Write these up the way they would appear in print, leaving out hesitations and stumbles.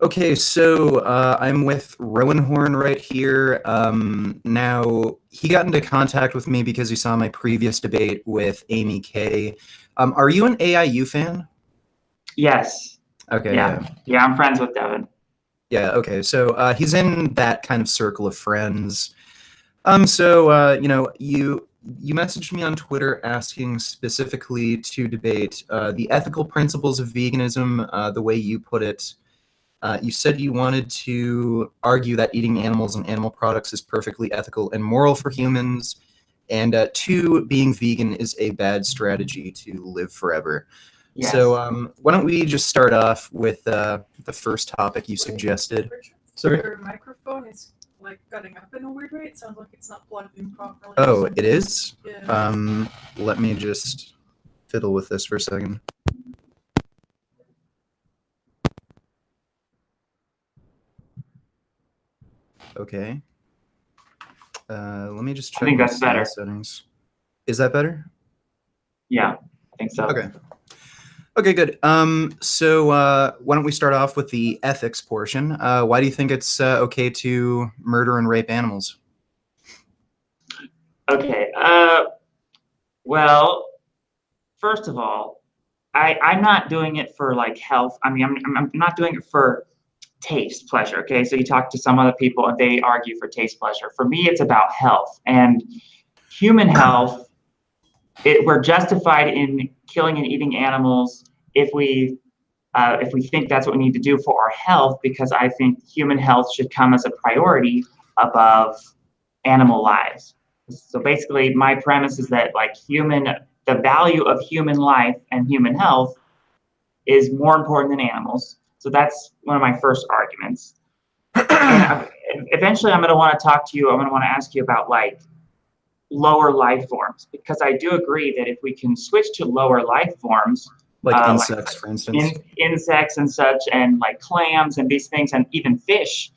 Okay, so I'm with Roen Horn right here. Now, he got into contact with me because he saw my previous debate with Amy Kay. Are you an AIU fan? Yes. Okay, Yeah. yeah. Yeah, I'm friends with Devin. Yeah, okay. So he's in that kind of circle of friends. You messaged me on Twitter asking specifically to debate the ethical principles of veganism, the way you put it. You said you wanted to argue that eating animals and animal products is perfectly ethical and moral for humans, and two, being vegan is a bad strategy to live forever. So Yes. why don't we just start off with the first topic you suggested? Sorry? Your microphone is like cutting up in a weird way. It sounds like it's not plugged in properly. Oh, it is? Yeah. Let me just fiddle with this for a second. Okay. Let me just check I think my that's sound better. settings. Is that better? Yeah, I think so. Okay. Okay, good. So why don't we start off with the ethics portion? Why do you think it's okay to murder and rape animals? Okay. Well, first of all, I'm not doing it for like health. I mean, I'm not doing it for taste pleasure. Okay. So you talk to some other people and they argue for taste pleasure. For me, it's about health and human health. We're justified in killing and eating animals if we think that's what we need to do for our health, because I think human health should come as a priority above animal lives. So basically, my premise is that the value of human life and human health is more important than animals. So that's one of my first arguments. And eventually, I'm going to want to talk to you. I'm going to want to ask you about like lower life forms, because I do agree that if we can switch to lower life forms, Like insects, for instance? insects and such, and like clams and these things, and even fish.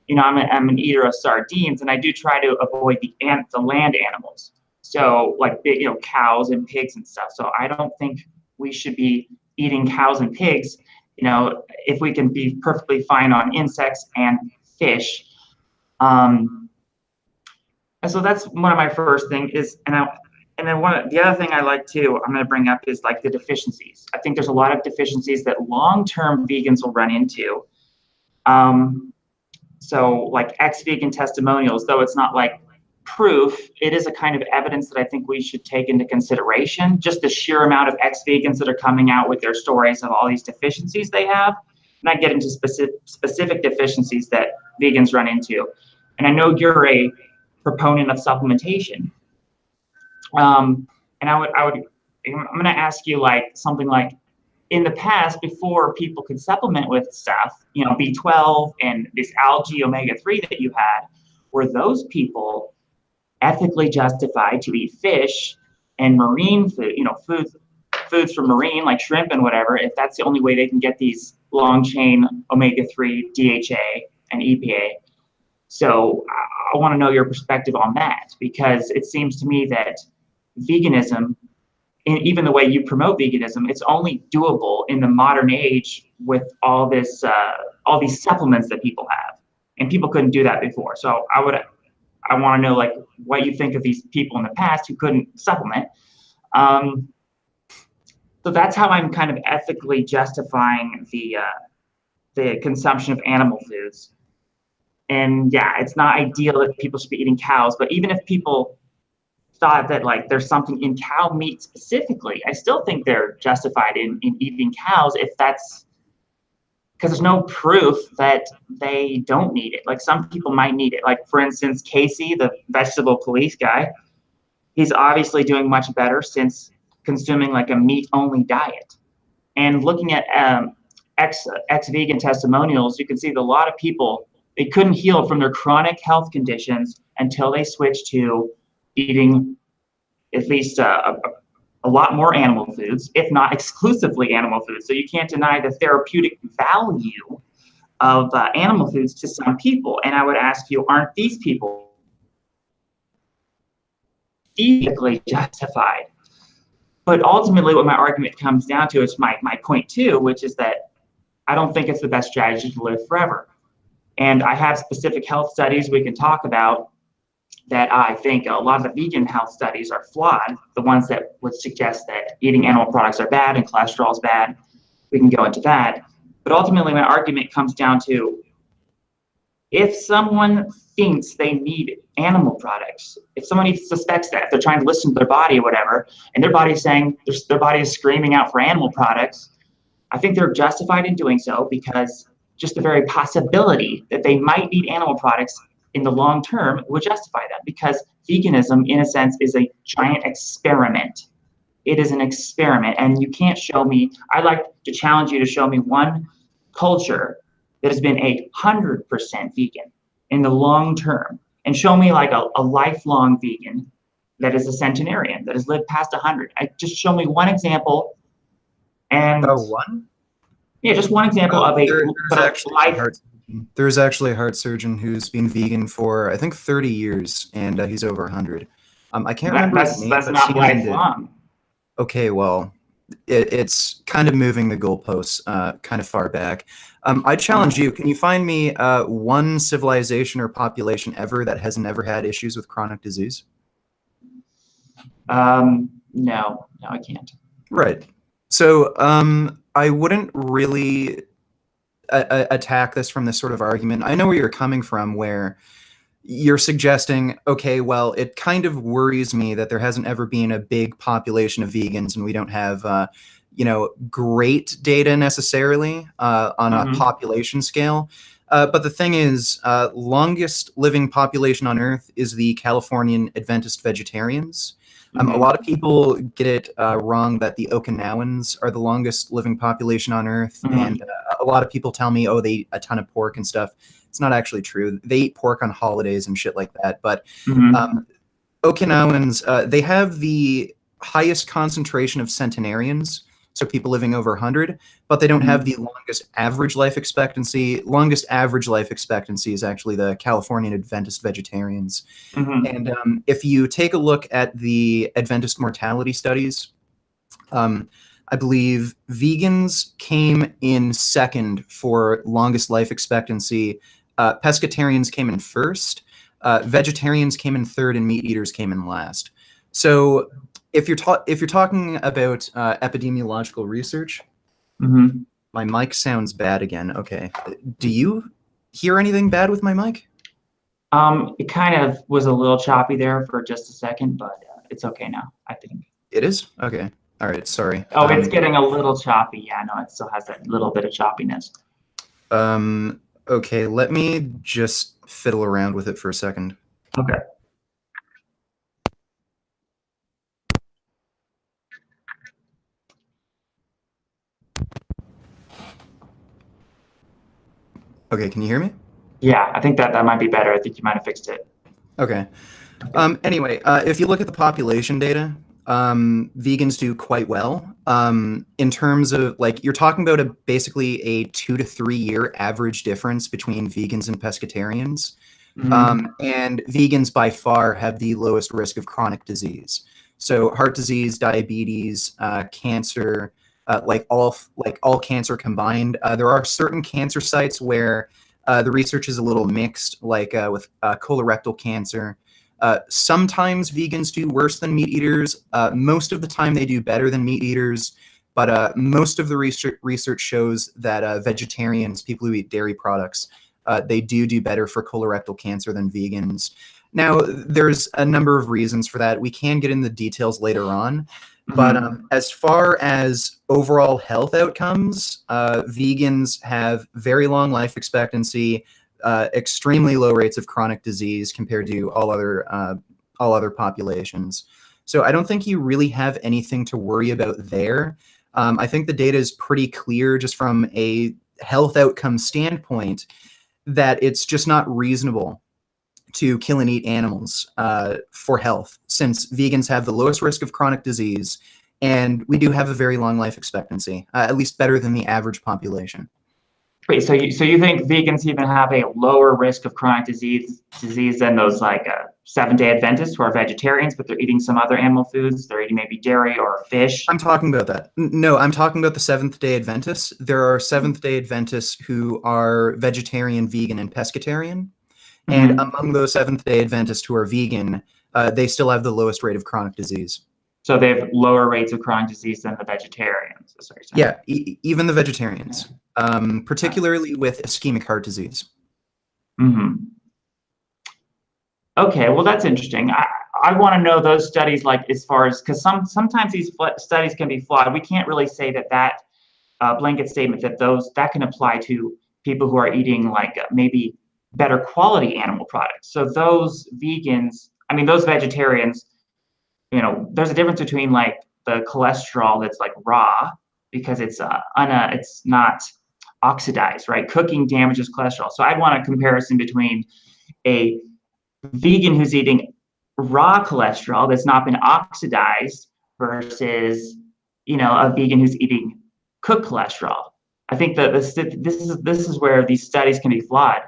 You know, I'm an eater of sardines, and I do try to avoid the land animals. So like big, cows and pigs and stuff. So I don't think we should be eating cows and pigs. If we can be perfectly fine on insects and fish. And so that's one of my first thing is, and then the other thing I like to, I'm going to bring up is like the deficiencies. I think there's a lot of deficiencies that long-term vegans will run into. So like Vegan Testimonials, though it's not like proof, it is a kind of evidence that I think we should take into consideration. Just the sheer amount of ex-vegans that are coming out with their stories of all these deficiencies they have. And I get into specific deficiencies that vegans run into. And I know you're a proponent of supplementation. And I'm going to ask you like something like, in the past, before people could supplement with stuff, B12 and this algae omega-3 that you had, were those people ethically justified to eat fish and marine food, foods from marine like shrimp and whatever, if that's the only way they can get these long chain omega-3, DHA, and EPA? So I want to know your perspective on that, because it seems to me that veganism, and even the way you promote veganism, it's only doable in the modern age with all these supplements that people have, and people couldn't do that before. So I want to know like what you think of these people in the past who couldn't supplement. So that's how I'm kind of ethically justifying the consumption of animal foods. And yeah, it's not ideal that people should be eating cows, but even if people thought that like there's something in cow meat specifically, I still think they're justified in eating cows, if that's because there's no proof that they don't need it. Like some people might need it. Like for instance, Casey, the vegetable police guy, he's obviously doing much better since consuming like a meat-only diet. And looking at ex-vegan testimonials, you can see that a lot of people, they couldn't heal from their chronic health conditions until they switched to eating at least a lot more animal foods, if not exclusively animal foods. So you can't deny the therapeutic value of animal foods to some people. And I would ask you, aren't these people ethically justified? But ultimately, what my argument comes down to is my point two, which is that I don't think it's the best strategy to live forever. And I have specific health studies we can talk about that I think a lot of the vegan health studies are flawed, the ones that would suggest that eating animal products are bad and cholesterol is bad. We can go into that. But ultimately, my argument comes down to, if someone thinks they need animal products, if somebody suspects that, if they're trying to listen to their body or whatever, and their body is saying, their body is screaming out for animal products, I think they're justified in doing so, because just the very possibility that they might need animal products in the long term would justify that, because veganism, in a sense, is a giant experiment. It is an experiment, and you can't show me, I'd like to challenge you to show me one culture that has been 100% vegan in the long term, and show me like a lifelong vegan that is a centenarian, that has lived past 100. Just show me one example. And one? Yeah, just one example of there's actually a heart surgeon who's been vegan for, I think, 30 years, and he's over 100. I can't remember his name. That's not lifelong. Okay, well, it's kind of moving the goalposts kind of far back. I challenge you, can you find me one civilization or population ever that has never had issues with chronic disease? No, I can't. Right. So I wouldn't really attack this from this sort of argument. I know where you're coming from, where you're suggesting, okay, well, it kind of worries me that there hasn't ever been a big population of vegans, and we don't have, great data necessarily on a population scale. But the thing is, longest living population on Earth is the Californian Adventist vegetarians. A lot of people get it wrong that the Okinawans are the longest living population on Earth, and a lot of people tell me, oh, they eat a ton of pork and stuff. It's not actually true. They eat pork on holidays and shit like that. But Okinawans, they have the highest concentration of centenarians, so people living over 100, but they don't have the longest average life expectancy. Longest average life expectancy is actually the Californian Adventist vegetarians. And if you take a look at the Adventist mortality studies, I believe vegans came in second for longest life expectancy. Pescatarians came in first. Vegetarians came in third, and meat eaters came in last. So if you're talking about epidemiological research, my mic sounds bad again. Okay, do you hear anything bad with my mic? It kind of was a little choppy there for just a second, but it's okay now, I think. It is? Okay. All right. Sorry. Oh, it's getting a little choppy. Yeah, no, it still has that little bit of choppiness. Okay, let me just fiddle around with it for a second. Okay. Okay, can you hear me? Yeah, I think that might be better. I think you might have fixed it. Okay. Anyway, if you look at the population data, vegans do quite well. In terms of, like, you're talking about basically a 2 to 3 year average difference between vegans and pescatarians. And vegans by far have the lowest risk of chronic disease. So heart disease, diabetes, cancer, like all cancer combined. There are certain cancer sites where the research is a little mixed, like with colorectal cancer. Sometimes vegans do worse than meat eaters. Most of the time they do better than meat eaters, but most of the research shows that vegetarians, people who eat dairy products, they do better for colorectal cancer than vegans. Now, there's a number of reasons for that. We can get into the details later on. But as far as overall health outcomes, vegans have very long life expectancy, extremely low rates of chronic disease compared to all other populations. So I don't think you really have anything to worry about there. I think the data is pretty clear just from a health outcome standpoint that it's just not reasonable to kill and eat animals for health, since vegans have the lowest risk of chronic disease, and we do have a very long life expectancy, at least better than the average population. Wait, so you think vegans even have a lower risk of chronic disease than those like Seventh-day Adventists who are vegetarians, but they're eating some other animal foods. They're eating maybe dairy or fish. I'm talking about that. No, I'm talking about the Seventh-day Adventists. There are Seventh-day Adventists who are vegetarian, vegan, and pescatarian. And among those Seventh-day Adventists who are vegan, they still have the lowest rate of chronic disease. So they have lower rates of chronic disease than the vegetarians. Yeah, even the vegetarians, particularly with ischemic heart disease. Okay, well, that's interesting. I want to know those studies, like as far as, because sometimes these studies can be flawed. We can't really say that blanket statement that can apply to people who are eating like maybe better quality animal products. So those vegans, I mean, those vegetarians, you know, there's a difference between like the cholesterol that's like raw because it's not oxidized, right? Cooking damages cholesterol. So I'd want a comparison between a vegan who's eating raw cholesterol that's not been oxidized versus, you know, a vegan who's eating cooked cholesterol. I think that this is where these studies can be flawed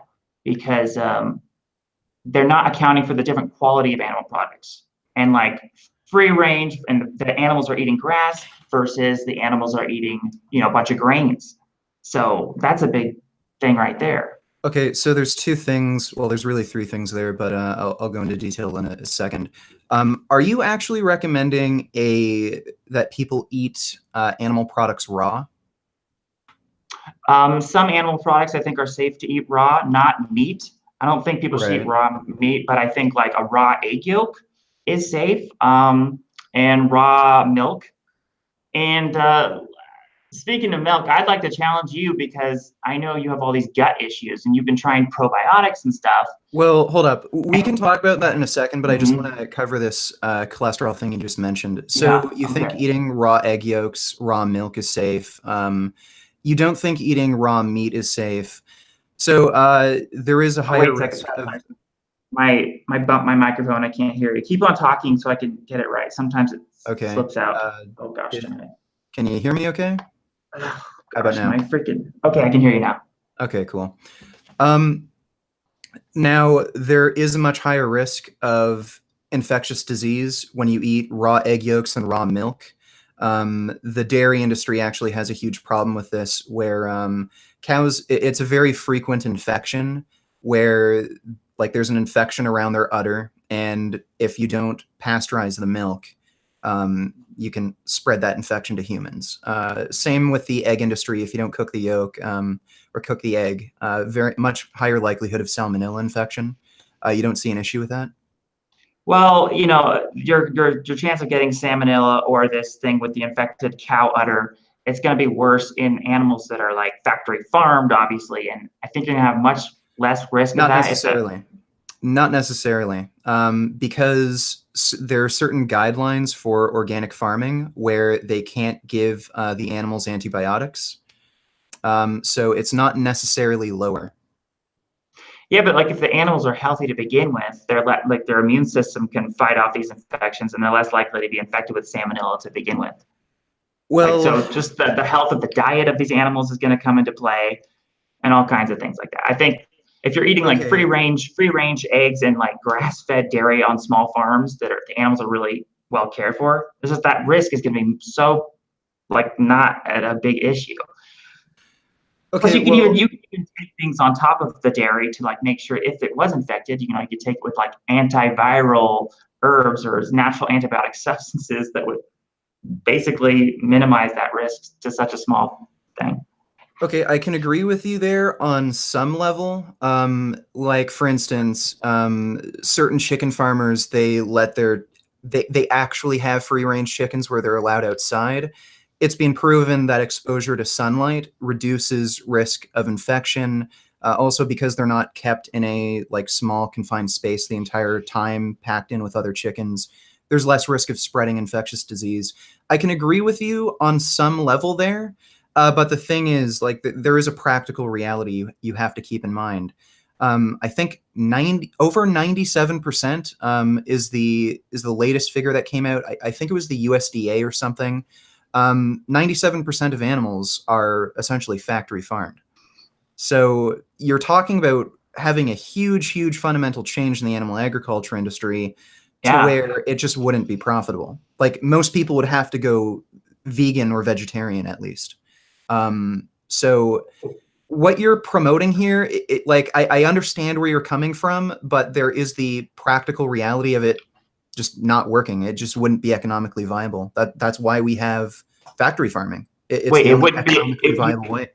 because they're not accounting for the different quality of animal products. And like free range, and the animals are eating grass versus the animals are eating, you know, a bunch of grains. So that's a big thing right there. Okay, so there's two things. Well, there's really three things there, but I'll go into detail in a second. Are you actually recommending that people eat animal products raw? Some animal products I think are safe to eat raw, not meat. I don't think people should eat raw meat, but I think like a raw egg yolk is safe, and raw milk. And speaking of milk, I'd like to challenge you because I know you have all these gut issues and you've been trying probiotics and stuff. Well, hold up. We can talk about that in a second, but I just want to cover this cholesterol thing you just mentioned. So you think eating raw egg yolks, raw milk is safe. You don't think eating raw meat is safe. So there is a higher risk of... My microphone, I can't hear you. Keep on talking so I can get it right. Sometimes it slips out. Oh gosh. Can you hear me okay? Oh, how about now? Okay, I can hear you now. Okay, cool. Now, there is a much higher risk of infectious disease when you eat raw egg yolks and raw milk. The dairy industry actually has a huge problem with this, where cows, it's a very frequent infection where like there's an infection around their udder, and if you don't pasteurize the milk, you can spread that infection to humans. Same with the egg industry. If you don't cook the yolk or cook the egg, very much higher likelihood of salmonella infection. You don't see an issue with that? Well, you know, your chance of getting salmonella or this thing with the infected cow udder, it's going to be worse in animals that are like factory farmed, obviously. And I think you're going to have much less risk of that. Not necessarily, because there are certain guidelines for organic farming where they can't give the animals antibiotics. So it's not necessarily lower. Yeah, but like if the animals are healthy to begin with, like their immune system can fight off these infections, and they're less likely to be infected with salmonella to begin with. Well, like, so just the health of the diet of these animals is going to come into play, and all kinds of things like that. I think if you're eating like free range eggs and like grass-fed dairy on small farms the animals are really well cared for, it's just that risk is going to be so like not a big issue. Okay, plus you can even take things on top of the dairy to like make sure if it was infected, you could take it with like antiviral herbs or natural antibiotic substances that would basically minimize that risk to such a small thing. Okay, I can agree with you there on some level. Like for instance, certain chicken farmers, they actually have free range chickens where they're allowed outside. It's been proven that exposure to sunlight reduces risk of infection. Also because they're not kept in a like small confined space the entire time, packed in with other chickens, there's less risk of spreading infectious disease. I can agree with you on some level there. But the thing is, like, there is a practical reality you have to keep in mind. I think over 97% is the latest figure that came out. I think it was the USDA or something. 97% of animals are essentially factory farmed. So you're talking about having a huge fundamental change in the animal agriculture industry to Yeah. where it just wouldn't be profitable. Like most people would have to go vegan or vegetarian at least. So what you're promoting here, like I understand where you're coming from, but there is the practical reality of it just not working. It just wouldn't be economically viable. That's why we have factory farming. It's Wait, the it only wouldn't be. economically viable way.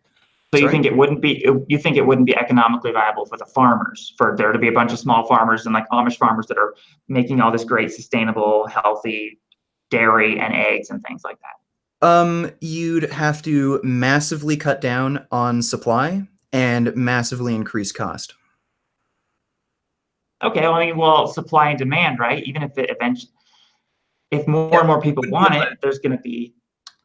So you Sorry? think it wouldn't be? You think it wouldn't be economically viable for the farmers, for there to be a bunch of small farmers and like Amish farmers that are making all this great, sustainable, healthy dairy and eggs and things like that? You'd have to massively cut down on supply and massively increase cost. Okay, well, I mean, well, supply and demand, right? Even if it eventually, if more Yeah, and more people wouldn't be want able it, there's going to be.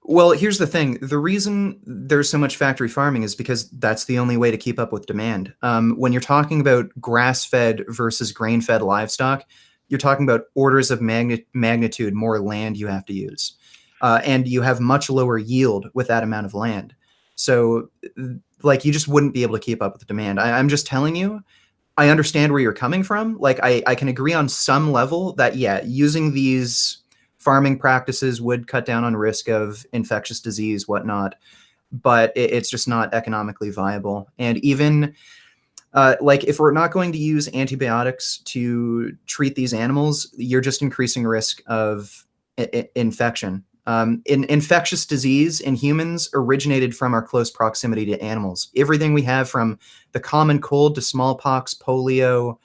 Well, here's the thing. The reason there's so much factory farming is because that's the only way to keep up with demand. When you're talking about grass-fed versus grain-fed livestock, you're talking about orders of magnitude more land you have to use. And you have much lower yield with that amount of land. So, like, you just wouldn't be able to keep up with the demand. I'm just telling you, I understand where you're coming from. Like, I can agree on some level that, yeah, using these farming practices would cut down on risk of infectious disease, whatnot, but it's just not economically viable. And even like if we're not going to use antibiotics to treat these animals, you're just increasing risk of infection. Infectious disease in humans originated from our close proximity to animals. Everything we have, from the common cold to smallpox, polio,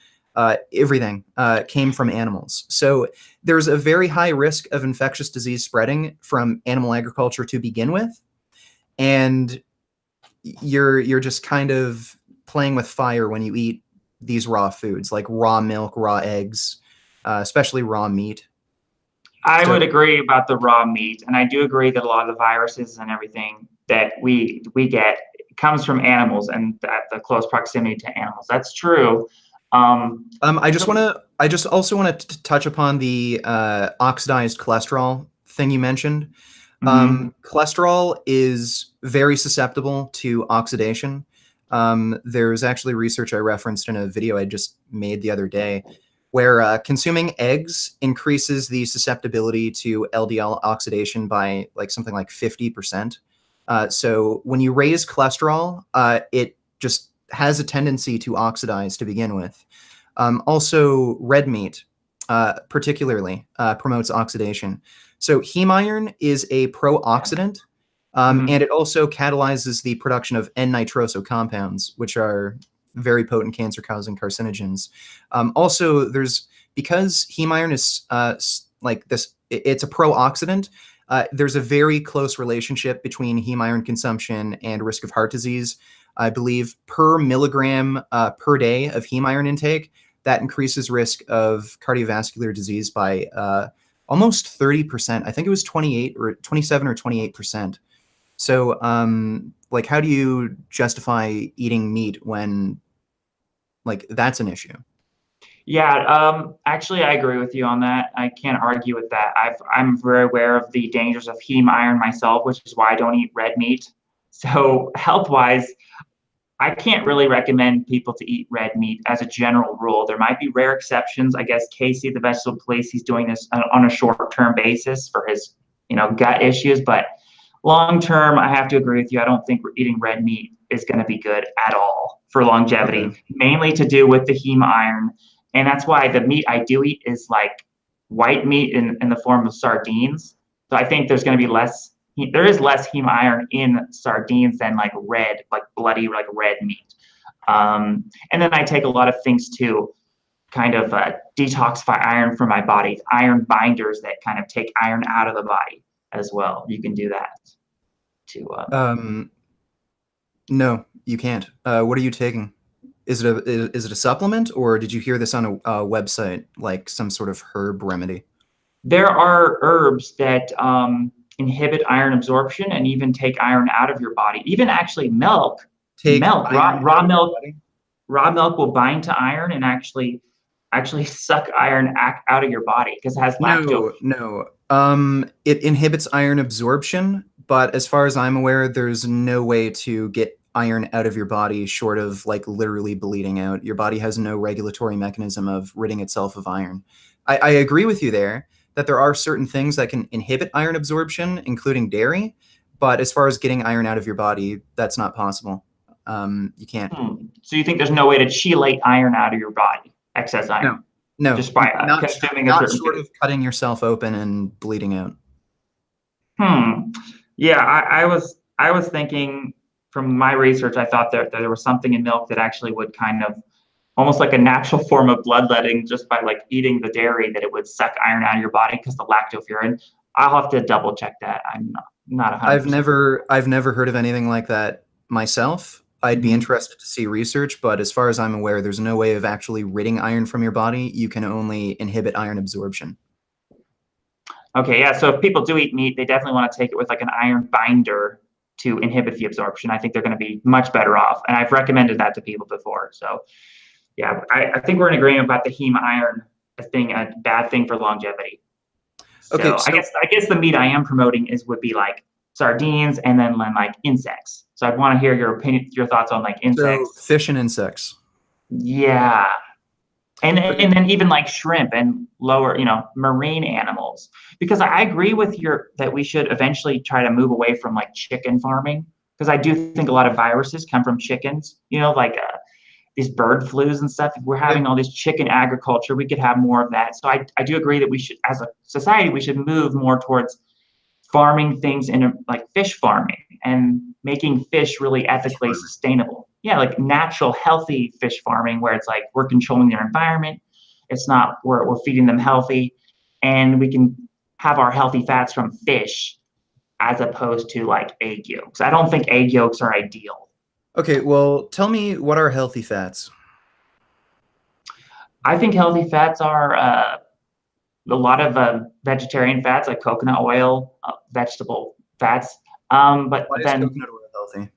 everything came from animals. So there's a very high risk of infectious disease spreading from animal agriculture to begin with, and you're just kind of playing with fire when you eat these raw foods like raw milk, raw eggs, especially raw meat. I So would agree about the raw meat, and I do agree that a lot of the viruses and everything that we get comes from animals and at the close proximity to animals. That's true. I just also want to touch upon the oxidized cholesterol thing you mentioned. Mhm. Cholesterol is very susceptible to oxidation. There's actually research I referenced in a video I just made the other day where consuming eggs increases the susceptibility to LDL oxidation by like something like 50%. So when you raise cholesterol, it just has a tendency to oxidize to begin with. Also, red meat particularly promotes oxidation. So heme iron is a pro-oxidant, Mhm. and it also catalyzes the production of N-nitroso compounds, which are very potent cancer-causing carcinogens. Also, because heme iron is like this, it's a pro-oxidant. There's a very close relationship between heme iron consumption and risk of heart disease. I believe per milligram per day of heme iron intake, that increases risk of cardiovascular disease by almost 30%. I think it was 28 or 27 or 28%. So, like, how do you justify eating meat when, like, that's an issue? Yeah, actually, I agree with you on that. I can't argue with that. I'm very aware of the dangers of heme iron myself, which is why I don't eat red meat. So health-wise, I can't really recommend people to eat red meat as a general rule. There might be rare exceptions. I guess Casey, the vegetable police, he's doing this on a short-term basis for his, gut issues. But long-term, I have to agree with you. I don't think eating red meat is going to be good at all for Okay. longevity, mainly to do with the heme iron. And that's why the meat I do eat is like white meat in the form of sardines. So I think there is less heme iron in sardines than like red, like bloody, like red meat. And then I take a lot of things to kind of detoxify iron from my body, iron binders that kind of take iron out of the body as well. You can do that to. Um, no, you can't. What are you taking? Is it a supplement, or did you hear this on a website, like some sort of herb remedy? There are herbs that inhibit iron absorption and even take iron out of your body. Even actually Take iron out of your body? raw milk will bind to iron and actually suck iron out of your body because it has lactose. No, no. It inhibits iron absorption, but as far as I'm aware, there's no way to get iron out of your body short of like literally bleeding out. Your body has no regulatory mechanism of ridding itself of iron. I agree with you there that there are certain things that can inhibit iron absorption, including dairy. But as far as getting iron out of your body, that's not possible. You can't. So you think there's no way to chelate iron out of your body, excess iron? No, just by not consuming a not certain short food. of cutting yourself open and bleeding out. Yeah, I was thinking from my research, I thought that there was something in milk that actually would kind of almost like a natural form of bloodletting just by like eating the dairy, that it would suck iron out of your body because the lactoferrin. I'll have to double check that. I'm not 100%. I've never heard of anything like that myself. I'd be interested to see research, but as far as I'm aware, there's no way of actually ridding iron from your body. You can only inhibit iron absorption. Okay, yeah. So if people do eat meat, they definitely want to take it with like an iron binder to inhibit the absorption. I think they're going to be much better off, and I've recommended that to people before. So, yeah, I think we're in agreement about the heme iron as being a bad thing for longevity. So, Okay, so I guess the meat I am promoting would be like sardines and then like insects. So I'd want to hear your opinion, your thoughts on like insects. So fish and insects. Yeah. And then even like shrimp and lower, marine animals, because I agree with that we should eventually try to move away from like chicken farming, because I do think a lot of viruses come from chickens, like these bird flus and stuff. If we're having all this chicken agriculture, we could have more of that. So I do agree that we should, as a society, we should move more towards farming things in like fish farming and making fish really ethically sustainable. Yeah, like natural, healthy fish farming where it's like we're controlling their environment. It's not we're feeding them healthy, and we can have our healthy fats from fish as opposed to like egg yolks. I don't think egg yolks are ideal. Okay, well, tell me, what are healthy fats? I think healthy fats are a lot of vegetarian fats like coconut oil, vegetable fats. But Why is then coconut oil healthy?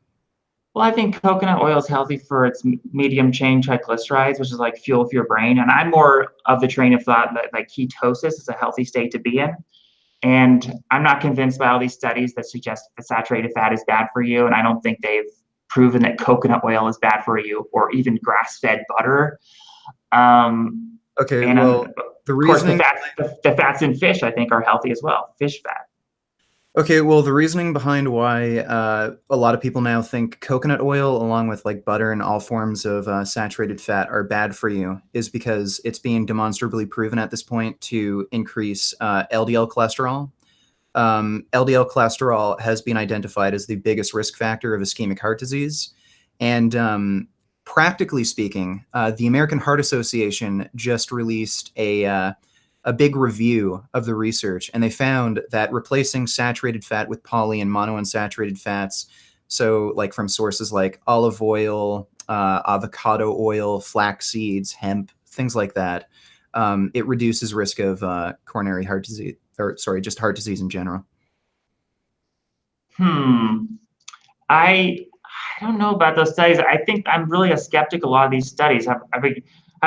Well, I think coconut oil is healthy for its medium chain triglycerides, which is like fuel for your brain. And I'm more of the train of thought that like ketosis is a healthy state to be in. And I'm not convinced by all these studies that suggest that saturated fat is bad for you. And I don't think they've proven that coconut oil is bad for you, or even grass-fed butter. Okay, and well, the reasoning... the fats in fish, I think, are healthy as well. Fish fat. Okay, well, the reasoning behind why a lot of people now think coconut oil, along with like butter and all forms of saturated fat, are bad for you is because it's being demonstrably proven at this point to increase LDL cholesterol. LDL cholesterol has been identified as the biggest risk factor of ischemic heart disease. And practically speaking, the American Heart Association just released a big review of the research, and they found that replacing saturated fat with poly and monounsaturated fats, so like from sources like olive oil, avocado oil, flax seeds, hemp, things like that, it reduces risk of coronary heart disease, or sorry, just heart disease in general. I don't know about those studies. I think I'm really a skeptic. A lot of these studies have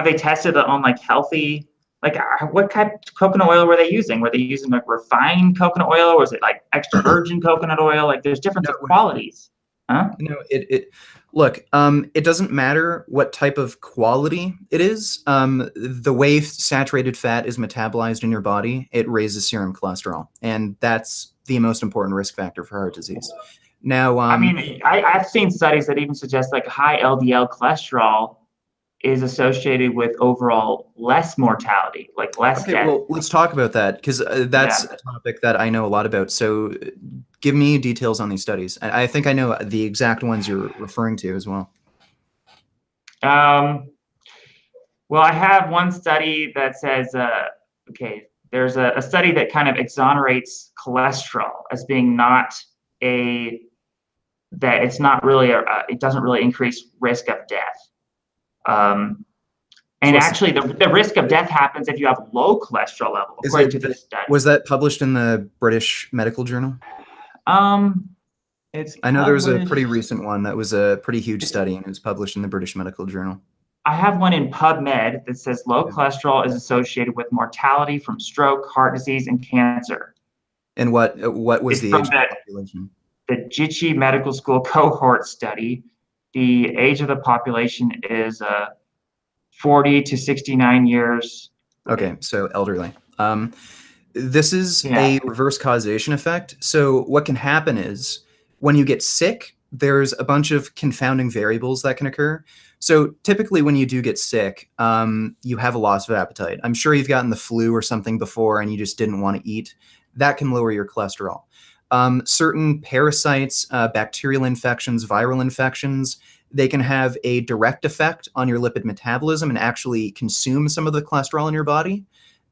they tested it on like healthy? Like, what type of coconut oil were they using? Were they using like refined coconut oil, or was it like extra virgin coconut oil? Like, there's different qualities. Huh? No, look, it doesn't matter what type of quality it is. The way saturated fat is metabolized in your body, it raises serum cholesterol, and that's the most important risk factor for heart disease. Now, I mean, I've seen studies that even suggest like high LDL cholesterol is associated with overall less mortality, like less death. Well, let's talk about that, because that's a topic that I know a lot about. So give me details on these studies. I think I know the exact ones you're referring to as well. Well, I have one study that says, there's a study that kind of exonerates cholesterol as being it's not really, it doesn't really increase risk of death. And actually, the risk of death happens if you have low cholesterol level, according to this study. Was that published in the British Medical Journal? I know there was a pretty recent one that was a pretty huge study, and it was published in the British Medical Journal. I have one in PubMed that says low cholesterol is associated with mortality from stroke, heart disease, and cancer. And what was the age of the population? The Jitchi Medical School cohort study. The age of the population is 40 to 69 years. Okay, so elderly. This is Yeah. a reverse causation effect. So what can happen is when you get sick, there's a bunch of confounding variables that can occur. So typically when you do get sick, you have a loss of appetite. I'm sure you've gotten the flu or something before and you just didn't want to eat. That can lower your cholesterol. Certain parasites, bacterial infections, viral infections, they can have a direct effect on your lipid metabolism and actually consume some of the cholesterol in your body.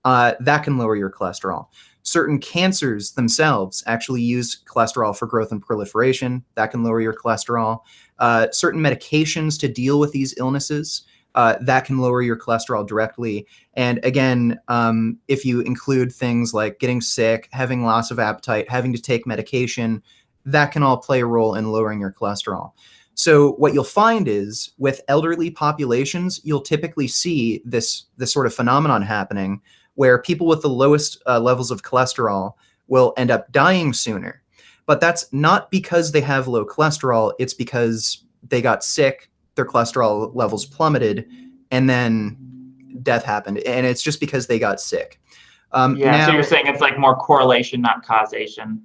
That can lower your cholesterol. Certain cancers themselves actually use cholesterol for growth and proliferation. That can lower your cholesterol. Certain medications to deal with these illnesses, that can lower your cholesterol directly. And again, if you include things like getting sick, having loss of appetite, having to take medication, that can all play a role in lowering your cholesterol. So what you'll find is with elderly populations, you'll typically see this sort of phenomenon happening where people with the lowest levels of cholesterol will end up dying sooner. But that's not because they have low cholesterol, it's because they got sick, their cholesterol levels plummeted, and then death happened. And it's just because they got sick. So now, you're saying it's like more correlation, not causation.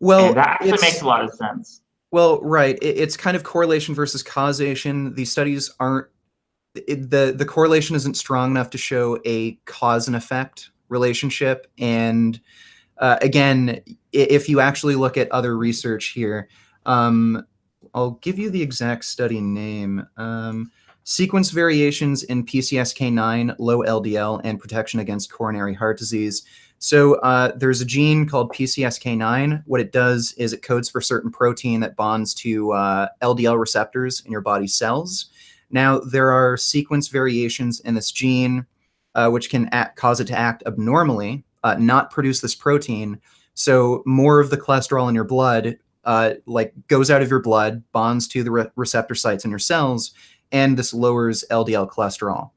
well, And that actually makes a lot of sense. Well, right. It's kind of correlation versus causation. These studies aren't, the correlation isn't strong enough to show a cause and effect relationship. And again, if you actually look at other research here, I'll give you the exact study name. Sequence variations in PCSK9, low LDL, and protection against coronary heart disease. So there's a gene called PCSK9. What it does is it codes for certain protein that bonds to LDL receptors in your body's cells. Now, there are sequence variations in this gene which can cause it to act abnormally, not produce this protein. So more of the cholesterol in your blood goes out of your blood, bonds to the receptor sites in your cells, and this lowers LDL cholesterol.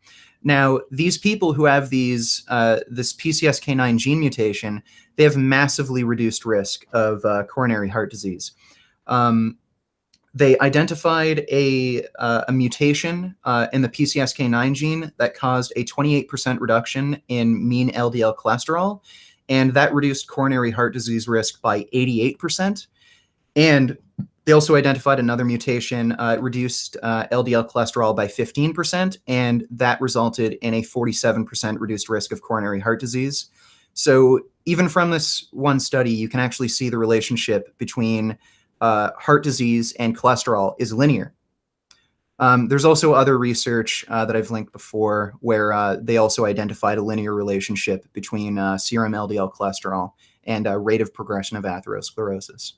Now, these people who have this PCSK9 gene mutation, they have massively reduced risk of coronary heart disease. They identified a mutation in the PCSK9 gene that caused a 28% reduction in mean LDL cholesterol, and that reduced coronary heart disease risk by 88%. And they also identified another mutation, reduced LDL cholesterol by 15%, and that resulted in a 47% reduced risk of coronary heart disease. So even from this one study, you can actually see the relationship between heart disease and cholesterol is linear. There's also other research that I've linked before where they also identified a linear relationship between serum LDL cholesterol and rate of progression of atherosclerosis.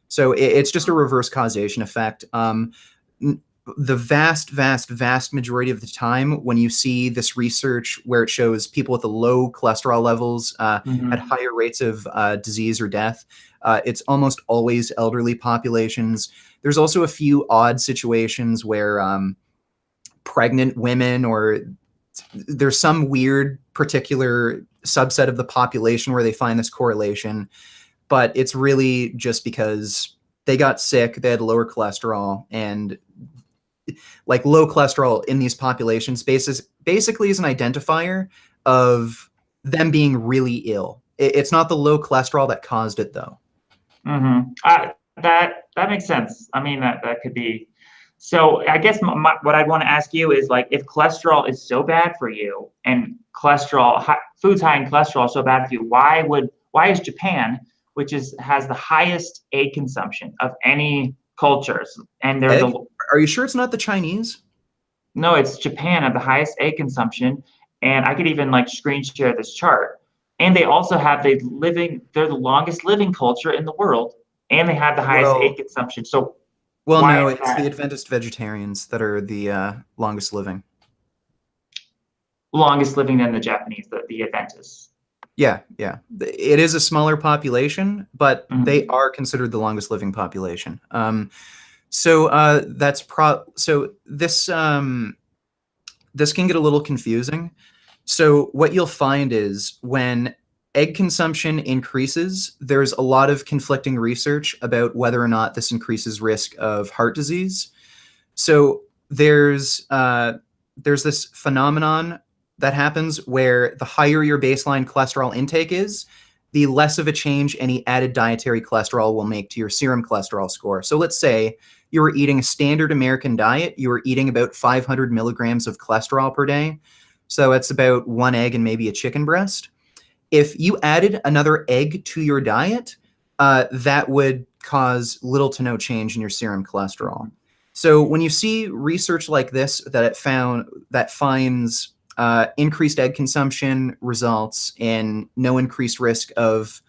So it's just a reverse causation effect. The vast majority of the time when you see this research where it shows people with the low cholesterol levels at higher rates of disease or death, it's almost always elderly populations. There's also a few odd situations where pregnant women, or there's some weird particular subset of the population where they find this correlation. But it's really just because they got sick, they had lower cholesterol, and like low cholesterol in these populations basically is an identifier of them being really ill. It's not the low cholesterol that caused it, though. That makes sense. I mean, that could be. So I guess what I want to ask you is, like, if cholesterol is so bad for you, and foods high in cholesterol are so bad for you, why is Japan, which has the highest egg consumption of any cultures, and they're Are you sure it's not the Chinese? No, it's Japan at the highest egg consumption, and I could even screen share this chart. And they also have they're the longest living culture in the world, and they have the highest egg consumption. So, no, it's the Adventist vegetarians that are the longest living. Longest living than the Japanese, the Adventists. Yeah. It is a smaller population, but they are considered the longest living population. So this can get a little confusing. So what you'll find is when egg consumption increases, there's a lot of conflicting research about whether or not this increases risk of heart disease. So there's this phenomenon that happens where the higher your baseline cholesterol intake is, the less of a change any added dietary cholesterol will make to your serum cholesterol score. So let's say you were eating a standard American diet, you were eating about 500 milligrams of cholesterol per day. So it's about 1 egg and maybe a chicken breast. If you added another egg to your diet, that would cause little to no change in your serum cholesterol. So when you see research like this that finds increased egg consumption results in no increased risk of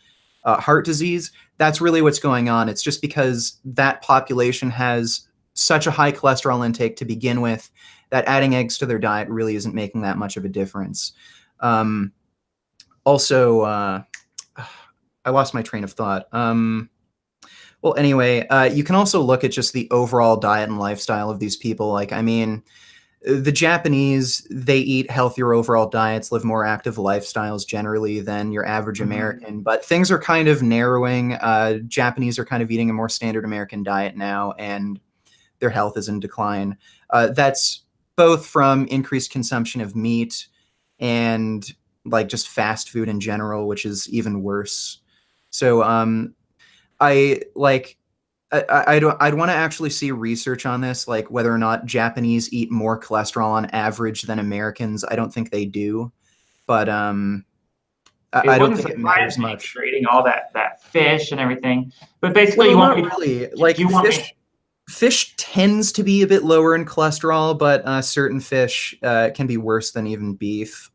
heart disease, that's really what's going on. It's just because that population has such a high cholesterol intake to begin with that adding eggs to their diet really isn't making that much of a difference. Also, I lost my train of thought. Well, anyway, you can also look at just the overall diet and lifestyle of these people. Like, I mean, the Japanese, they eat healthier overall diets, live more active lifestyles generally than your average American, but things are kind of narrowing. Japanese are kind of eating a more standard American diet now, and their health is in decline. That's both from increased consumption of meat and like just fast food in general, which is even worse. So I'd want to actually see research on this, like whether or not Japanese eat more cholesterol on average than Americans. I don't think they do, but I don't think it matters much. You're eating all that fish and everything, but basically, well, not really. Like fish tends to be a bit lower in cholesterol, but certain fish can be worse than even beef.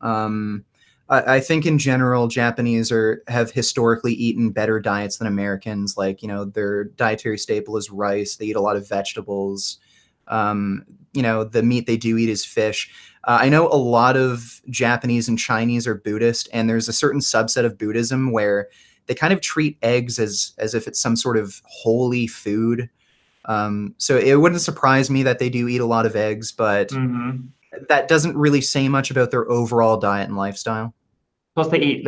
I think in general, Japanese have historically eaten better diets than Americans. Like, you know, their dietary staple is rice. They eat a lot of vegetables. You know, the meat they do eat is fish. I know a lot of Japanese and Chinese are Buddhist, and there's a certain subset of Buddhism where they kind of treat eggs as if it's some sort of holy food. So it wouldn't surprise me that they do eat a lot of eggs, but that doesn't really say much about their overall diet and lifestyle. Plus, they eat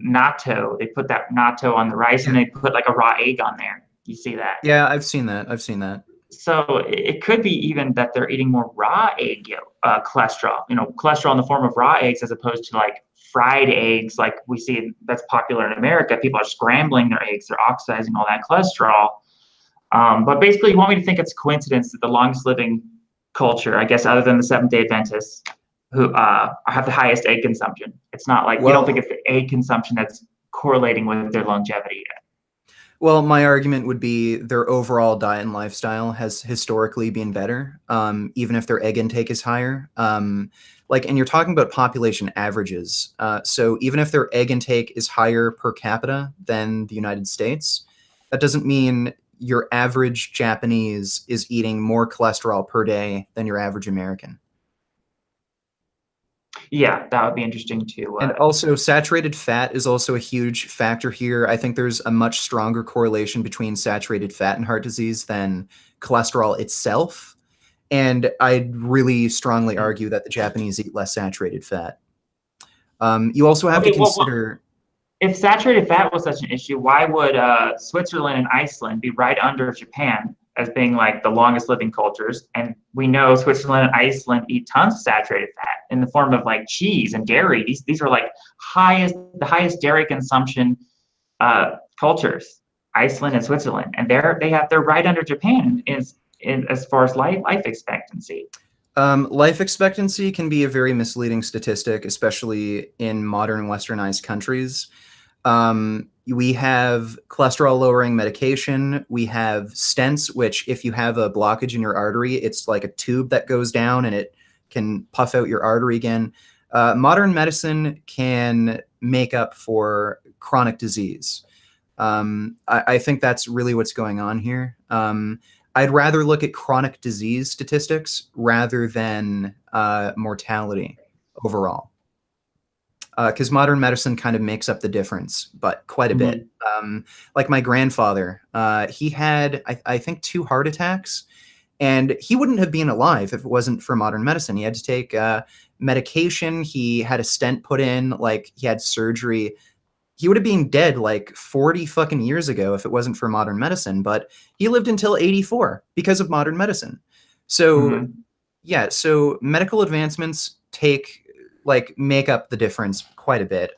natto. They put that natto on the rice, and they put like a raw egg on there. You see that? Yeah, I've seen that. So it could be even that they're eating more raw egg cholesterol. You know, cholesterol in the form of raw eggs, as opposed to like fried eggs, like we see that's popular in America. People are scrambling their eggs. They're oxidizing all that cholesterol. But basically, you want me to think it's coincidence that the longest living culture, I guess, other than the Seventh-day Adventists, who have the highest egg consumption. It's not like, we don't think it's the egg consumption that's correlating with their longevity yet. Well, my argument would be their overall diet and lifestyle has historically been better, even if their egg intake is higher. And you're talking about population averages. So even if their egg intake is higher per capita than the United States, that doesn't mean your average Japanese is eating more cholesterol per day than your average American. Yeah, that would be interesting too. And also, saturated fat is also a huge factor here. I think there's a much stronger correlation between saturated fat and heart disease than cholesterol itself. And I'd really strongly argue that the Japanese eat less saturated fat. You also have to consider... if saturated fat was such an issue, why would Switzerland and Iceland be right under Japan as being like the longest living cultures? And we know Switzerland and Iceland eat tons of saturated fat in the form of like cheese and dairy. These are like the highest dairy consumption cultures, Iceland and Switzerland, and they're right under Japan in as far as life expectancy. Life expectancy can be a very misleading statistic, especially in modern westernized countries. We have cholesterol lowering medication. We have stents, which if you have a blockage in your artery, it's like a tube that goes down and it can puff out your artery again. Modern medicine can make up for chronic disease. I think that's really what's going on here. I'd rather look at chronic disease statistics rather than mortality overall. Because modern medicine kind of makes up the difference, but quite a bit. Like my grandfather, he had, I think, 2 heart attacks, and he wouldn't have been alive if it wasn't for modern medicine. He had to take medication. He had a stent put in, like he had surgery. He would have been dead like 40 fucking years ago if it wasn't for modern medicine, but he lived until 84 because of modern medicine. So Mhm. yeah, so medical advancements make up the difference quite a bit.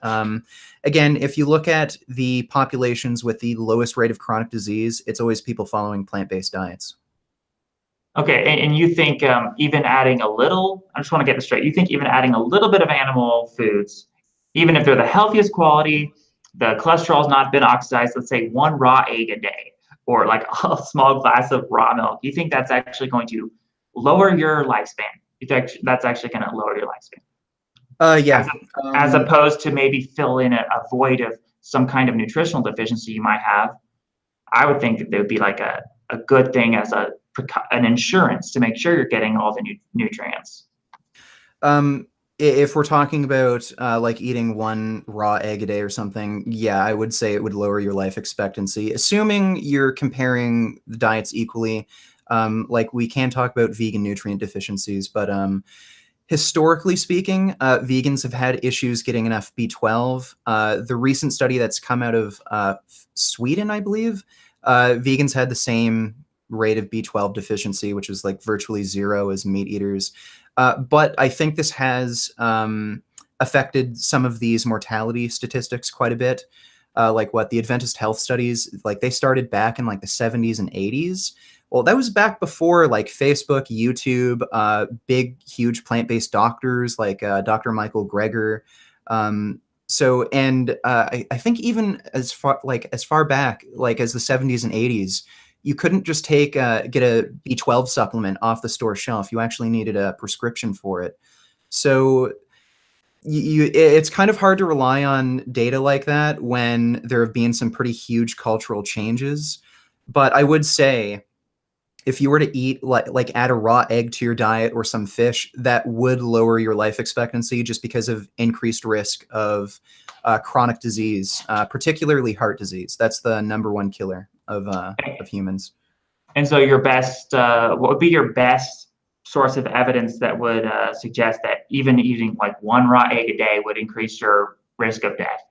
Again, if you look at the populations with the lowest rate of chronic disease, it's always people following plant-based diets. Okay, and you think even adding a little, I just want to get this straight. You think even adding a little bit of animal foods, even if they're the healthiest quality, the cholesterol's not been oxidized, let's say one raw egg a day, or like a small glass of raw milk, you think that's actually going to lower your lifespan? You think that's actually going to lower your lifespan? Yeah. As opposed to maybe fill in a void of some kind of nutritional deficiency you might have. I would think that there would be like a good thing as an insurance to make sure you're getting all the nutrients. If we're talking about like eating one raw egg a day or something, yeah, I would say it would lower your life expectancy, assuming you're comparing the diets equally. Like we can talk about vegan nutrient deficiencies, but historically speaking, vegans have had issues getting enough B12. The recent study that's come out of Sweden, I believe, vegans had the same rate of B12 deficiency, which is like virtually zero as meat eaters. But I think this has affected some of these mortality statistics quite a bit. Like what the Adventist Health Studies, like they started back in like the 70s and 80s. Well, that was back before like Facebook, YouTube, big, huge plant-based doctors like Dr. Michael Greger. I think even as far back like as the 70s and 80s, you couldn't just get a B12 supplement off the store shelf. You actually needed a prescription for it. So it's kind of hard to rely on data like that when there have been some pretty huge cultural changes. But I would say if you were to eat like add a raw egg to your diet or some fish, that would lower your life expectancy just because of increased risk of chronic disease, particularly heart disease. That's the #1 killer of humans. And so what would be your best source of evidence that would suggest that even eating like one raw egg a day would increase your risk of death?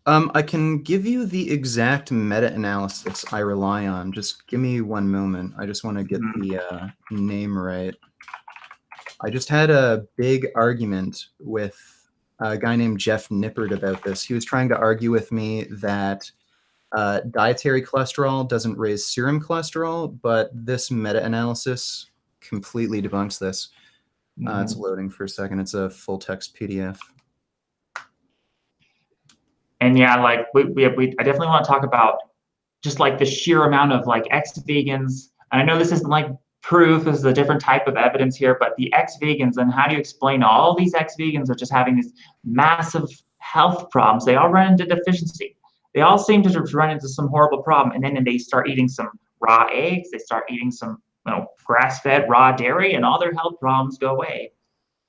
I can give you the exact meta-analysis I rely on. Just give me one moment. I just want to get the name right. I just had a big argument with a guy named Jeff Nippert about this. He was trying to argue with me that dietary cholesterol doesn't raise serum cholesterol, but this meta-analysis completely debunks this. It's loading for a second. It's a full-text PDF. And yeah, like I definitely want to talk about just like the sheer amount of like ex-vegans. And I know this isn't like proof, this is a different type of evidence here, but the ex-vegans, and how do you explain all these ex-vegans are just having these massive health problems? They all run into deficiency. They all seem to just run into some horrible problem. And then they start eating some raw eggs, they start eating some grass-fed raw dairy, and all their health problems go away.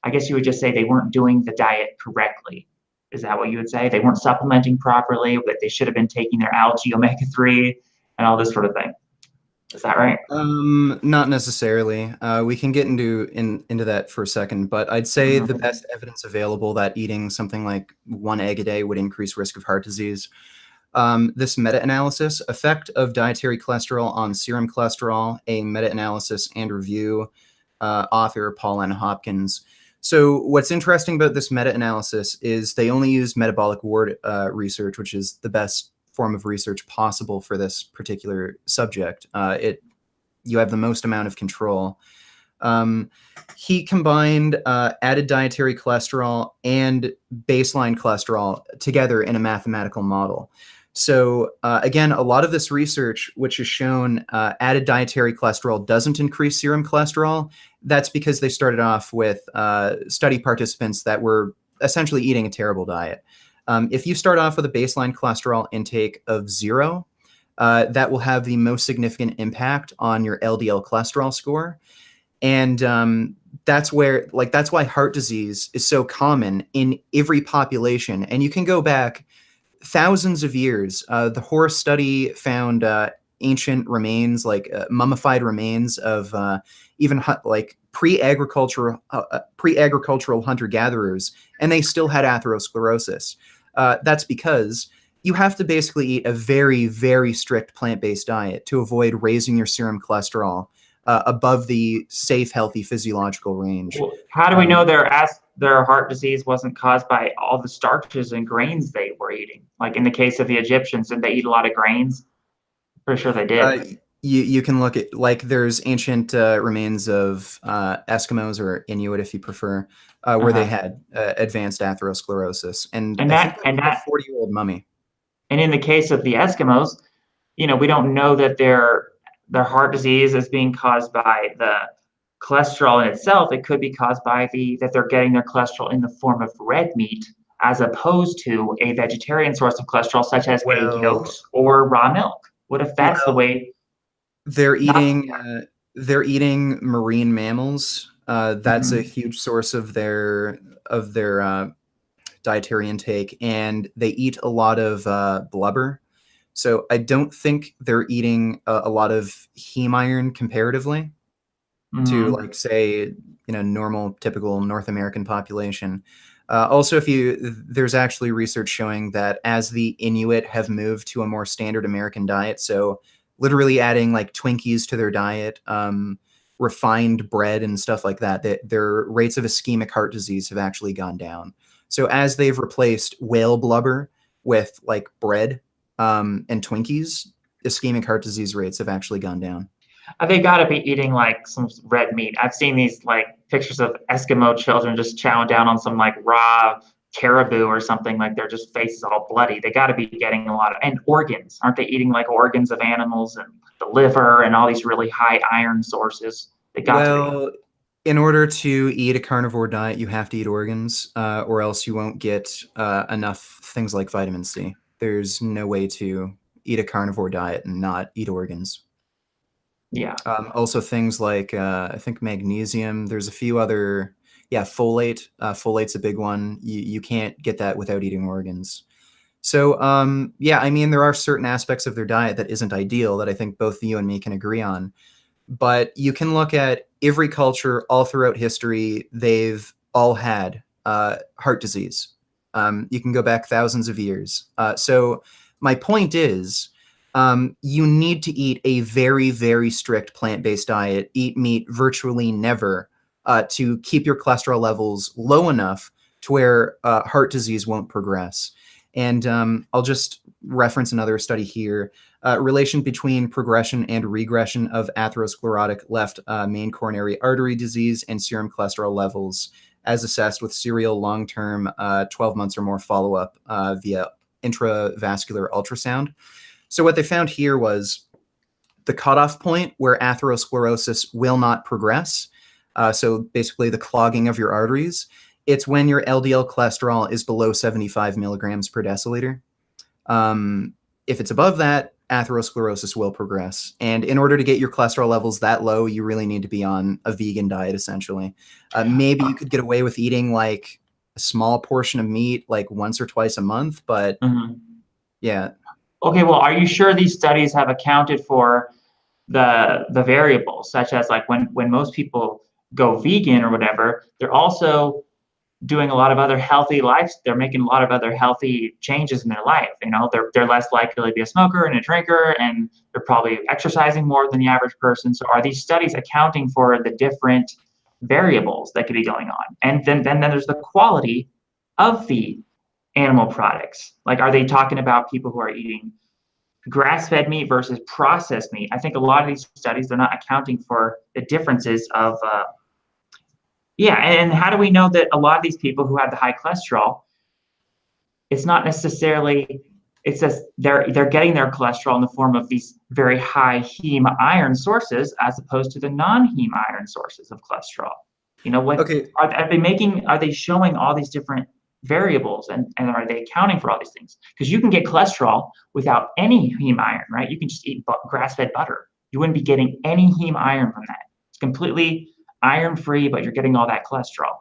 I guess you would just say they weren't doing the diet correctly. Is that what you would say? They weren't supplementing properly, but they should have been taking their algae omega-3 and all this sort of thing. Is that right? Not necessarily. We can get into that for a second, but I'd say the best evidence available that eating something like one egg a day would increase risk of heart disease. This meta-analysis, Effect of Dietary Cholesterol on Serum Cholesterol, a meta-analysis and review, author Paul N. Hopkins. So what's interesting about this meta-analysis is they only use metabolic ward research, which is the best form of research possible for this particular subject. You have the most amount of control. He combined added dietary cholesterol and baseline cholesterol together in a mathematical model. So again, a lot of this research, which has shown added dietary cholesterol doesn't increase serum cholesterol, that's because they started off with study participants that were essentially eating a terrible diet. If you start off with a baseline cholesterol intake of 0, that will have the most significant impact on your LDL cholesterol score. And that's why heart disease is so common in every population. And you can go back thousands of years. The Horse study found ancient remains, like mummified remains of even like pre-agricultural hunter-gatherers, and they still had atherosclerosis. That's because you have to basically eat a very, very strict plant-based diet to avoid raising your serum cholesterol above the safe, healthy physiological range. Well, how do we know their heart disease wasn't caused by all the starches and grains they were eating? Like in the case of the Egyptians, did they eat a lot of grains? Pretty sure they did. You can look at, like, there's ancient remains of Eskimos or Inuit, if you prefer, where they had advanced atherosclerosis, and I think that 40-year-old mummy. And in the case of the Eskimos, we don't know that their heart disease is being caused by the cholesterol in itself. It could be caused by that they're getting their cholesterol in the form of red meat, as opposed to a vegetarian source of cholesterol, such as egg yolks or raw milk. What if that's the way? They're eating marine mammals. That's a huge source of their dietary intake, and they eat a lot of blubber. So I don't think they're eating a lot of heme iron comparatively to, like, say, normal, typical North American population. Also, there's actually research showing that as the Inuit have moved to a more standard American diet, so literally adding like Twinkies to their diet, refined bread and stuff like that, their rates of ischemic heart disease have actually gone down. So as they've replaced whale blubber with like bread and Twinkies, ischemic heart disease rates have actually gone down. They got to be eating like some red meat. I've seen these like pictures of Eskimo children just chowing down on some like raw caribou or something, like their just faces all bloody. They got to be getting a lot of, and organs. Aren't they eating like organs of animals and the liver and all these really high iron sources? They got to be. In order to eat a carnivore diet, you have to eat organs, or else you won't get enough things like vitamin C. There's no way to eat a carnivore diet and not eat organs. Yeah. Also things like, I think magnesium. There's a few other, folate. Folate's a big one. You can't get that without eating organs. So, I mean, there are certain aspects of their diet that isn't ideal that I think both you and me can agree on. But you can look at every culture all throughout history. They've all had heart disease. You can go back thousands of years. So my point is, you need to eat a very, very strict plant-based diet, eat meat virtually never, to keep your cholesterol levels low enough to where heart disease won't progress. And I'll just reference another study here. Relation between progression and regression of atherosclerotic left main coronary artery disease and serum cholesterol levels as assessed with serial long-term 12 months or more follow-up via intravascular ultrasound. So what they found here was the cutoff point where atherosclerosis will not progress. So basically the clogging of your arteries. It's when your LDL cholesterol is below 75 milligrams per deciliter. If it's above that, atherosclerosis will progress. And in order to get your cholesterol levels that low, you really need to be on a vegan diet, essentially. Maybe you could get away with eating like a small portion of meat like once or twice a month, but yeah. Okay, well, are you sure these studies have accounted for the variables, such as like when most people go vegan or whatever, they're also doing a lot of other healthy lives. They're making a lot of other healthy changes in their life. They're less likely to be a smoker and a drinker, and they're probably exercising more than the average person. So are these studies accounting for the different variables that could be going on? And then there's the quality of the animal products. Like, are they talking about people who are eating grass-fed meat versus processed meat? I think a lot of these studies, they're not accounting for the differences of and how do we know that a lot of these people who have the high cholesterol, it's not necessarily, it's just they're getting their cholesterol in the form of these very high heme iron sources as opposed to the non-heme iron sources of cholesterol? Okay. Are they showing all these different variables, and are they accounting for all these things? Because you can get cholesterol without any heme iron, right? You can just eat grass-fed butter. You wouldn't be getting any heme iron from that. It's completely iron-free, but you're getting all that cholesterol.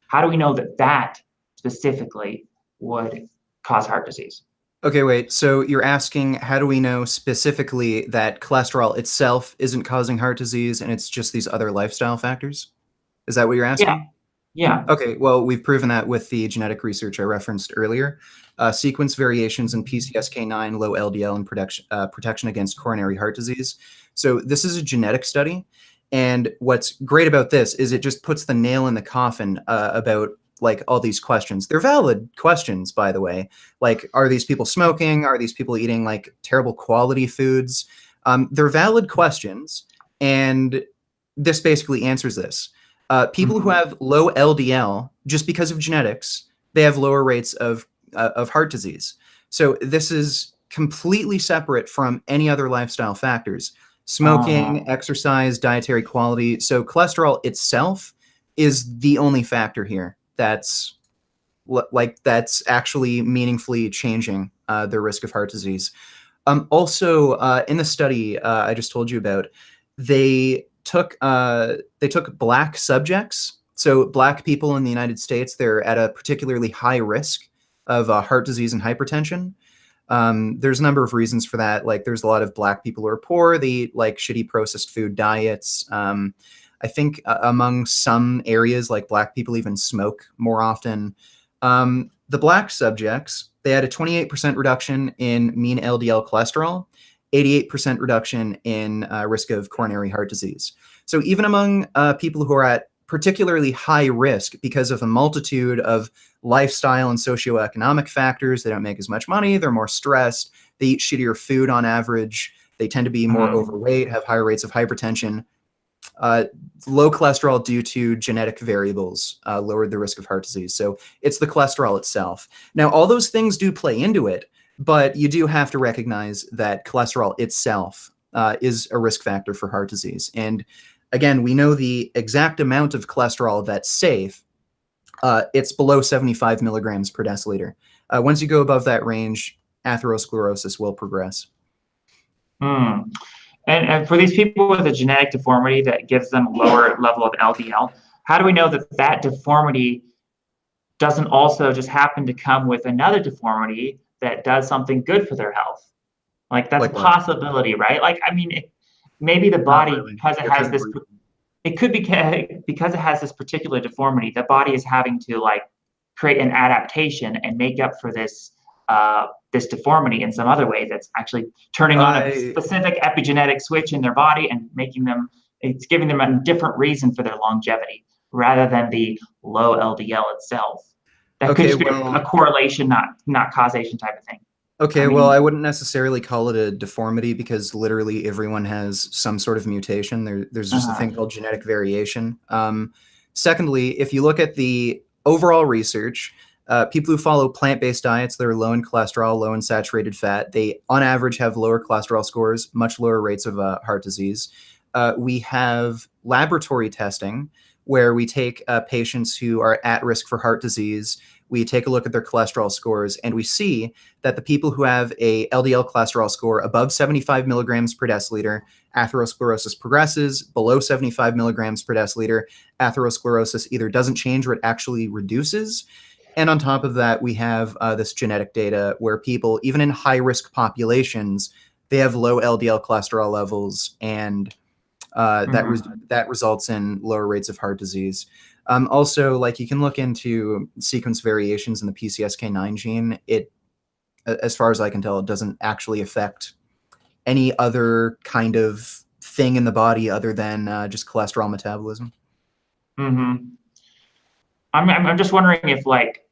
How do we know that specifically would cause heart disease? Okay, wait. So you're asking, how do we know specifically that cholesterol itself isn't causing heart disease and it's just these other lifestyle factors? Is that what you're asking? Yeah. Okay, well, we've proven that with the genetic research I referenced earlier. Sequence variations in PCSK9, low LDL, and protection against coronary heart disease. So this is a genetic study, And what's great about this is it just puts the nail in the coffin about like all these questions. They're valid questions, by the way. Like, are these people smoking? Are these people eating like terrible quality foods? They're valid questions, and this basically answers this. People who have low LDL, just because of genetics, they have lower rates of heart disease. So this is completely separate from any other lifestyle factors. Smoking, exercise, dietary quality. So cholesterol itself is the only factor here that's actually meaningfully changing the risk of heart disease. Also, in the study I just told you about, they took Black subjects. So Black people in the United States, they're at a particularly high risk of heart disease and hypertension. There's a number of reasons for that. Like, there's a lot of Black people who are poor. They eat like shitty processed food diets. I think among some areas, like Black people even smoke more often. The Black subjects, they had a 28% reduction in mean LDL cholesterol, 88% reduction in risk of coronary heart disease. So even among people who are at particularly high risk because of a multitude of lifestyle and socioeconomic factors, they don't make as much money, they're more stressed, they eat shittier food on average, they tend to be more overweight, have higher rates of hypertension. Low cholesterol due to genetic variables lowered the risk of heart disease. So it's the cholesterol itself. Now, all those things do play into it, but you do have to recognize that cholesterol itself is a risk factor for heart disease. And again, we know the exact amount of cholesterol that's safe. It's below 75 milligrams per deciliter. Once you go above that range, atherosclerosis will progress. And for these people with a genetic deformity that gives them a lower level of LDL, how do we know that that deformity doesn't also just happen to come with another deformity that does something good for their health? Like, that's a possibility, right? Like, I mean, maybe the body, because it has this, it could be because it has this particular deformity, the body is having to like create an adaptation and make up for this this deformity in some other way that's actually turning on a specific epigenetic switch in their body and making them, it's giving them a different reason for their longevity rather than the low LDL itself. That could just be a correlation, not causation type of thing. Okay, well, I wouldn't necessarily call it a deformity because literally everyone has some sort of mutation. There's just a thing called genetic variation. Secondly, if you look at the overall research, people who follow plant-based diets that are low in cholesterol, low in saturated fat, they on average have lower cholesterol scores, much lower rates of heart disease. We have laboratory testing where we take patients who are at risk for heart disease. We take a look at their cholesterol scores, and we see that the people who have a LDL cholesterol score above 75 milligrams per deciliter, atherosclerosis progresses. Below 75 milligrams per deciliter, atherosclerosis either doesn't change or it actually reduces. And on top of that, we have this genetic data where people, even in high-risk populations, they have low LDL cholesterol levels, and that results in lower rates of heart disease. Also, like, you can look into sequence variations in the PCSK9 gene. It, as far as I can tell, it doesn't actually affect any other kind of thing in the body other than just cholesterol metabolism. I'm just wondering if, like,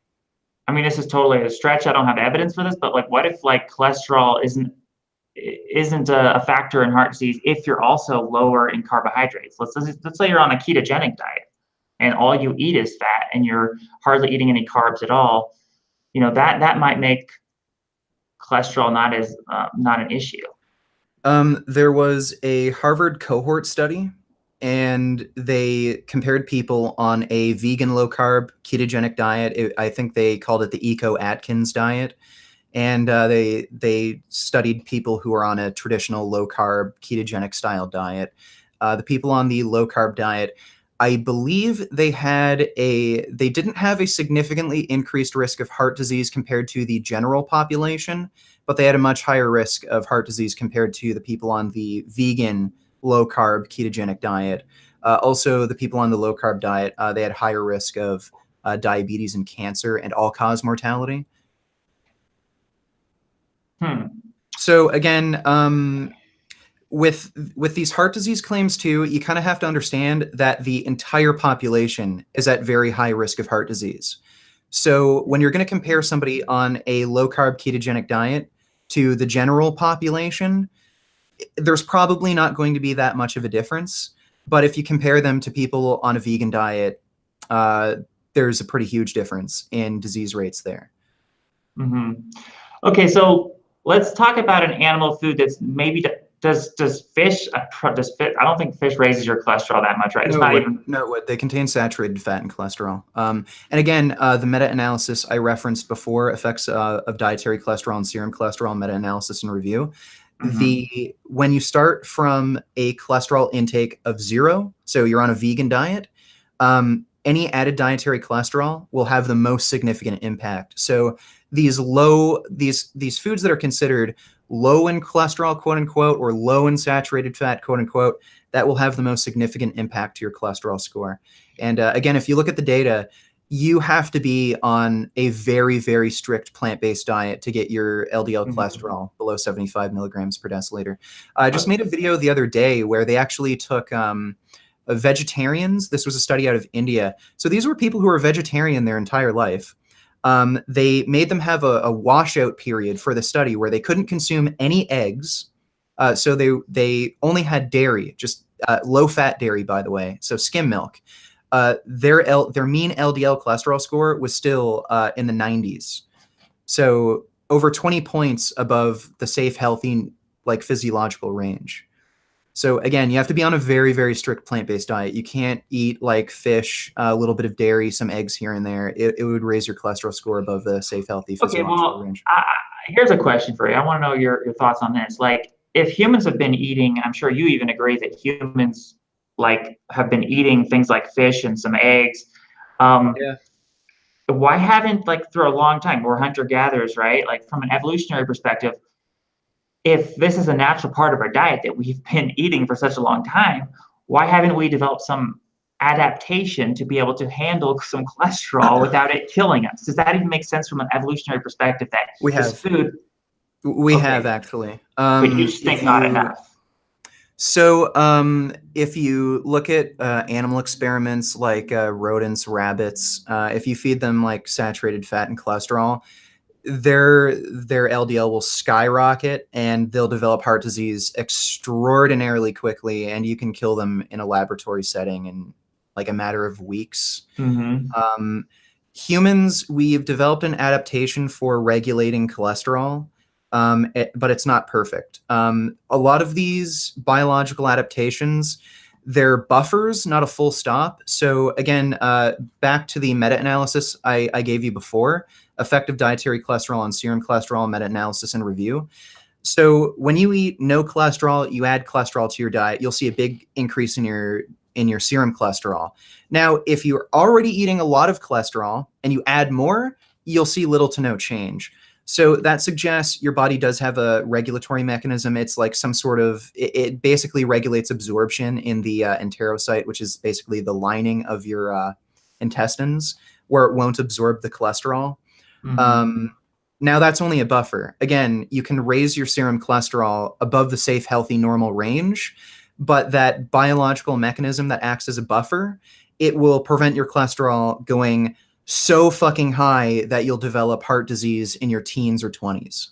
I mean, this is totally a stretch. I don't have evidence for this, but like, what if like cholesterol isn't a factor in heart disease if you're also lower in carbohydrates? Let's say you're on a ketogenic diet and all you eat is fat and you're hardly eating any carbs at all. You know, that might make cholesterol not an issue. There was a Harvard cohort study, and they compared people on a vegan low-carb ketogenic diet. I think they called it the Eco-Atkins diet. And they studied people who are on a traditional low-carb ketogenic style diet. The people on the low-carb diet, I believe they didn't have a significantly increased risk of heart disease compared to the general population, but they had a much higher risk of heart disease compared to the people on the vegan low-carb ketogenic diet. Also, the people on the low-carb diet, they had higher risk of diabetes and cancer and all-cause mortality. So again, with these heart disease claims too, you kind of have to understand that the entire population is at very high risk of heart disease. So when you're going to compare somebody on a low carb ketogenic diet to the general population, there's probably not going to be that much of a difference. But if you compare them to people on a vegan diet, there's a pretty huge difference in disease rates there. Okay, so let's talk about an animal food that's maybe does fish? I don't think fish raises your cholesterol that much, right? It's not even. No, it would. They contain saturated fat and cholesterol. And again, the meta-analysis I referenced before, effects of dietary cholesterol and serum cholesterol, meta-analysis and review. When you start from a cholesterol intake of 0, so you're on a vegan diet, any added dietary cholesterol will have the most significant impact. So these foods that are considered low in cholesterol, quote unquote, or low in saturated fat, quote unquote, that will have the most significant impact to your cholesterol score. And again, if you look at the data, you have to be on a very, very strict plant-based diet to get your LDL cholesterol below 75 milligrams per deciliter. I just made a video the other day where they actually took vegetarians. This was a study out of India. So these were people who were vegetarian their entire life. They made them have a washout period for the study where they couldn't consume any eggs. So they only had dairy, just low-fat dairy, by the way, so skim milk. Their mean LDL cholesterol score was still in the 90s. So over 20 points above the safe, healthy, like physiological range. So again, you have to be on a very, very strict plant-based diet. You can't eat like fish, a little bit of dairy, some eggs here and there. It would raise your cholesterol score above the safe, healthy physiological range. Here's a question for you. I want to know your thoughts on this. Like, if humans have been eating, I'm sure you even agree that humans have been eating things like fish and some eggs. Why haven't, for a long time, we're hunter-gatherers, right? Like, from an evolutionary perspective, if this is a natural part of our diet that we've been eating for such a long time, why haven't we developed some adaptation to be able to handle some cholesterol without it killing us? Does that even make sense from an evolutionary perspective that this food? We have actually. But you just think not enough. So if you look at animal experiments like rodents, rabbits, if you feed them like saturated fat and cholesterol, their LDL will skyrocket and they'll develop heart disease extraordinarily quickly, and you can kill them in a laboratory setting in like a matter of weeks. Humans, we've developed an adaptation for regulating cholesterol, but it's not perfect. A lot of these biological adaptations, they're buffers, not a full stop. So again, back to the meta-analysis I gave you before, effective dietary cholesterol and serum cholesterol, meta-analysis and review. So when you eat no cholesterol, you add cholesterol to your diet, you'll see a big increase in your serum cholesterol. Now, if you're already eating a lot of cholesterol and you add more, you'll see little to no change. So that suggests your body does have a regulatory mechanism. It's like some sort of, it basically regulates absorption in the enterocyte, which is basically the lining of your intestines, where it won't absorb the cholesterol. Now that's only a buffer. Again, you can raise your serum cholesterol above the safe, healthy, normal range, but that biological mechanism that acts as a buffer, it will prevent your cholesterol going so fucking high that you'll develop heart disease in your teens or 20s.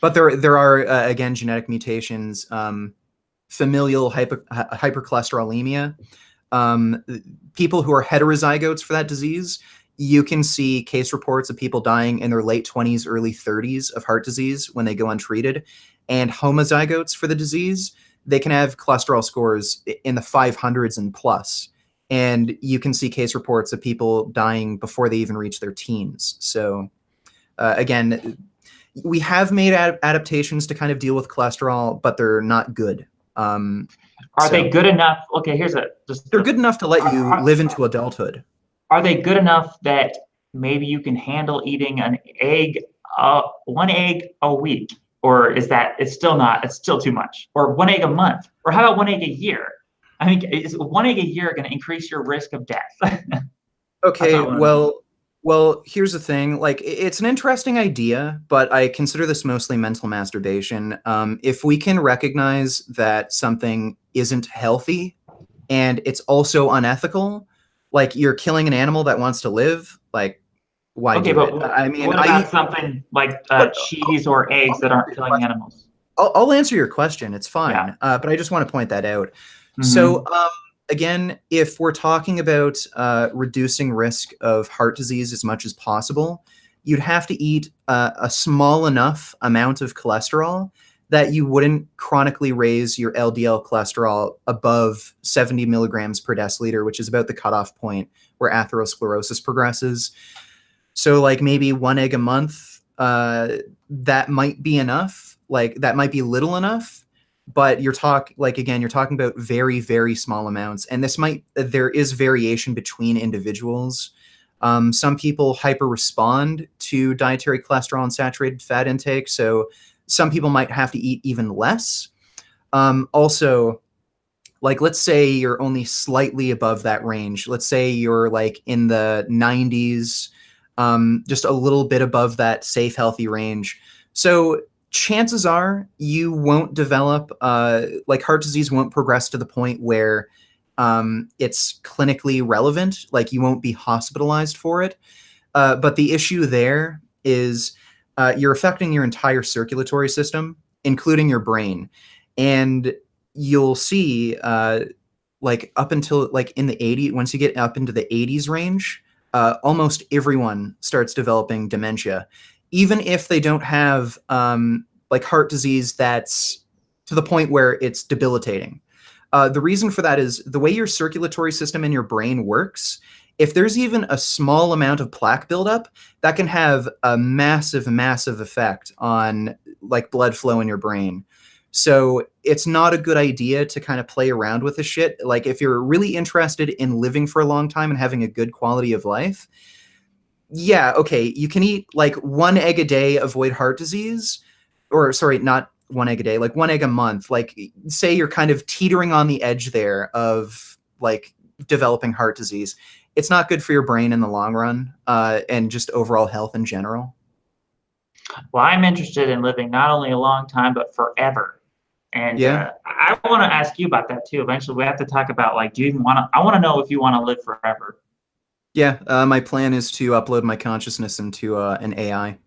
But there are, again, genetic mutations, familial hypercholesterolemia. People who are heterozygotes for that disease, you can see case reports of people dying in their late 20s, early 30s of heart disease when they go untreated. And homozygotes for the disease, they can have cholesterol scores in the 500s and plus. And you can see case reports of people dying before they even reach their teens. So again, we have made adaptations to kind of deal with cholesterol, but they're not good. Are they good enough? Okay, they're good enough to let you live into adulthood. Are they good enough that maybe you can handle eating an egg, one egg a week? Or is that, it's still too much? Or one egg a month? Or how about one egg a year? I mean, is one egg a year going to increase your risk of death? Okay, well, Well, here's the thing. Like, it's an interesting idea, but I consider this mostly mental masturbation. If we can recognize that something isn't healthy and it's also unethical, like you're killing an animal that wants to live, like, why Okay, do but it? I mean, what about something like but cheese or eggs that aren't killing animals? I'll answer your question. It's Yeah. fine. But I just want to point that out. Mm-hmm. So, again, if we're talking about reducing risk of heart disease as much as possible, you'd have to eat a small enough amount of cholesterol that you wouldn't chronically raise your LDL cholesterol above 70 milligrams per deciliter, which is about the cutoff point where atherosclerosis progresses. So, like maybe one egg a month, that might be enough. Like that might be little enough, but you're talking about very, very small amounts. And there is variation between individuals. Some people hyper respond to dietary cholesterol and saturated fat intake. So some people might have to eat even less. Also, like let's say you're only slightly above that range. Let's say you're like in the 90s, just a little bit above that safe, healthy range. So chances are you won't develop, like heart disease won't progress to the point where it's clinically relevant, like you won't be hospitalized for it. But the issue there is you're affecting your entire circulatory system, including your brain. And you'll see like up until like in the 80s, once you get up into the 80s range, almost everyone starts developing dementia, even if they don't have like heart disease that's to the point where it's debilitating. The reason for that is the way your circulatory system in your brain works. If there's even a small amount of plaque buildup, that can have a massive, massive effect on like blood flow in your brain. So it's not a good idea to kind of play around with this shit. Like if you're really interested in living for a long time and having a good quality of life, yeah, okay, you can eat like one egg a day, avoid heart disease, or sorry, not one egg a day, like one egg a month. Like say you're kind of teetering on the edge there of like developing heart disease. It's not good for your brain in the long run, and just overall health in general. Well, I'm interested in living not only a long time, but forever. And Yeah. I want to ask you about that too. Eventually, we have to talk about like, do you even want to? I want to know if you want to live forever. Yeah, my plan is to upload my consciousness into an AI.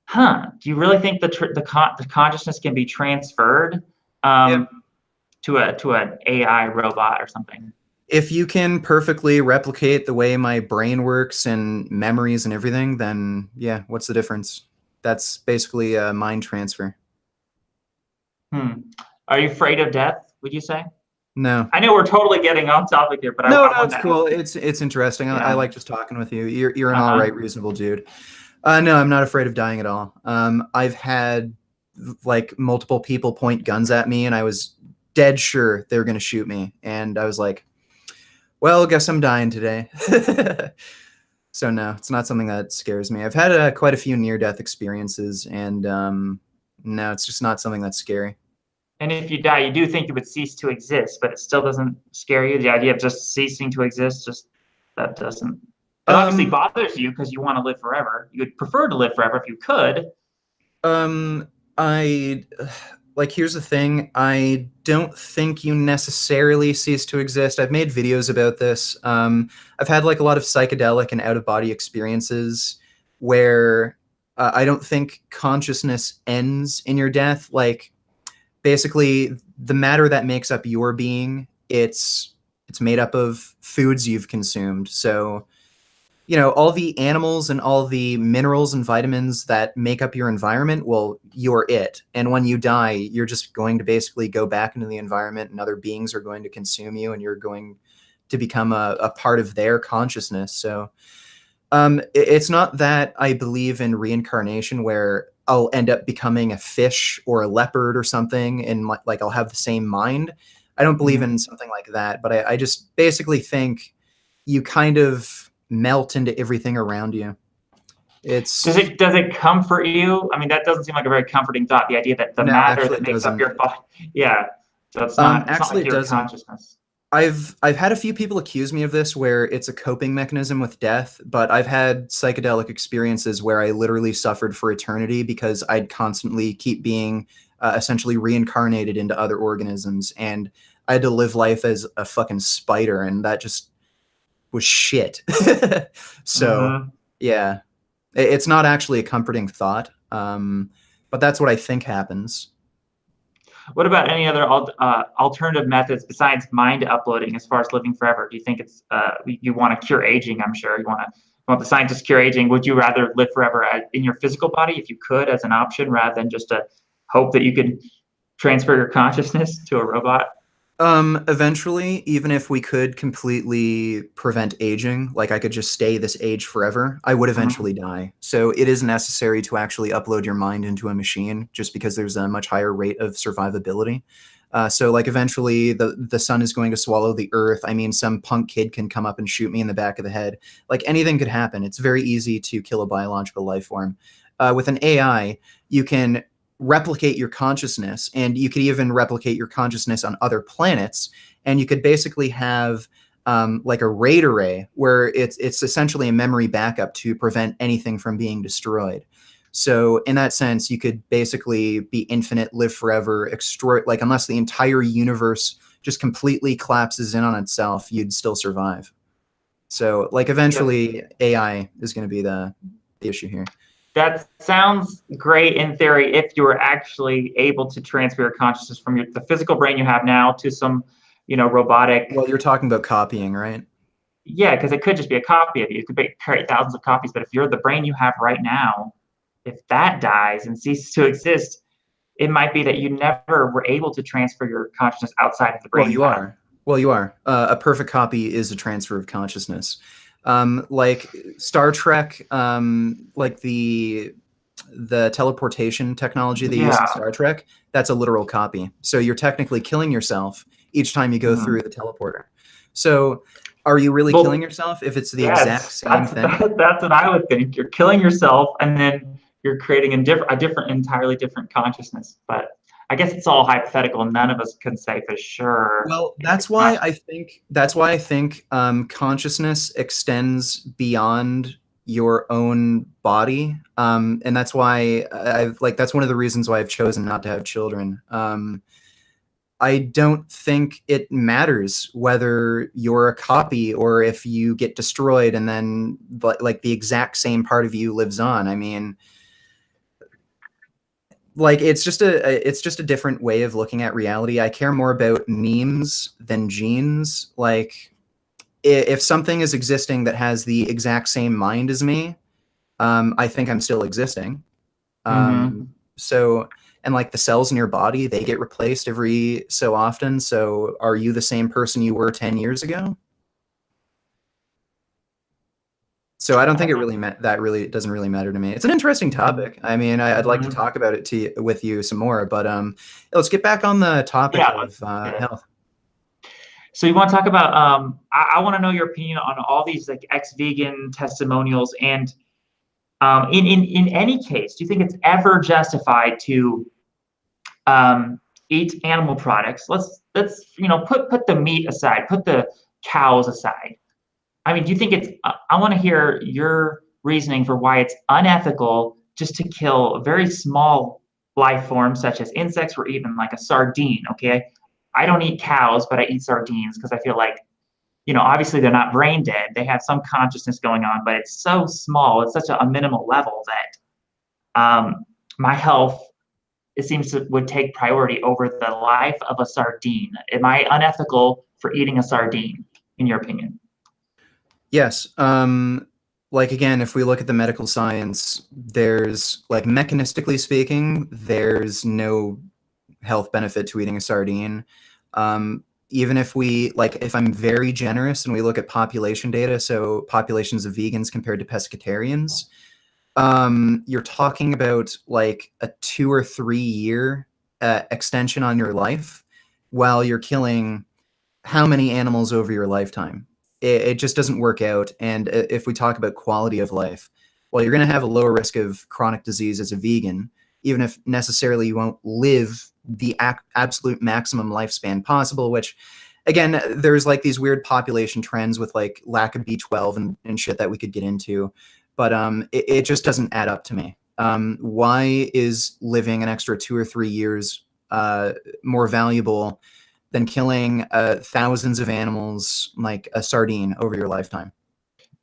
Huh? Do you really think the consciousness can be transferred Yeah. to an AI robot or something? If you can perfectly replicate the way my brain works and memories and everything, then yeah, what's the difference? That's basically a mind transfer. Are you afraid of death? Would you say? No. I know we're totally getting off topic here, but No, I no, want it's to. cool. It's interesting. I Yeah. like just talking with you. You're an Uh-huh. all right, reasonable dude. No, I'm not afraid of dying at all. I've had like multiple people point guns at me, and I was dead sure they were going to shoot me, and I was like, "Well, guess I'm dying today." So no, it's not something that scares me. I've had quite a few near-death experiences, and no, it's just not something that's scary. And if you die, you do think you would cease to exist, but it still doesn't scare you. The idea of just ceasing to exist, just that doesn't. It obviously bothers you because you want to live forever. You would prefer to live forever if you could. I like here's the thing. I don't think you necessarily cease to exist. I've made videos about this. I've had like a lot of psychedelic and out-of-body experiences where I don't think consciousness ends in your death. Like basically the matter that makes up your being, it's made up of foods you've consumed. So you know, all the animals and all the minerals and vitamins that make up your environment, well, you're it. And when you die, you're just going to basically go back into the environment and other beings are going to consume you and you're going to become a part of their consciousness. So it's not that I believe in reincarnation where I'll end up becoming a fish or a leopard or something and like I'll have the same mind. I don't believe in something like that, but I just basically think you kind of melt into everything around you. Does it comfort you? I mean, that doesn't seem like a very comforting thought. The idea that the no, matter actually that it makes up doesn't. your body, yeah. So it's not Actually like it your doesn't. consciousness. I've had a few people accuse me of this where it's a coping mechanism with death, but I've had psychedelic experiences where I literally suffered for eternity because I'd constantly keep being essentially reincarnated into other organisms, and I had to live life as a fucking spider, and that just was shit. So Mm-hmm. yeah, it's not actually a comforting thought, but that's what I think happens. What about any other alternative methods besides mind uploading as far as living forever? Do you think it's you want to cure aging? I'm sure you want the scientists to cure aging. Would you rather live forever in your physical body if you could as an option rather than just to hope that you could transfer your consciousness to a robot? Eventually, even if we could completely prevent aging, like I could just stay this age forever, I would Mhm. eventually die. So it is necessary to actually upload your mind into a machine just because there's a much higher rate of survivability. So like eventually the sun is going to swallow the earth. I mean, some punk kid can come up and shoot me in the back of the head. Like anything could happen. It's very easy to kill a biological life form. With an AI, you can replicate your consciousness, and you could even replicate your consciousness on other planets, and you could basically have like a RAID array where it's essentially a memory backup to prevent anything from being destroyed. So in that sense, you could basically be infinite, live forever, extort, like unless the entire universe just completely collapses in on itself, you'd still survive. So like eventually AI is going to be the issue here. That sounds great in theory if you were actually able to transfer your consciousness from the physical brain you have now to some, robotic. Well, you're talking about copying, right? Yeah, because it could just be a copy of you. It could create thousands of copies, but if you're the brain you have right now, if that dies and ceases to exist, it might be that you never were able to transfer your consciousness outside of the Well, brain you you have. are. Well, you are. A perfect copy is a transfer of consciousness. Like Star Trek, like the teleportation technology they use in Yeah. Star Trek, that's a literal copy. So you're technically killing yourself each time you go Mhm. through the teleporter. So are you really killing Well, yourself if it's the exact yes, same thing? that's what I would think. You're killing yourself, and then you're creating entirely different consciousness. But I guess it's all hypothetical. None of us can say for sure Well, if it's not. that's why I think consciousness extends beyond your own body, and that's why I've like that's one of the reasons why I've chosen not to have children. I don't think it matters whether you're a copy or if you get destroyed and then like the exact same part of you lives on. I mean, like it's just a different way of looking at reality. I care more about memes than genes. Like if something is existing that has the exact same mind as me, I think I'm still existing. Mm-hmm. So and like the cells in your body, they get replaced every so often. So are you the same person you were 10 years ago? So I don't think it really that really doesn't really matter to me. It's an interesting topic. I mean, I'd like to Mm-hmm. talk about it with you some more, but let's get back on the topic Yeah, of let's get it. health. So you want to talk about? I want to know your opinion on all these like ex-vegan testimonials, and in any case, do you think it's ever justified to eat animal products? Let's put the meat aside, put the cows aside. I mean, do you think it's? I want to hear your reasoning for why it's unethical just to kill a very small life forms such as insects or even like a sardine. Okay, I don't eat cows, but I eat sardines because I feel like obviously they're not brain dead. They have some consciousness going on, but it's so small. It's such a minimal level that my health, it seems to would take priority over the life of a sardine. Am I unethical for eating a sardine, in your opinion? Yes. Like again, if we look at the medical science, there's like mechanistically speaking, there's no health benefit to eating a sardine. Even if we like, if I'm very generous and we look at population data, so populations of vegans compared to pescatarians, you're talking about like a 2 or 3 year extension on your life while you're killing how many animals over your lifetime. It just doesn't work out. And if we talk about quality of life, well, you're going to have a lower risk of chronic disease as a vegan, even if necessarily you won't live the absolute maximum lifespan possible, which again, there's like these weird population trends with like lack of B12 and shit that we could get into, but it just doesn't add up to me. Why is living an extra 2 or 3 years more valuable than killing thousands of animals like a sardine over your lifetime?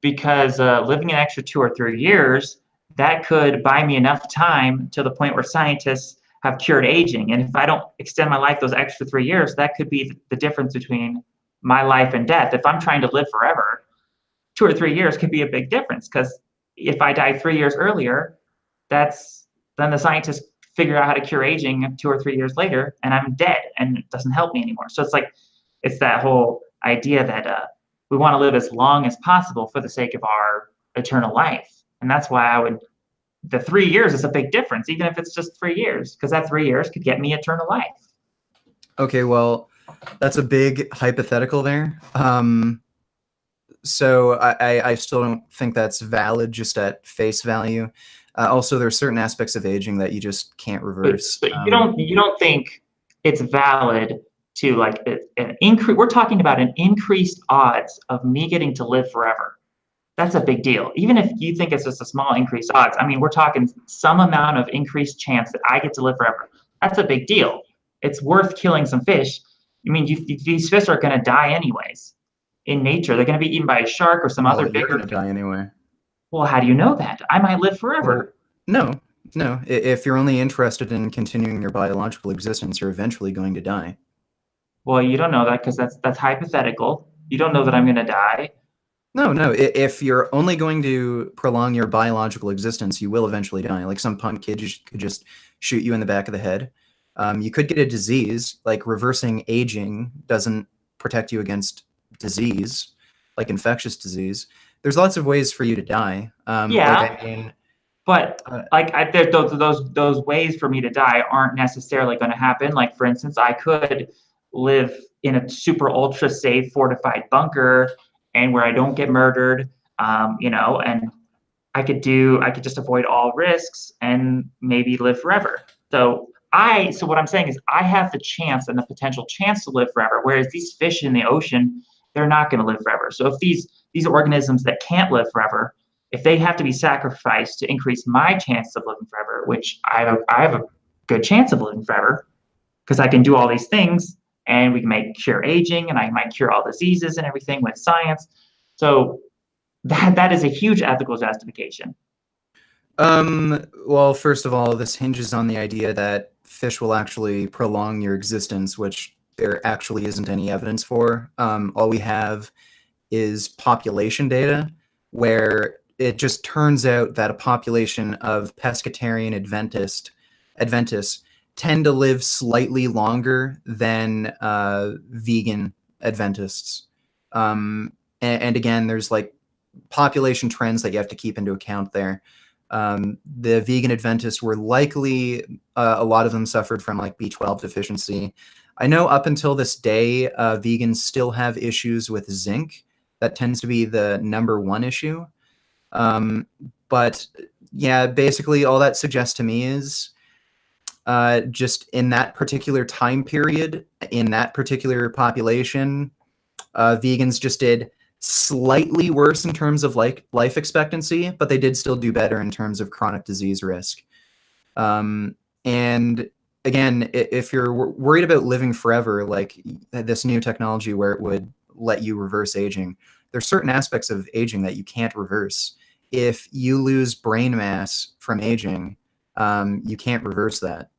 Because living an extra 2 or 3 years, that could buy me enough time to the point where scientists have cured aging. And if I don't extend my life those extra 3 years, that could be the difference between my life and death. If I'm trying to live forever, 2 or 3 years could be a big difference, because if I die 3 years earlier, then the scientists figure out how to cure aging 2 or 3 years later, and I'm dead, and it doesn't help me anymore. So it's that whole idea that we want to live as long as possible for the sake of our eternal life. And that's why the 3 years is a big difference, even if it's just 3 years, because that 3 years could get me eternal life. Okay, well, that's a big hypothetical there. So I still don't think that's valid just at face value. Also, there are certain aspects of aging that you just can't reverse. But you don't think it's valid to like an increase? We're talking about an increased odds of me getting to live forever. That's a big deal. Even if you think it's just a small increased odds, I mean, we're talking some amount of increased chance that I get to live forever. That's a big deal. It's worth killing some fish. I mean, these fish are going to die anyways. In nature, they're going to be eaten by a shark or some other You're bigger. going to die anyway. Well, how do you know that? I might live forever. Well, no. If you're only interested in continuing your biological existence, you're eventually going to die. Well, you don't know that because that's hypothetical. You don't know that I'm going to die. No. If you're only going to prolong your biological existence, you will eventually die. Like some punk kid could just shoot you in the back of the head. You could get a disease. Like reversing aging doesn't protect you against disease, like infectious disease. There's lots of ways for you to die. Yeah. Like, I mean, but those ways for me to die aren't necessarily going to happen. Like, for instance, I could live in a super ultra safe fortified bunker and where I don't get murdered, and I could just avoid all risks and maybe live forever. So what I'm saying is I have the chance and the potential chance to live forever, whereas these fish in the ocean, they're not going to live forever. So if these organisms that can't live forever, if they have to be sacrificed to increase my chance of living forever, which I have a good chance of living forever because I can do all these things, and we can cure aging, and I might cure all diseases and everything with science. So that is a huge ethical justification. Well, first of all, this hinges on the idea that fish will actually prolong your existence, which there actually isn't any evidence for. All we have is population data, where it just turns out that a population of pescatarian Adventists tend to live slightly longer than vegan Adventists. And again, there's like population trends that you have to keep into account there. The vegan Adventists were likely, a lot of them suffered from like B12 deficiency. I know up until this day, vegans still have issues with zinc. That tends to be the #1 issue. But yeah, basically all that suggests to me is just in that particular time period, in that particular population, vegans just did slightly worse in terms of like life expectancy, but they did still do better in terms of chronic disease risk. And again, if you're worried about living forever, like this new technology where it would let you reverse aging, there's certain aspects of aging that you can't reverse. If you lose brain mass from aging, you can't reverse that.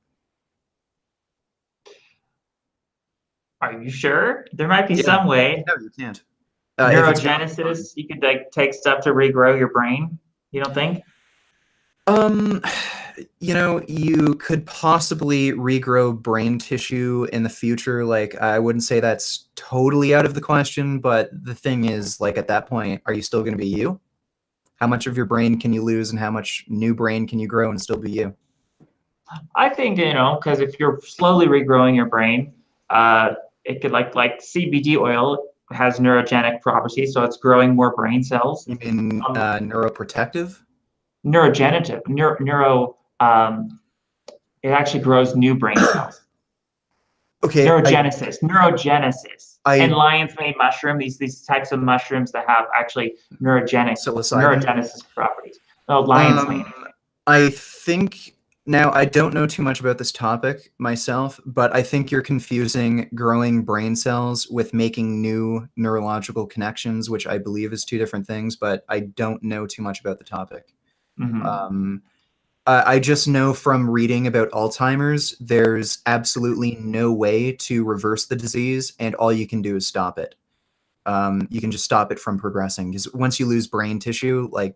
Are you sure? There might be some way. No, you can't. Neurogenesis, you could like take stuff to regrow your brain. You don't think? You could possibly regrow brain tissue in the future. Like, I wouldn't say that's totally out of the question, but the thing is, like, at that point, are you still going to be you? How much of your brain can you lose, and how much new brain can you grow and still be you? I think, because if you're slowly regrowing your brain, it could like CBD oil has neurogenic properties, so it's growing more brain cells. You mean neuroprotective? Neurogenerative, it actually grows new brain cells. Okay. Neurogenesis. And lion's mane mushroom, these types of mushrooms that have actually neurogenesis properties. Oh, lion's mane. I think now I don't know too much about this topic myself, but I think you're confusing growing brain cells with making new neurological connections, which I believe is two different things, but I don't know too much about the topic. I just know from reading about Alzheimer's, there's absolutely no way to reverse the disease, and all you can do is stop it. You can just stop it from progressing, because once you lose brain tissue, like,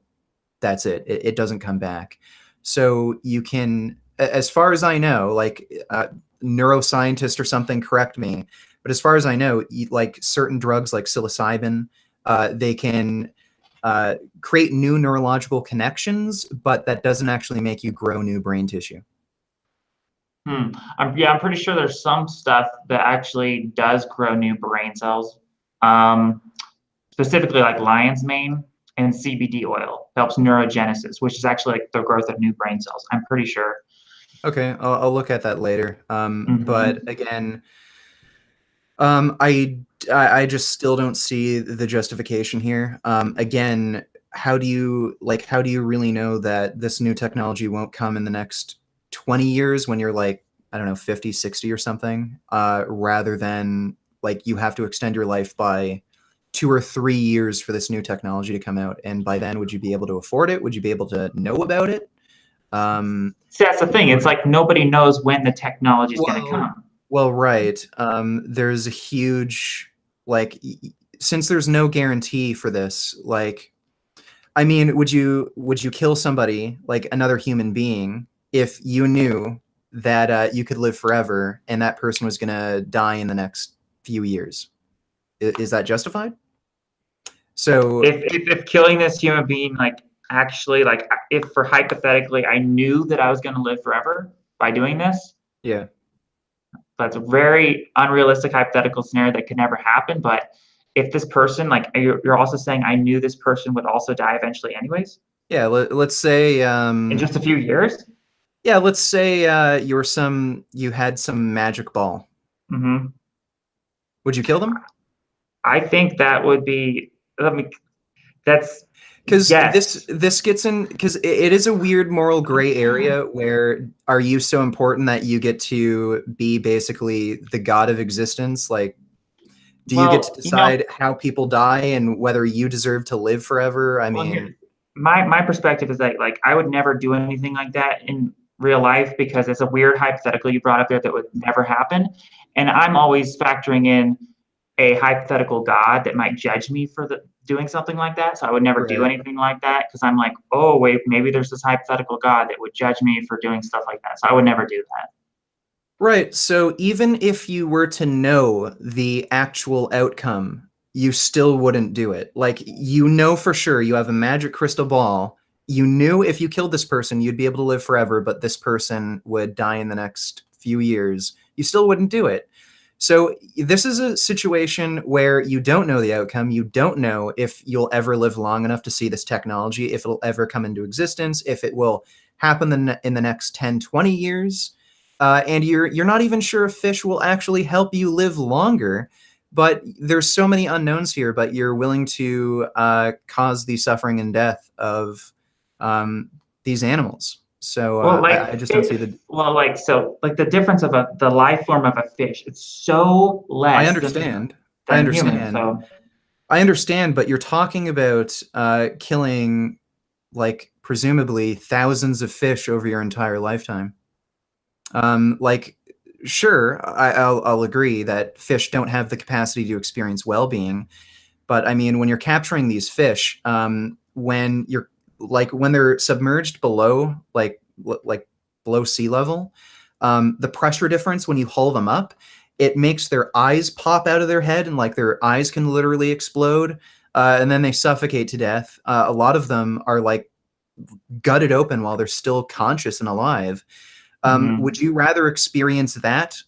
that's it. It doesn't come back. So you can, as far as I know, like neuroscientist or something, correct me, but as far as I know, like certain drugs like psilocybin, they can create new neurological connections, but that doesn't actually make you grow new brain tissue. I'm pretty sure there's some stuff that actually does grow new brain cells, specifically like lion's mane and CBD oil helps neurogenesis, which is actually like the growth of new brain cells. I'm pretty sure. Okay, I'll look at that later. But again, I just still don't see the justification here. Again, how do you really know that this new technology won't come in the next 20 years when you're like, I don't know, 50, 60 or something, rather than like you have to extend your life by 2 or 3 years for this new technology to come out? And by then, would you be able to afford it? Would you be able to know about it? See, that's the thing. It's like nobody knows when the technology is going to come. Well, right. There's a huge, like, since there's no guarantee for this, like, I mean, would you kill somebody, like another human being, if you knew that you could live forever and that person was going to die in the next few years? Is that justified? So if killing this human being, like, actually, like, if for hypothetically I knew that I was going to live forever by doing this, yeah, that's a very unrealistic hypothetical scenario that could never happen. But if this person, like, you're also saying I knew this person would also die eventually anyways? Yeah, let's say in just a few years? Yeah, let's say you had some magic ball. Would you kill them? I think that would be, that's because this gets in, because it is a weird moral gray area where are you so important that you get to be basically the god of existence? Like, do you get to decide how people die and whether you deserve to live forever? I mean, my perspective is that, like, I would never do anything like that in real life because it's a weird hypothetical you brought up there that would never happen. And I'm always factoring in a hypothetical God that might judge me for doing something like that. So I would never do anything like that because I'm like, oh, wait, maybe there's this hypothetical God that would judge me for doing stuff like that. So I would never do that. Right. So even if you were to know the actual outcome, you still wouldn't do it. Like, you know for sure, you have a magic crystal ball. You knew if you killed this person, you'd be able to live forever, but this person would die in the next few years. You still wouldn't do it. So this is a situation where you don't know the outcome. You don't know if you'll ever live long enough to see this technology, if it'll ever come into existence, if it will happen in the next 10, 20 years. And you're not even sure if fish will actually help you live longer. But there's so many unknowns here, but you're willing to cause the suffering and death of these animals. So I just don't see the... Well, like, so, like, the difference of the life form of a fish, it's so less. I understand. Than human, so. I understand, but you're talking about killing, like, presumably thousands of fish over your entire lifetime. Like, sure, I'll agree that fish don't have the capacity to experience well-being, but I mean, when you're capturing these fish, when they're submerged below, like below sea level, the pressure difference when you haul them up, it makes their eyes pop out of their head, and like their eyes can literally explode, and then they suffocate to death. A lot of them are like gutted open while they're still conscious and alive. Would you rather experience that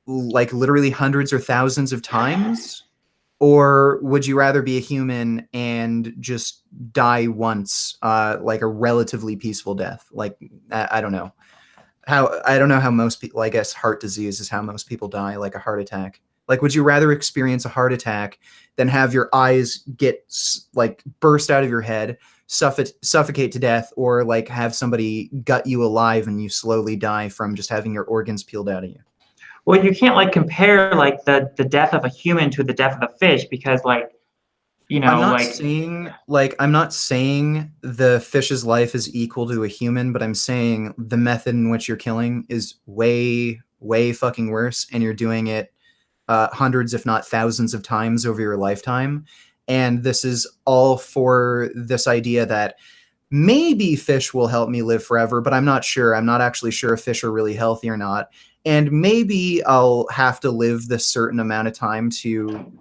like literally hundreds or thousands of times? Or would you rather be a human and just die once, like a relatively peaceful death? Like, I don't know. how I don't know how most people, I guess heart disease is how most people die, like a heart attack. Like, would you rather experience a heart attack than have your eyes get like burst out of your head, suffocate to death, or like have somebody gut you alive and you slowly die from just having your organs peeled out of you? Well, you can't like compare like the death of a human to the death of a fish, because like, you know, I'm not saying the fish's life is equal to a human, but I'm saying the method in which you're killing is way, way fucking worse, and you're doing it hundreds, if not thousands of times over your lifetime. And this is all for this idea that maybe fish will help me live forever, but I'm not sure. I'm not actually sure if fish are really healthy or not. And maybe I'll have to live this certain amount of time to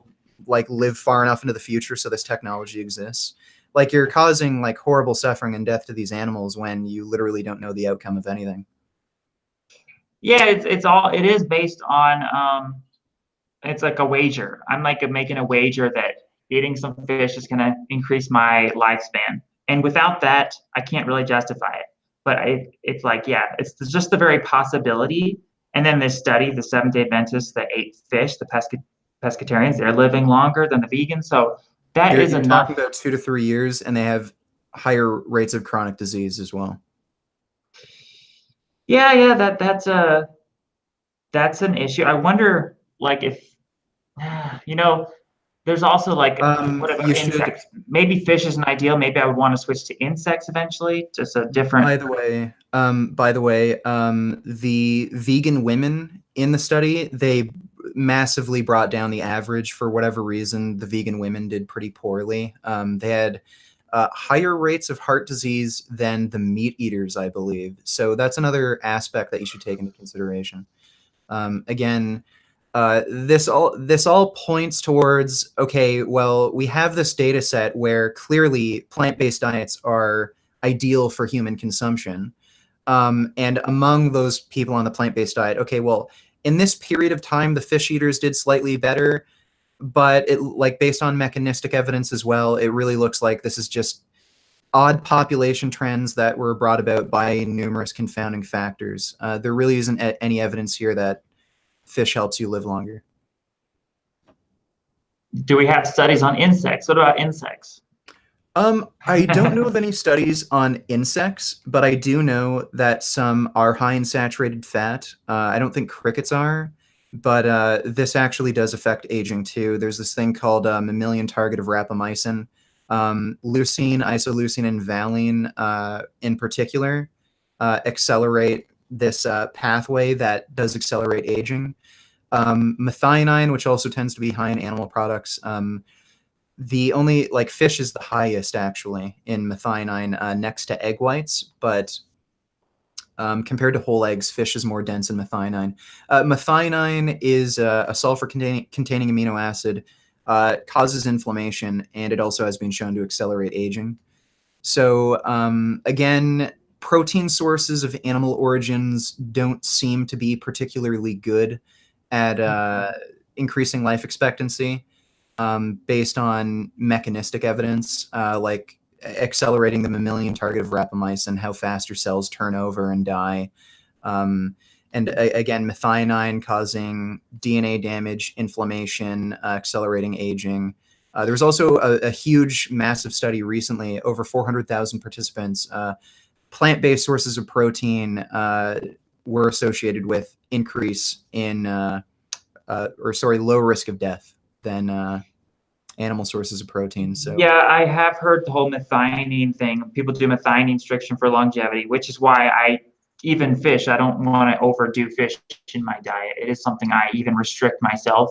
like live far enough into the future so this technology exists. Like, you're causing like horrible suffering and death to these animals when you literally don't know the outcome of anything. Yeah, it is based on it's like a wager. I'm like making a wager that eating some fish is going to increase my lifespan, and without that, I can't really justify it. But it's like, yeah, it's just the very possibility. And then this study, the Seventh-day Adventists that ate fish, the pescatarians, they're living longer than the vegans. So that is you're enough. talking about 2 to 3 years, and they have higher rates of chronic disease as well. Yeah, that's an issue. I wonder, like, if you know, there's also like, what about insects? Maybe fish isn't ideal. Maybe I would want to switch to insects eventually. Just a different. By the way, the vegan women in the study, they massively brought down the average. For whatever reason, the vegan women did pretty poorly. They had higher rates of heart disease than the meat eaters, I believe. So that's another aspect that you should take into consideration. Again, this all points towards, okay, well, we have this data set where clearly plant-based diets are ideal for human consumption. And among those people on the plant-based diet, okay, well, in this period of time, the fish eaters did slightly better, but it, like, based on mechanistic evidence as well, it really looks like this is just odd population trends that were brought about by numerous confounding factors. There really isn't any evidence here that fish helps you live longer. Do we have studies on insects? What about insects? I don't know of any studies on insects, but I do know that some are high in saturated fat. I don't think crickets are, but this actually does affect aging too. There's this thing called mammalian target of rapamycin. Leucine, isoleucine, and valine in particular accelerate this pathway that does accelerate aging. Methionine, which also tends to be high in animal products. The only, like, fish is the highest actually in methionine next to egg whites, but compared to whole eggs, fish is more dense in methionine. Methionine is a sulfur-containing amino acid, causes inflammation, and it also has been shown to accelerate aging. So again, protein sources of animal origins don't seem to be particularly good at increasing life expectancy. Based on mechanistic evidence, like accelerating the mammalian target of rapamycin, how fast your cells turn over and die. And again, methionine causing DNA damage, inflammation, accelerating aging. There was also a huge, massive study recently, over 400,000 participants. Plant-based sources of protein were associated with increase in, low risk of death than animal sources of protein. So yeah, I have heard the whole methionine thing. People do methionine restriction for longevity, which is why even fish, I don't want to overdo fish in my diet. It is something I even restrict myself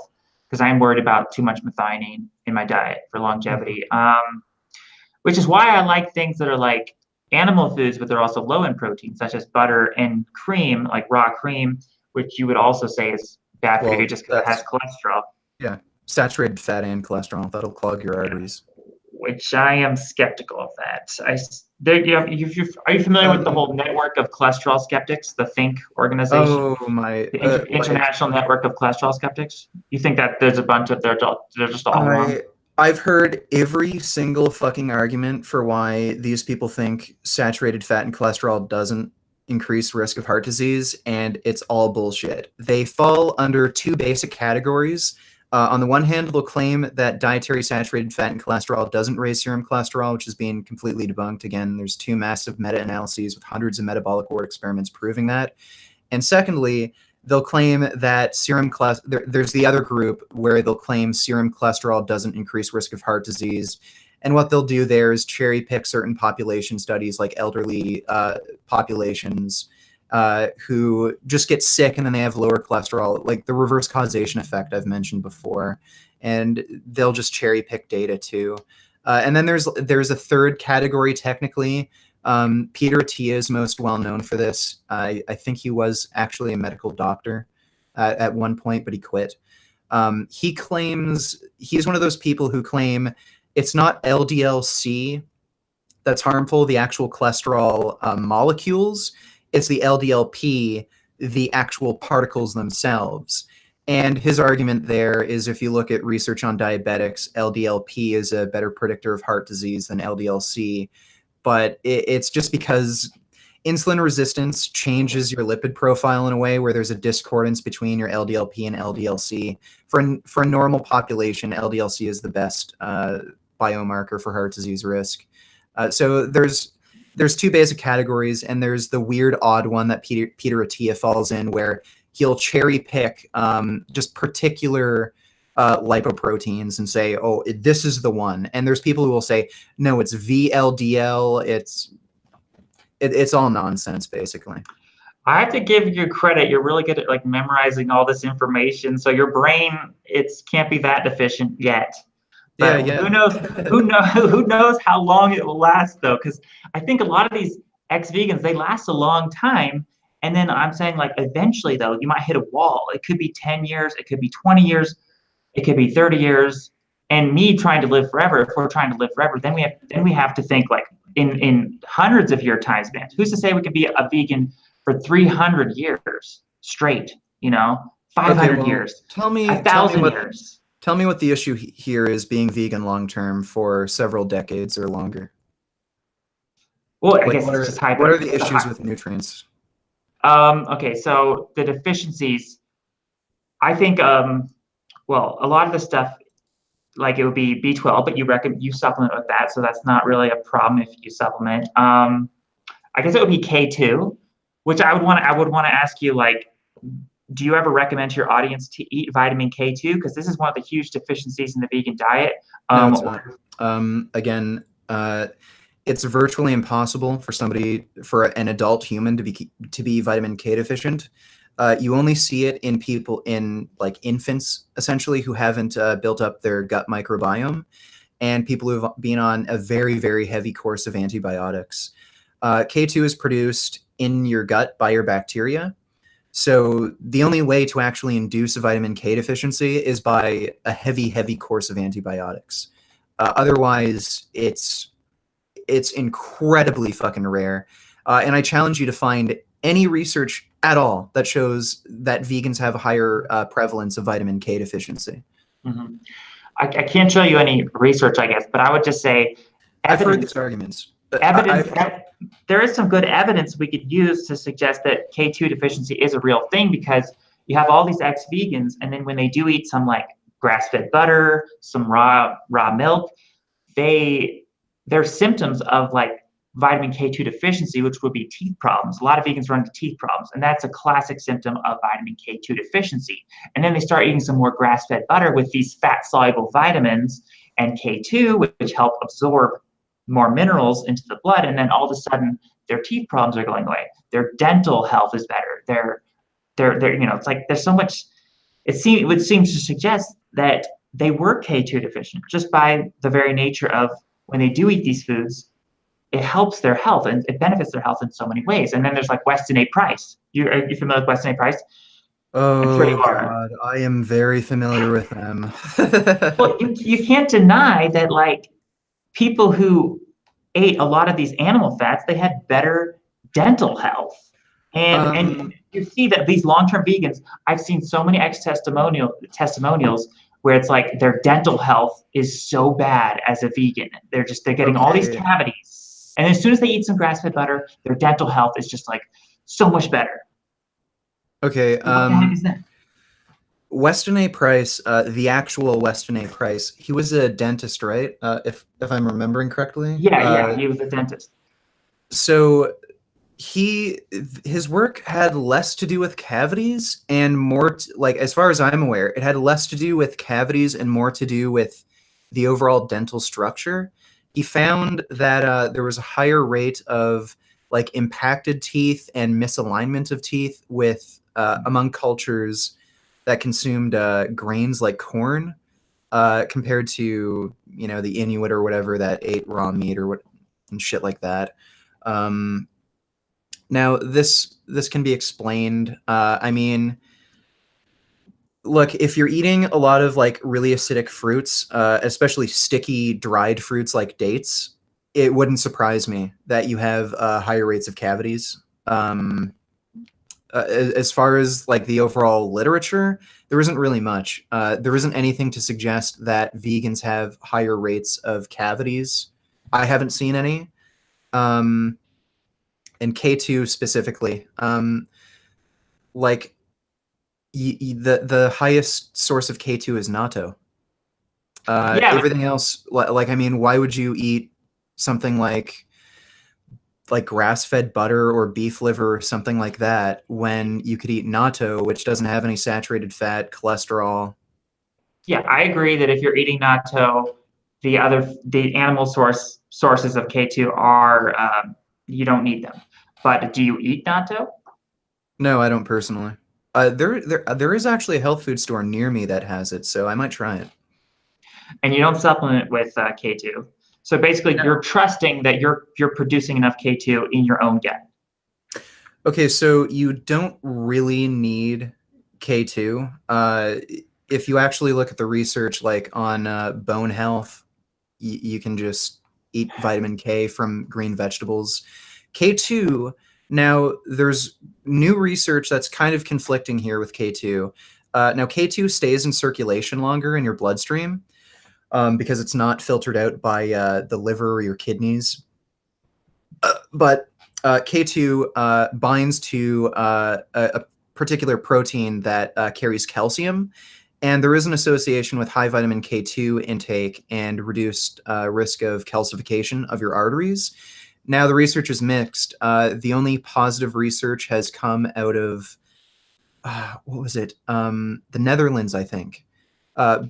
because I'm worried about too much methionine in my diet for longevity. Which is why I like things that are like animal foods, but they're also low in protein, such as butter and cream, like raw cream, which you would also say is bad for you just because it has cholesterol. Yeah, saturated fat and cholesterol, that'll clog your arteries. Which I am skeptical of that. Are you familiar with the whole network of cholesterol skeptics, the Think organization? Oh my! The International Network of Cholesterol Skeptics. You think that there's a bunch of they're just all wrong? I've heard every single fucking argument for why these people think saturated fat and cholesterol doesn't increased risk of heart disease, and it's all bullshit. They fall under two basic categories. On the one hand, they'll claim that dietary saturated fat and cholesterol doesn't raise serum cholesterol, which is being completely debunked. Again, there's two massive meta-analyses with hundreds of metabolic ward experiments proving that. And secondly, they'll claim that there's the other group where they'll claim serum cholesterol doesn't increase risk of heart disease. And what they'll do there is cherry pick certain population studies, like elderly populations who just get sick and then they have lower cholesterol, like the reverse causation effect I've mentioned before. And they'll just cherry pick data too. And then there's a third category technically. Peter Attia is most well known for this. I think he was actually a medical doctor at one point, but he quit. He claims, he's one of those people who claim it's not LDL-C that's harmful, the actual cholesterol molecules. It's the LDL-P, the actual particles themselves. And his argument there is if you look at research on diabetics, LDL-P is a better predictor of heart disease than LDL-C. But it's just because insulin resistance changes your lipid profile in a way where there's a discordance between your LDL-P and LDL-C. For a normal population, LDL-C is the best biomarker for heart disease risk. So there's two basic categories, and there's the weird odd one that Peter Attia falls in, where he'll cherry pick just particular lipoproteins and say, oh, this is the one. And there's people who will say, no, it's VLDL. It's all nonsense, basically. I have to give you credit. You're really good at like memorizing all this information. So your brain, can't be that deficient yet. But yeah. Who knows how long it will last though? Because I think a lot of these ex-vegans, they last a long time. And then I'm saying like eventually though, you might hit a wall. It could be 10 years. It could be 20 years. It could be 30 years. And me trying to live forever, if we're trying to live forever, then we have to think like in hundreds of year time spans. Who's to say we could be a vegan for 300 years straight, 500 years, Tell me 1,000 years. Tell me what the issue here is being vegan long-term for several decades or longer. Well, I guess it's just what are the issues with nutrients? Okay, so the deficiencies, I think, well, a lot of the stuff, like it would be B12, but you supplement with that, so that's not really a problem if you supplement. I guess it would be K2, which I would want to ask you, like, do you ever recommend to your audience to eat vitamin K2? Because this is one of the huge deficiencies in the vegan diet. No, it's not. Again, it's virtually impossible for an adult human to be vitamin K deficient. You only see it in people in like infants, essentially, who haven't built up their gut microbiome, and people who've been on a very, very heavy course of antibiotics. K2 is produced in your gut by your bacteria. So the only way to actually induce a vitamin K deficiency is by a heavy, heavy course of antibiotics. Otherwise, it's incredibly fucking rare. And I challenge you to find any research at all that shows that vegans have a higher prevalence of vitamin K deficiency. Mm-hmm. I can't show you any research, I guess, but I would just say I've heard these arguments. There is some good evidence we could use to suggest that K2 deficiency is a real thing, because you have all these ex-vegans, and then when they do eat some like grass-fed butter, some raw milk, there's symptoms of like vitamin K2 deficiency, which would be teeth problems. A lot of vegans run into teeth problems, and that's a classic symptom of vitamin K2 deficiency. And then they start eating some more grass-fed butter with these fat-soluble vitamins and K2, which help absorb more minerals into the blood, and then all of a sudden their teeth problems are going away. Their dental health is better. They're it's like there's so much. It would seem to suggest that they were K2 deficient just by the very nature of when they do eat these foods. It helps their health and it benefits their health in so many ways. And then there's like Weston A. Price. Are you familiar with Weston A. Price? Oh, God, I am very familiar with them. Well, you can't deny that, like, people who ate a lot of these animal fats, they had better dental health. And you see that these long-term vegans, I've seen so many testimonials where it's like their dental health is so bad as a vegan. They're getting all these cavities. And as soon as they eat some grass-fed butter, their dental health is just like so much better. Okay. What the heck is that? Weston A. Price, the actual Weston A. Price, he was a dentist, right? If I'm remembering correctly. Yeah, he was a dentist. So his work had less to do with cavities and more like, as far as I'm aware, it had less to do with cavities and more to do with the overall dental structure. He found that there was a higher rate of like impacted teeth and misalignment of teeth with among cultures that consumed grains like corn compared to, you know, the Inuit or whatever that ate raw meat or what and shit like that. Now this can be explained. I mean, look, if you're eating a lot of like really acidic fruits, especially sticky dried fruits like dates, it wouldn't surprise me that you have higher rates of cavities. As far as like the overall literature, there isn't really much. There isn't anything to suggest that vegans have higher rates of cavities. I haven't seen any. And K2 specifically, like the highest source of K2 is natto. Yeah, Everything else, like I mean, why would you eat something like grass-fed butter or beef liver or something like that when you could eat natto, which doesn't have any saturated fat, cholesterol? yeah, I agree that if you're eating natto, the animal sources of K2 are you don't need them. But do you eat natto? No, I don't personally. There is actually a health food store near me that has it, so I might try it. And you don't supplement with K2. So basically, No. you're trusting that you're producing enough K2 in your own gut. Okay, so you don't really need K2. If you actually look at the research, like on bone health, you can just eat vitamin K from green vegetables. K2, now there's new research that's kind of conflicting here with K2. Now, K2 stays in circulation longer in your bloodstream because it's not filtered out by the liver or your kidneys. But K2 binds to a particular protein that carries calcium, and there is an association with high vitamin K2 intake and reduced risk of calcification of your arteries. Now, the research is mixed. The only positive research has come out of, what was it? The Netherlands, I think.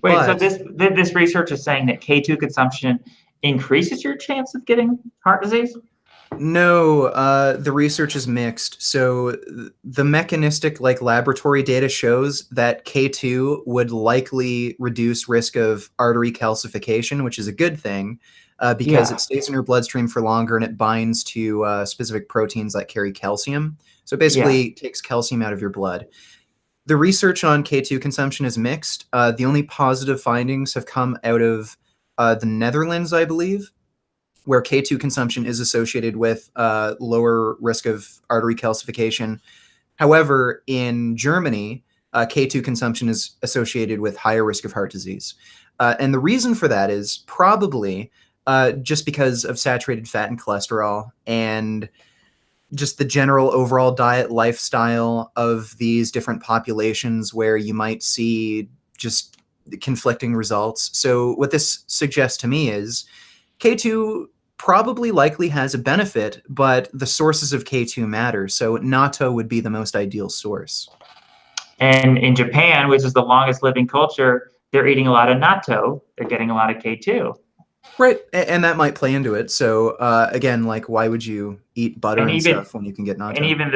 Wait, so this research is saying that K2 consumption increases your chance of getting heart disease? No, the research is mixed. So the mechanistic like laboratory data shows that K2 would likely reduce risk of artery calcification, which is a good thing because it stays in your bloodstream for longer and it binds to specific proteins that carry calcium. So it basically takes calcium out of your blood. The research on K2 consumption is mixed. The only positive findings have come out of the Netherlands, I believe, where K2 consumption is associated with lower risk of artery calcification. However, in Germany, K2 consumption is associated with higher risk of heart disease. And the reason for that is probably just because of saturated fat and cholesterol and just the general overall diet lifestyle of these different populations where you might see just conflicting results. So what this suggests to me is K2 probably likely has a benefit, but the sources of K2 matter. So natto would be the most ideal source. And in Japan, which is the longest living culture, they're eating a lot of natto. They're getting a lot of K2. Right, and that might play into it. So again, like, why would you eat butter and stuff when you can get natto? And even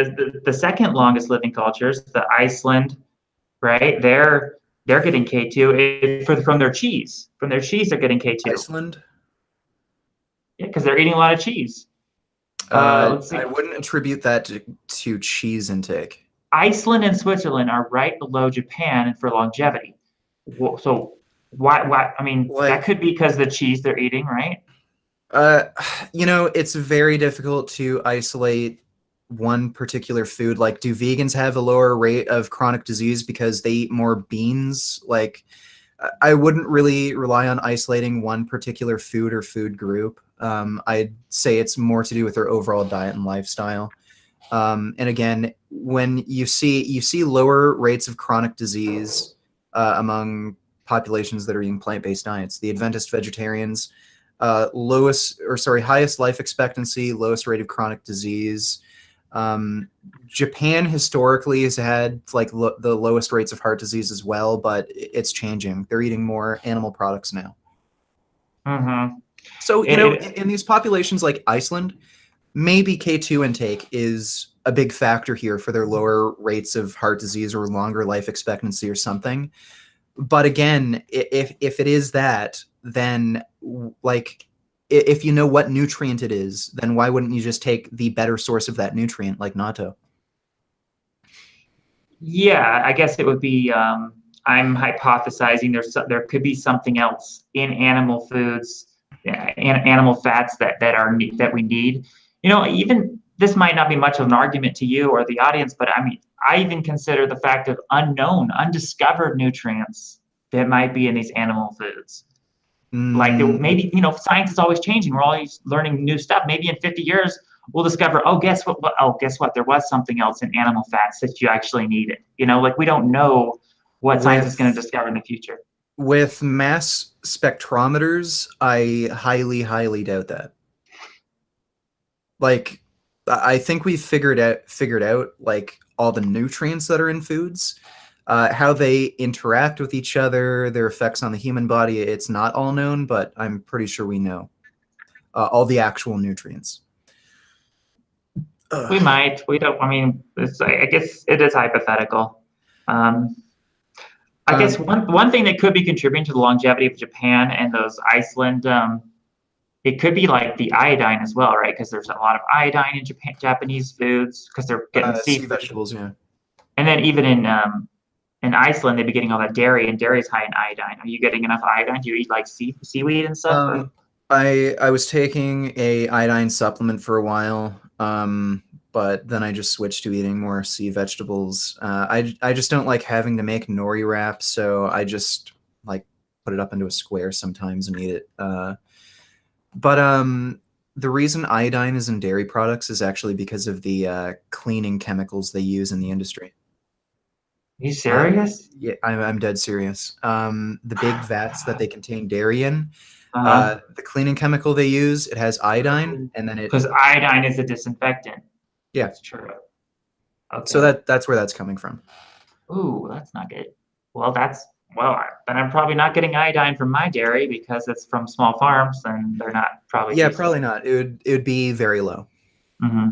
the second longest living cultures, the Iceland, right? They're getting K2 from their cheese. From their cheese, they're getting K2. Iceland? Yeah, because they're eating a lot of cheese. Let's see. I wouldn't attribute that to cheese intake. Iceland and Switzerland are right below Japan for longevity. So why? I mean, that could be because the cheese they're eating, right? You know, it's very difficult to isolate one particular food. Like, do vegans have a lower rate of chronic disease because they eat more beans? Like, I wouldn't really rely on isolating one particular food or food group. I'd say it's more to do with their overall diet and lifestyle. And again, when you see lower rates of chronic disease among populations that are eating plant-based diets. The Adventist vegetarians, highest life expectancy, lowest rate of chronic disease. Japan historically has had like the lowest rates of heart disease as well, but it's changing. They're eating more animal products now. Mm-hmm. So, in these populations like Iceland, maybe K2 intake is a big factor here for their lower rates of heart disease or longer life expectancy or something. But again, if it is that, then like if you know what nutrient it is, then why wouldn't you just take the better source of that nutrient, like natto? Yeah, I guess it would be. I'm hypothesizing there could be something else in animal foods, animal fats that we need. Even this might not be much of an argument to you or the audience, but I mean, I even consider the fact of unknown, undiscovered nutrients that might be in these animal foods. Like maybe, science is always changing. We're always learning new stuff. Maybe in 50 years, we'll discover, oh, guess what? Oh, guess what? There was something else in animal fats that you actually needed. Like we don't know what science is going to discover in the future. With mass spectrometers, I highly, highly doubt that. Like, I think we've figured out like all the nutrients that are in foods, how they interact with each other, their effects on the human body. It's not all known, but I'm pretty sure we know all the actual nutrients. We might. We don't. I mean, I guess it is hypothetical. I guess one thing that could be contributing to the longevity of Japan and those Iceland, it could be like the iodine as well, right? Because there's a lot of iodine in Japanese foods because they're getting sea vegetables, yeah. And then even in Iceland, they'd be getting all that dairy, and dairy is high in iodine. Are you getting enough iodine? Do you eat like seaweed and stuff? I was taking a iodine supplement for a while, but then I just switched to eating more sea vegetables. I just don't like having to make nori wraps, so I just like put it up into a square sometimes and eat it. But the reason iodine is in dairy products is actually because of the cleaning chemicals they use in the industry. Are you serious? Yeah, I'm dead serious. The big vats that they contain dairy in, the cleaning chemical they use, it has iodine, and then because iodine is a disinfectant. Yeah, that's true. Okay. So that's where that's coming from. Ooh, that's not good. Well, then I'm probably not getting iodine from my dairy because it's from small farms, and they're not probably. Yeah, probably not. It would be very low. Mm-hmm.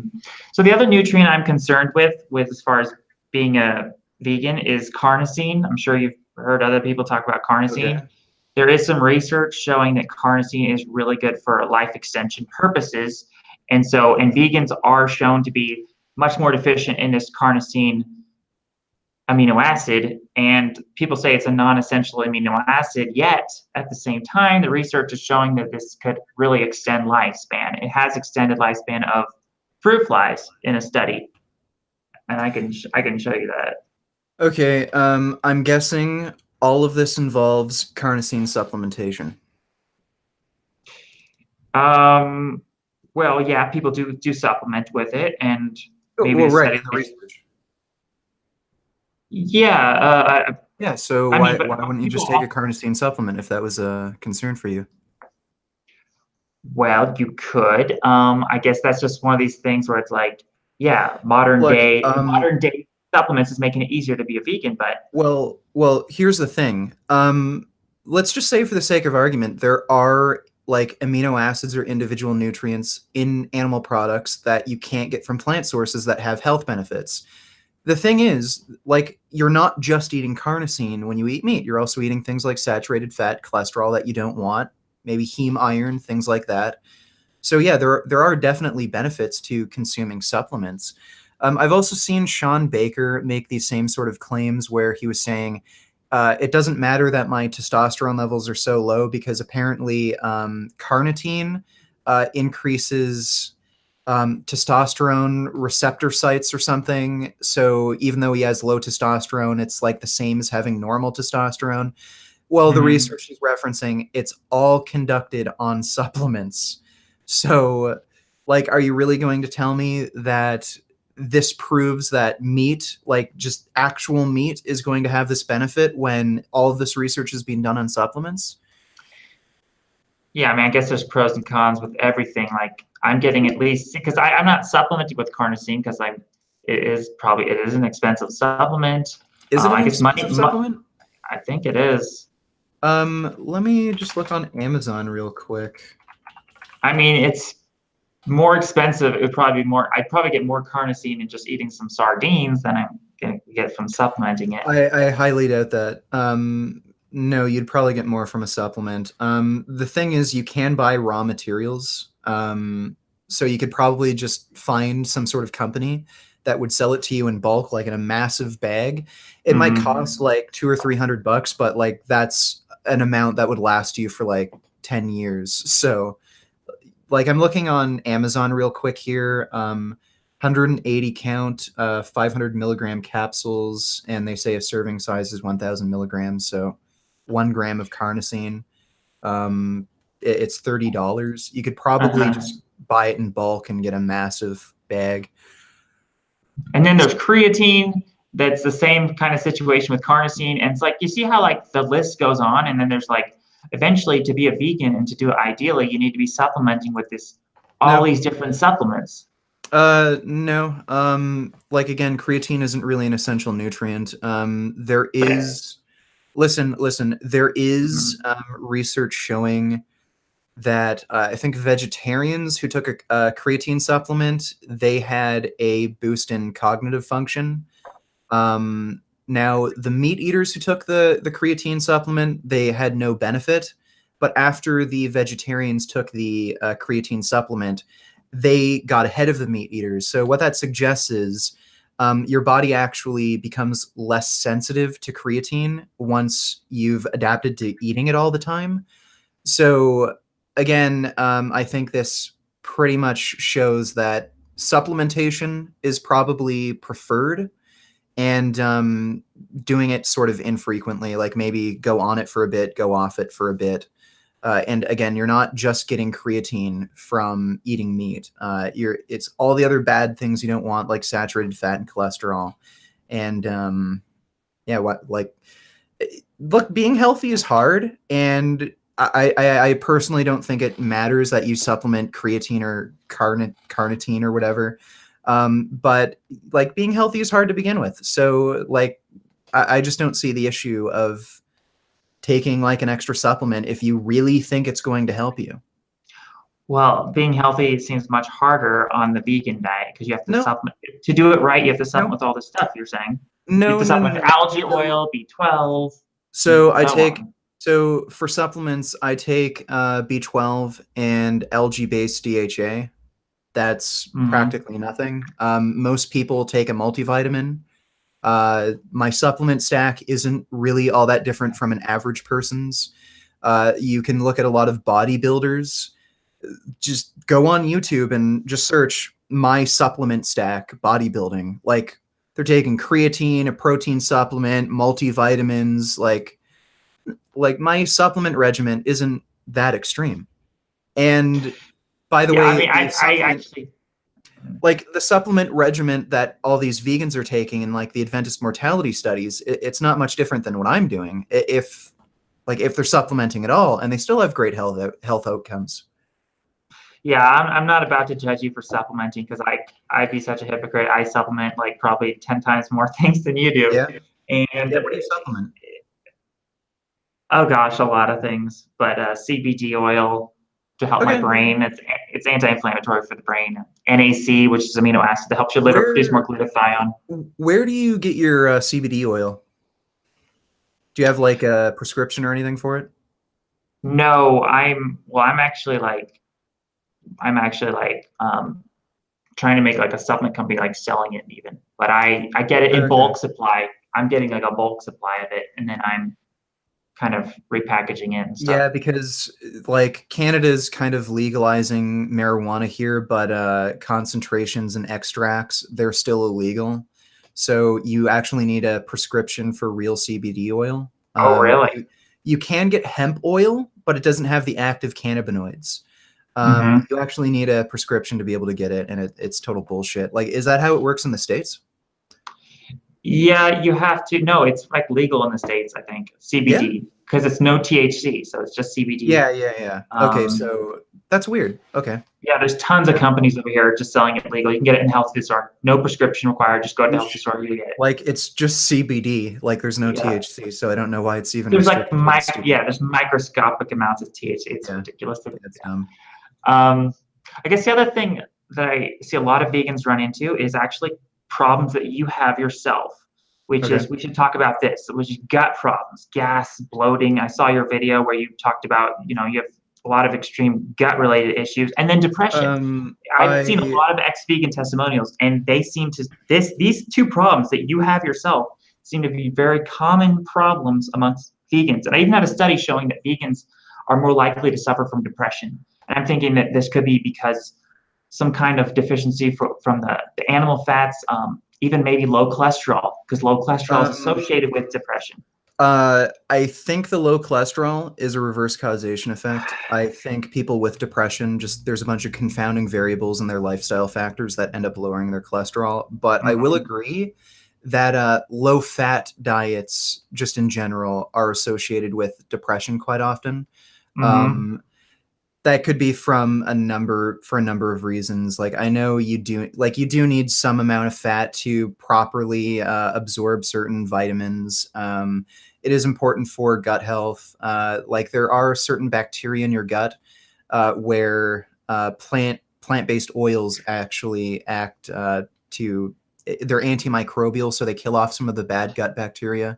So the other nutrient I'm concerned with as far as being a vegan is carnosine. I'm sure you've heard other people talk about carnosine. Okay. There is some research showing that carnosine is really good for life extension purposes. And vegans are shown to be much more deficient in this carnosine amino acid. And people say it's a non-essential amino acid, yet at the same time, the research is showing that this could really extend lifespan. It has extended lifespan of fruit flies in a study. And I can show you that. Okay, I'm guessing all of this involves carnosine supplementation. Well, yeah, people do supplement with it, and maybe right. The research. Yeah. Yeah. So why wouldn't you just take a carnosine supplement if that was a concern for you? Well, you could. I guess that's just one of these things where it's like, yeah, modern day supplements is making it easier to be a vegan, but well, here's the thing. Let's just say, for the sake of argument, there are like amino acids or individual nutrients in animal products that you can't get from plant sources that have health benefits. The thing is, like, you're not just eating carnosine when you eat meat. You're also eating things like saturated fat, cholesterol that you don't want, maybe heme iron, things like that. So yeah, there are definitely benefits to consuming supplements. I've also seen Sean Baker make these same sort of claims where he was saying, it doesn't matter that my testosterone levels are so low because apparently carnitine increases testosterone receptor sites or something. So even though he has low testosterone, it's like the same as having normal testosterone. Well, the research he's referencing, it's all conducted on supplements. So, like, are you really going to tell me that this proves that meat, like just actual meat, is going to have this benefit when all of this research is being done on supplements? Yeah, I mean, I guess there's pros and cons with everything. Like I'm getting at least, because I'm not supplementing with carnosine because it is an expensive supplement. Is it an I guess expensive supplement? I think it is. Let me just look on Amazon real quick. I mean, it's more expensive. It would probably be more. I'd probably get more carnosine in just eating some sardines than I'm gonna get from supplementing it. I highly doubt that. No, you'd probably get more from a supplement. The thing is, you can buy raw materials. So you could probably just find some sort of company that would sell it to you in bulk, like in a massive bag. It might cost like $200 or $300, but like that's an amount that would last you for like 10 years. So like I'm looking on Amazon real quick here. 180 count, 500 milligram capsules, and they say a serving size is 1,000 milligrams. So 1 gram of carnosine. It's $30. You could probably just buy it in bulk and get a massive bag. And then there's creatine. That's the same kind of situation with carnosine. And it's like, you see how like the list goes on, and then there's like, eventually to be a vegan and to do it ideally, you need to be supplementing with all these different supplements. No. Like again, creatine isn't really an essential nutrient. There is, listen, there is research showing that I think vegetarians who took a creatine supplement, they had a boost in cognitive function. Now, the meat eaters who took the creatine supplement, they had no benefit. But after the vegetarians took the creatine supplement, they got ahead of the meat eaters. So what that suggests is your body actually becomes less sensitive to creatine once you've adapted to eating it all the time. So again, I think this pretty much shows that supplementation is probably preferred, and doing it sort of infrequently, like maybe go on it for a bit, go off it for a bit. And again, you're not just getting creatine from eating meat. It's all the other bad things you don't want, like saturated fat and cholesterol. And look, being healthy is hard, and I personally don't think it matters that you supplement creatine or carnitine or whatever. But like being healthy is hard to begin with. So like, I just don't see the issue of taking like an extra supplement if you really think it's going to help you. Well, being healthy seems much harder on the vegan diet because you have to supplement. To do it right, you have to supplement with all this stuff you're saying. You have to supplement with algae oil, B12. So for supplements, I take B12 and algae-based DHA. That's practically nothing. Most people take a multivitamin. My supplement stack isn't really all that different from an average person's. You can look at a lot of bodybuilders. Just go on YouTube and just search my supplement stack bodybuilding. Like they're taking creatine, a protein supplement, multivitamins. Like my supplement regimen isn't that extreme. And by the way, I mean, I actually, like the supplement regimen that all these vegans are taking in like the Adventist mortality studies, it's not much different than what I'm doing. If they're supplementing at all, and they still have great health outcomes. Yeah, I'm not about to judge you for supplementing because I'd be such a hypocrite. I supplement like probably 10 times more things than you do. Yeah. And what do you supplement? Oh gosh, a lot of things, but CBD oil to help my brain. It's anti-inflammatory for the brain. NAC, which is amino acid that helps your liver produce more glutathione. Where do you get your CBD oil? Do you have like a prescription or anything for it? No, I'm actually trying to make like a supplement company like selling it even. But I get it in bulk supply. I'm getting like a bulk supply of it, and then I'm kind of repackaging it and stuff. Yeah, because like Canada's kind of legalizing marijuana here, but concentrations and extracts, they're still illegal. So you actually need a prescription for real CBD oil. Oh, really? You can get hemp oil, but it doesn't have the active cannabinoids. You actually need a prescription to be able to get it, and it's total bullshit. Like, is that how it works in the States? Yeah, you have to. No, it's like legal in the States, I think. CBD, because it's no THC, so it's just CBD. Yeah. Okay, so that's weird. Okay. Yeah, there's tons of companies over here just selling it legal. You can get it in health food store. No prescription required. Just go to the health food store, you get it. Like, it's just CBD. Like, there's no THC, so I don't know why it's even there's restricted. like there's microscopic amounts of THC. It's ridiculous. That's dumb. I guess the other thing that I see a lot of vegans run into is actually problems that you have yourself, which is, we should talk about this, which is gut problems, gas, bloating. I saw your video where you talked about, you have a lot of extreme gut related issues, and then depression. I've seen a lot of ex-vegan testimonials, and they seem to, these two problems that you have yourself seem to be very common problems amongst vegans. And I even had a study showing that vegans are more likely to suffer from depression. And I'm thinking that this could be because some kind of deficiency from the animal fats, even maybe low cholesterol, because low cholesterol is associated with depression. I think the low cholesterol is a reverse causation effect. I think people with depression, there's a bunch of confounding variables in their lifestyle factors that end up lowering their cholesterol. But I will agree that low fat diets, just in general, are associated with depression quite often. That could be for a number of reasons. Like, I know you do need some amount of fat to properly absorb certain vitamins. It is important for gut health. Like, there are certain bacteria in your gut where plant-based oils actually act they're antimicrobial, so they kill off some of the bad gut bacteria.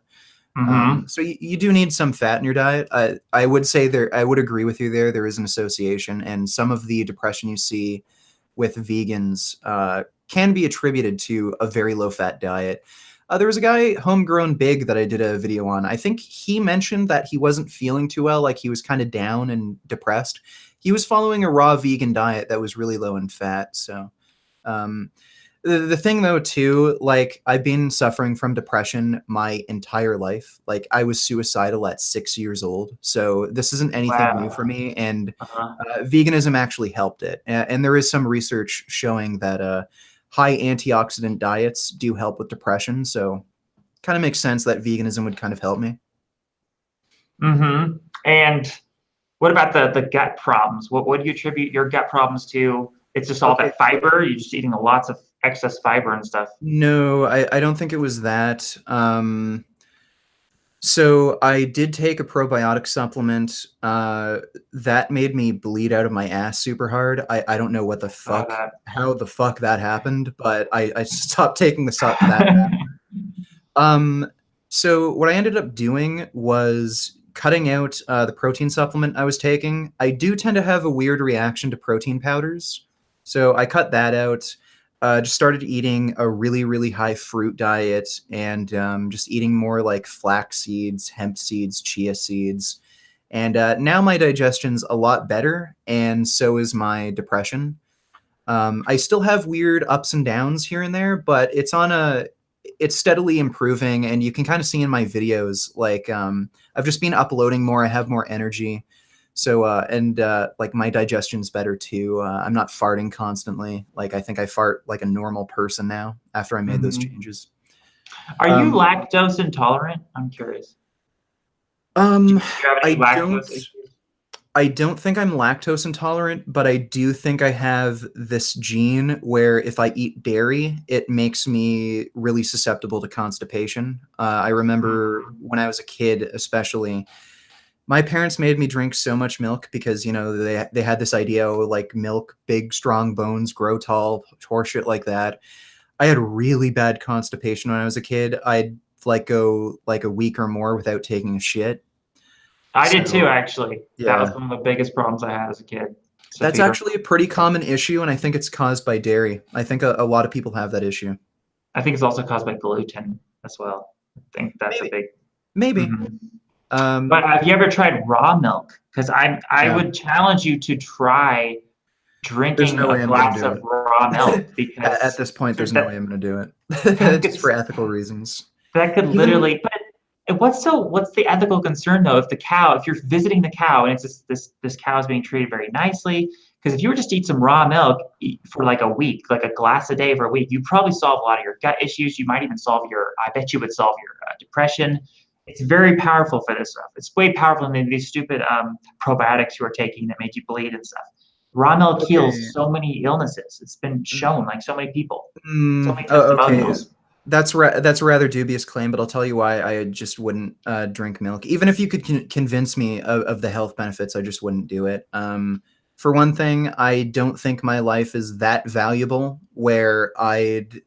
So you do need some fat in your diet. I would say I would agree with you there. There is an association, and some of the depression you see with vegans can be attributed to a very low fat diet. There was a guy, Homegrown Big, that I did a video on. I think he mentioned that he wasn't feeling too well, like he was kind of down and depressed. He was following a raw vegan diet that was really low in fat. So the thing, though, too, like, I've been suffering from depression my entire life. Like, I was suicidal at 6 years old. So this isn't anything new for me. And veganism actually helped it. And there is some research showing that high antioxidant diets do help with depression. So kind of makes sense that veganism would kind of help me. And what about the gut problems? What do you attribute your gut problems to? It's just all that fiber? You're just eating lots of excess fiber and stuff? No, I don't think it was that. So I did take a probiotic supplement that made me bleed out of my ass super hard. I don't know what the fuck, how the fuck that happened, but I stopped taking that. So what I ended up doing was cutting out the protein supplement I was taking. I do tend to have a weird reaction to protein powders, so I cut that out. Just started eating a really, really high fruit diet, and just eating more like flax seeds, hemp seeds, chia seeds. And now my digestion's a lot better, and so is my depression. I still have weird ups and downs here and there, but it's steadily improving, and you can kind of see in my videos, like, I've just been uploading more. I have more energy. So, like, my digestion's better too. I'm not farting constantly. Like, I think I fart like a normal person now after I made those changes. Are you lactose intolerant? I'm curious. I don't think I'm lactose intolerant, but I do think I have this gene where if I eat dairy, it makes me really susceptible to constipation. I remember when I was a kid, especially, my parents made me drink so much milk because, they had this idea, like, milk, big, strong bones, grow tall, horseshit like that. I had really bad constipation when I was a kid. I'd go like a week or more without taking a shit. I did too, actually. Yeah. That was one of the biggest problems I had as a kid. That's actually a pretty common issue, and I think it's caused by dairy. I think a lot of people have that issue. I think it's also caused by gluten as well. I think that's a big... Maybe. But have you ever tried raw milk? Because I would challenge you to try drinking a glass of raw milk. Because at this point, there's no way I'm going to do it. Just for ethical reasons. That could literally... But what's the ethical concern, though, if you're visiting the cow and it's this cow is being treated very nicely, Because if you were just to eat some raw milk for like a week, like a glass a day for a week, you'd probably solve a lot of your gut issues. You might even solve I bet you would solve your depression. It's very powerful for this stuff. It's way powerful than these stupid probiotics you are taking that make you bleed and stuff. Raw milk Okay. heals so many illnesses. It's been shown, like so many people, so many Oh, okay. testimonials. That's a rather dubious claim, but I'll tell you why I just wouldn't drink milk. Even if you could convince me of the health benefits, I just wouldn't do it. For one thing, I don't think my life is that valuable where I'd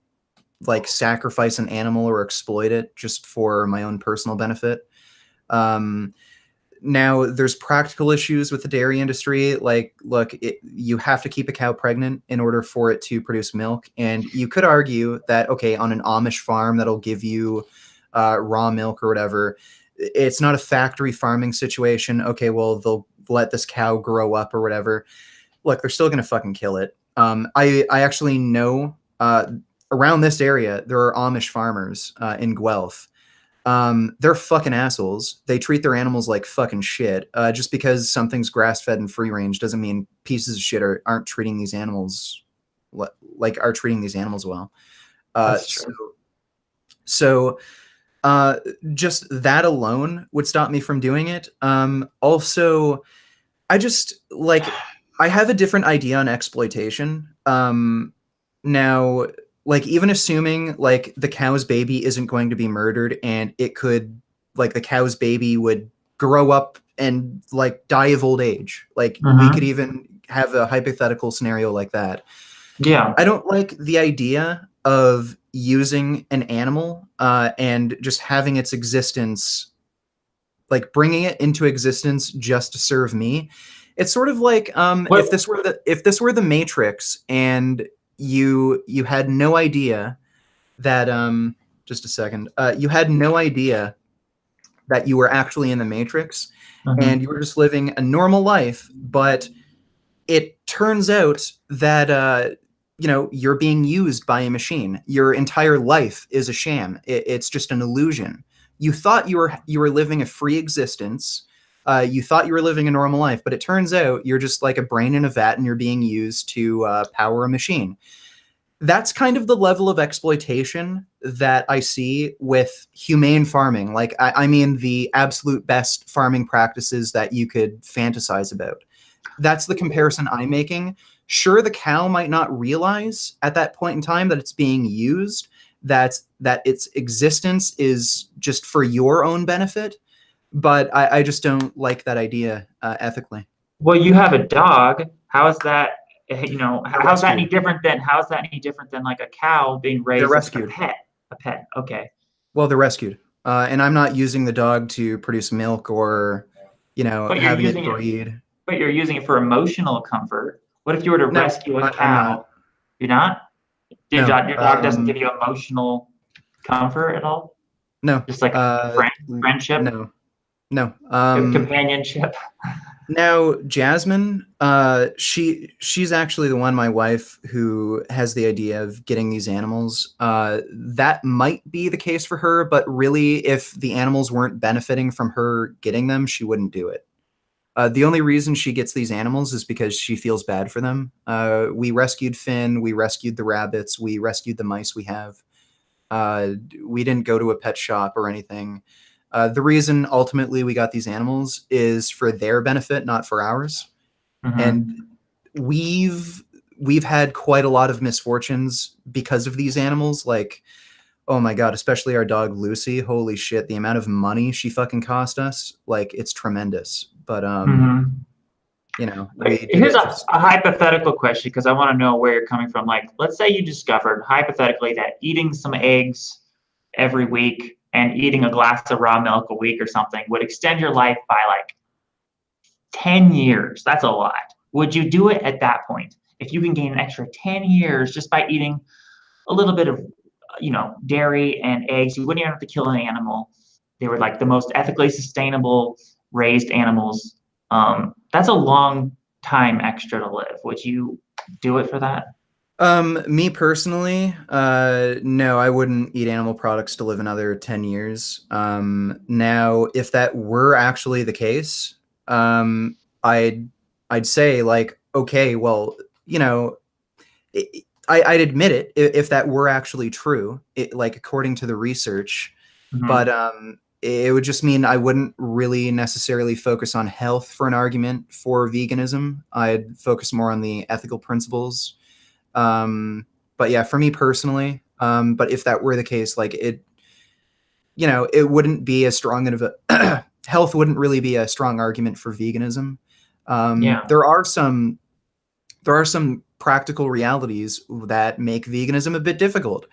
like sacrifice an animal or exploit it just for my own personal benefit. Now, there's practical issues with the dairy industry. Like, look, you have to keep a cow pregnant in order for it to produce milk. And you could argue that, okay, on an Amish farm that'll give you raw milk or whatever, it's not a factory farming situation. Okay, well, they'll let this cow grow up or whatever. Look, they're still going to fucking kill it. I actually know around this area, there are Amish farmers in Guelph. They're fucking assholes. They treat their animals like fucking shit. Just because something's grass-fed and free-range doesn't mean pieces of shit aren't treating these animals are treating these animals well. That's true. So just that alone would stop me from doing it. Also, I just I have a different idea on exploitation. Now, like, even assuming like the cow's baby isn't going to be murdered and it could, like, the cow's baby would grow up and like die of old age. Like, we could even have a hypothetical scenario like that. Yeah. I don't like the idea of using an animal and just having its existence, like bringing it into existence just to serve me. It's sort of like if this were the Matrix and you had no idea that just a second, you had no idea that you were actually in the Matrix and you were just living a normal life, but it turns out that you're being used by a machine. Your entire life is a sham. It's just an illusion. You thought you were living a free existence. You thought you were living a normal life, but it turns out you're just like a brain in a vat and you're being used to power a machine. That's kind of the level of exploitation that I see with humane farming. Like, I mean, the absolute best farming practices that you could fantasize about. That's the comparison I'm making. Sure, the cow might not realize at that point in time that it's being used, that its existence is just for your own benefit. But I just don't like that idea ethically. Well, you have a dog. How is that? How's that any different than like a cow being raised as a pet? A pet. Okay. Well, they're rescued, and I'm not using the dog to produce milk or, having it breed. But you're using it for emotional comfort. What if you were to rescue a cow? I'm not. You're not? Your No, dog doesn't give you emotional comfort at all? No. Just like friendship? No. Companionship? Now, Jasmine, she's actually the one, my wife, who has the idea of getting these animals. That might be the case for her, but really, if the animals weren't benefiting from her getting them, she wouldn't do it. The only reason she gets these animals is because she feels bad for them. We rescued Finn, we rescued the rabbits, we rescued the mice we have. We didn't go to a pet shop or anything. The reason ultimately we got these animals is for their benefit, not for ours. And we've had quite a lot of misfortunes because of these animals. Like, oh my God, especially our dog Lucy. Holy shit, the amount of money she fucking cost us, like, it's tremendous. But here's a hypothetical question, because I want to know where you're coming from. Like, let's say you discovered hypothetically that eating some eggs every week and eating a glass of raw milk a week or something would extend your life by like 10 years. That's a lot. Would you do it at that point? If you can gain an extra 10 years just by eating a little bit of, dairy and eggs, you wouldn't even have to kill an animal. They were like the most ethically sustainable raised animals. That's a long time extra to live. Would you do it for that? Me personally, no, I wouldn't eat animal products to live another 10 years. Now, if that were actually the case, I'd say, like, okay, well, you know, I'd admit it if that were actually true, like according to the research, but it would just mean I wouldn't really necessarily focus on health for an argument for veganism. I'd focus more on the ethical principles. But yeah, for me personally, but if that were the case, like it wouldn't be as strong of a health wouldn't really be a strong argument for veganism. Yeah. There are some practical realities that make veganism a bit difficult.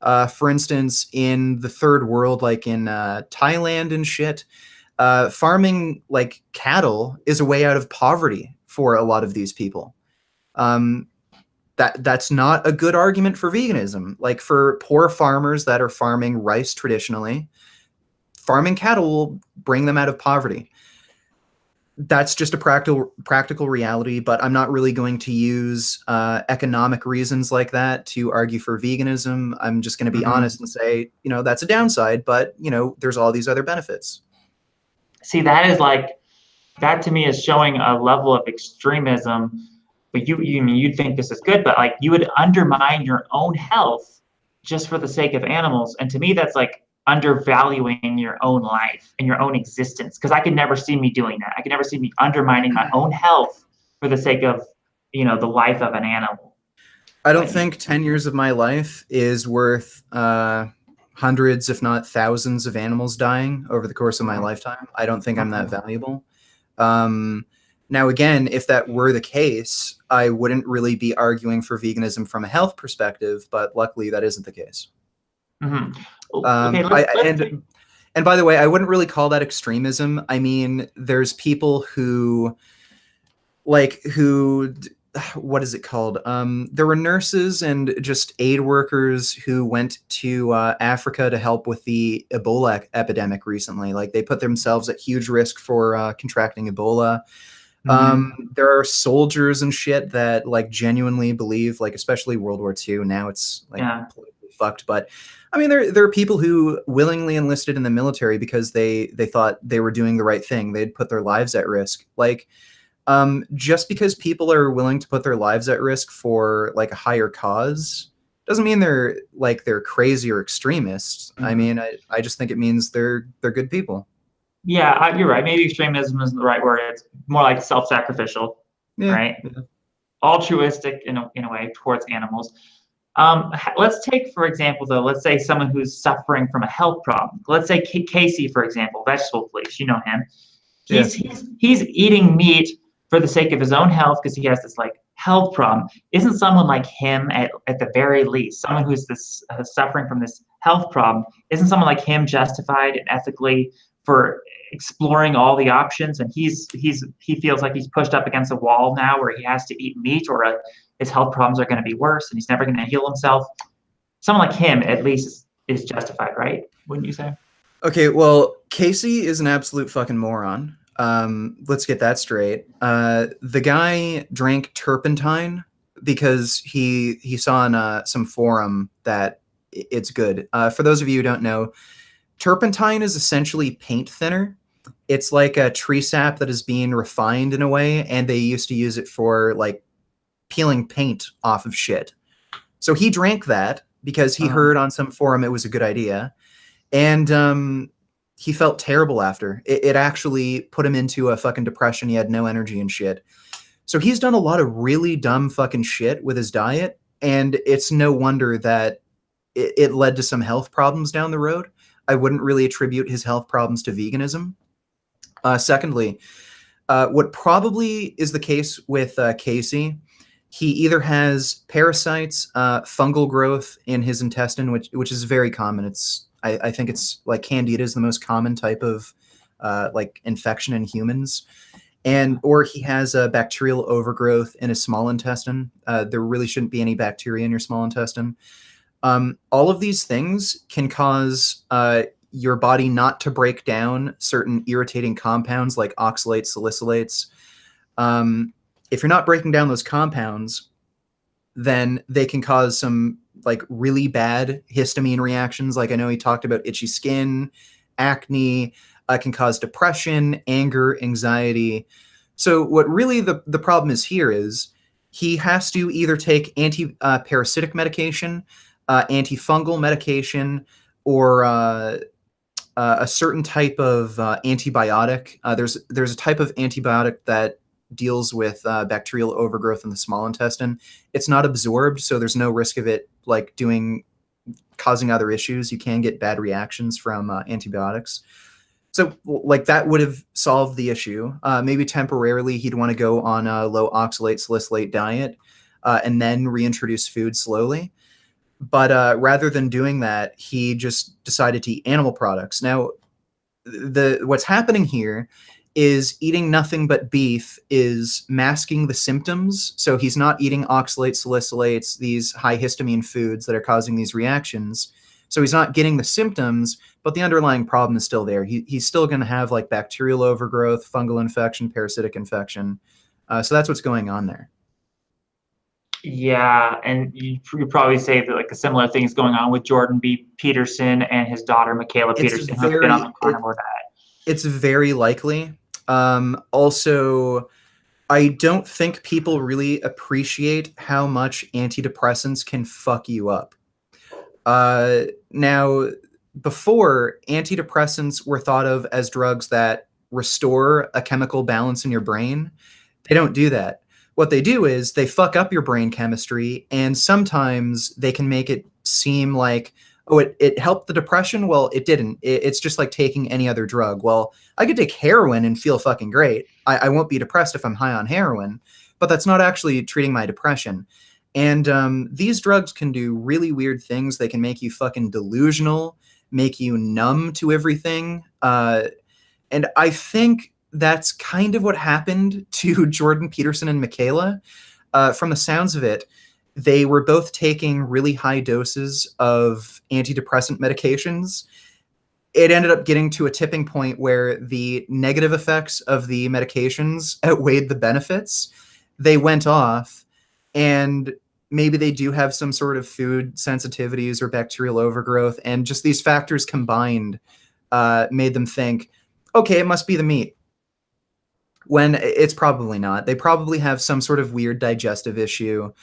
For instance, in the third world, like in Thailand and shit, farming like cattle is a way out of poverty for a lot of these people. That's not a good argument for veganism. Like for poor farmers that are farming rice traditionally, farming cattle will bring them out of poverty. That's just a practical reality, but I'm not really going to use economic reasons like that to argue for veganism. I'm just going to be honest and say, that's a downside, but there's all these other benefits. See, that to me is showing a level of extremism. But you'd think this is good, but like you would undermine your own health just for the sake of animals. And to me, that's like undervaluing your own life and your own existence, because I could never see me doing that. I could never see me undermining my own health for the sake of the life of an animal. I don't think 10 years of my life is worth hundreds if not thousands of animals dying over the course of my lifetime. I don't think I'm that valuable. Now again, if that were the case, I wouldn't really be arguing for veganism from a health perspective, but luckily that isn't the case. Okay, and by the way, I wouldn't really call that extremism. I mean, there's people who what is it called? There were nurses and just aid workers who went to Africa to help with the Ebola epidemic recently. Like they put themselves at huge risk for contracting Ebola. There are soldiers and shit that like genuinely believe, like especially World War II. Now it's like politically fucked, but I mean there are people who willingly enlisted in the military because they thought they were doing the right thing. They'd put their lives at risk. Like just because people are willing to put their lives at risk for like a higher cause doesn't mean they're crazy or extremists. I mean, I just think it means they're good people. Yeah, you're right. Maybe extremism isn't the right word. It's more like self-sacrificial, right? Yeah. Altruistic in a way towards animals. Let's take, for example, though, let's say someone who's suffering from a health problem. Let's say Casey, for example, vegetable police. You know him. He's eating meat for the sake of his own health because he has this like health problem. Isn't someone like him at the very least, someone who's suffering from this health problem, isn't someone like him justified and ethically for exploring all the options? And he feels like he's pushed up against a wall now where he has to eat meat, or his health problems are going to be worse and he's never going to heal himself. Someone like him at least is justified, right? Wouldn't you say? Okay, well, Casey is an absolute fucking moron. Let's get that straight. The guy drank turpentine because he saw on some forum that it's good. For those of you who don't know, turpentine is essentially paint thinner. It's like a tree sap that is being refined in a way, and they used to use it for like peeling paint off of shit. So he drank that because he heard on some forum it was a good idea, and he felt terrible after. It actually put him into a fucking depression. He had no energy and shit. So he's done a lot of really dumb fucking shit with his diet, and it's no wonder that it led to some health problems down the road. I wouldn't really attribute his health problems to veganism. Secondly, what probably is the case with Casey, he either has parasites, fungal growth in his intestine, which is very common. I think it's like candida is the most common type of like infection in humans, or he has a bacterial overgrowth in his small intestine. There really shouldn't be any bacteria in your small intestine. All of these things can cause your body not to break down certain irritating compounds like oxalates, salicylates. If you're not breaking down those compounds, then they can cause some like really bad histamine reactions. Like I know he talked about itchy skin, acne, can cause depression, anger, anxiety. So what really the problem is here is he has to either take anti-parasitic medication, antifungal medication, or a certain type of antibiotic. There's a type of antibiotic that deals with bacterial overgrowth in the small intestine. It's not absorbed, so there's no risk of it like causing other issues. You can get bad reactions from antibiotics. So like that would have solved the issue. Maybe temporarily he'd want to go on a low oxalate salicylate diet and then reintroduce food slowly. But rather than doing that, he just decided to eat animal products. Now, what's happening here is eating nothing but beef is masking the symptoms. So he's not eating oxalates, salicylates, these high histamine foods that are causing these reactions. So he's not getting the symptoms, but the underlying problem is still there. He's still going to have like bacterial overgrowth, fungal infection, parasitic infection. So that's what's going on there. Yeah, and you probably say that like a similar thing is going on with Jordan B. Peterson and his daughter Michaela Peterson, who's been on the carnivore diet. It's very likely. Also, I don't think people really appreciate how much antidepressants can fuck you up. Now, before, antidepressants were thought of as drugs that restore a chemical balance in your brain. They don't do that. What they do is they fuck up your brain chemistry, and sometimes they can make it seem like, oh, it helped the depression. Well, it didn't. It's just like taking any other drug. Well, I could take heroin and feel fucking great. I won't be depressed if I'm high on heroin, but that's not actually treating my depression. And these drugs can do really weird things. They can make you fucking delusional, make you numb to everything. And I think that's kind of what happened to Jordan Peterson and Michaela. From the sounds of it, they were both taking really high doses of antidepressant medications. It ended up getting to a tipping point where the negative effects of the medications outweighed the benefits. They went off, and maybe they do have some sort of food sensitivities or bacterial overgrowth, and just these factors combined made them think, okay, it must be the meat. When it's probably not. They probably have some sort of weird digestive issue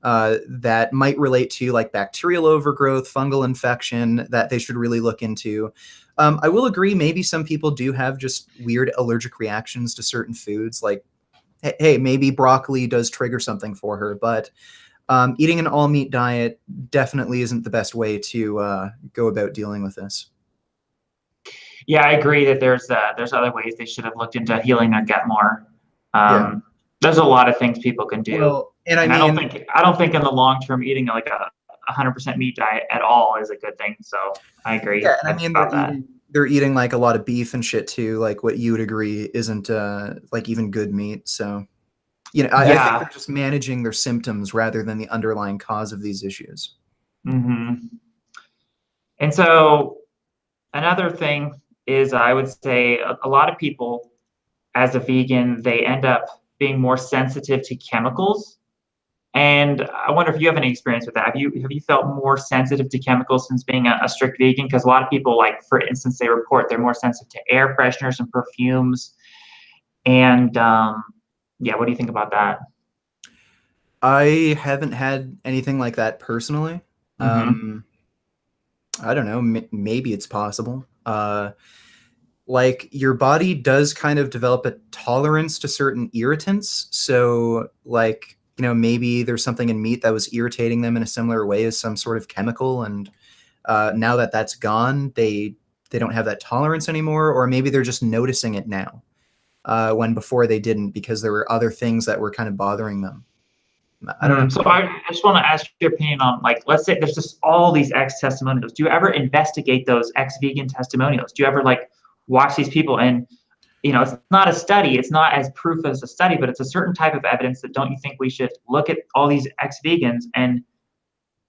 that might relate to like bacterial overgrowth, fungal infection that they should really look into. I will agree, maybe some people do have just weird allergic reactions to certain foods. Like, hey, maybe broccoli does trigger something for her, but eating an all-meat diet definitely isn't the best way to go about dealing with this. Yeah, I agree that there's other ways they should have looked into healing their gut more. Yeah. There's a lot of things people can do. Well, and I don't think in the long term eating like a 100% meat diet at all is a good thing. So I agree. Yeah, and I mean they're eating like a lot of beef and shit too. Like what you would agree isn't like even good meat. So I think they're just managing their symptoms rather than the underlying cause of these issues. Mm-hmm. And so another thing is, I would say a lot of people as a vegan, they end up being more sensitive to chemicals. And I wonder if you have any experience with that. Have you felt more sensitive to chemicals since being a strict vegan? Because a lot of people, like for instance, they report they're more sensitive to air fresheners and perfumes. And what do you think about that? I haven't had anything like that personally. Mm-hmm. I don't know. Maybe it's possible. Like your body does kind of develop a tolerance to certain irritants. So like, maybe there's something in meat that was irritating them in a similar way as some sort of chemical. And now that that's gone, they don't have that tolerance anymore. Or maybe they're just noticing it now when before they didn't, because there were other things that were kind of bothering them. I don't know. So I just want to ask your opinion on, like, let's say there's just all these ex-testimonials. Do you ever investigate those ex-vegan testimonials? Do you ever like watch these people? And it's not a study, it's not as proof as a study, but it's a certain type of evidence that, don't you think we should look at all these ex-vegans, and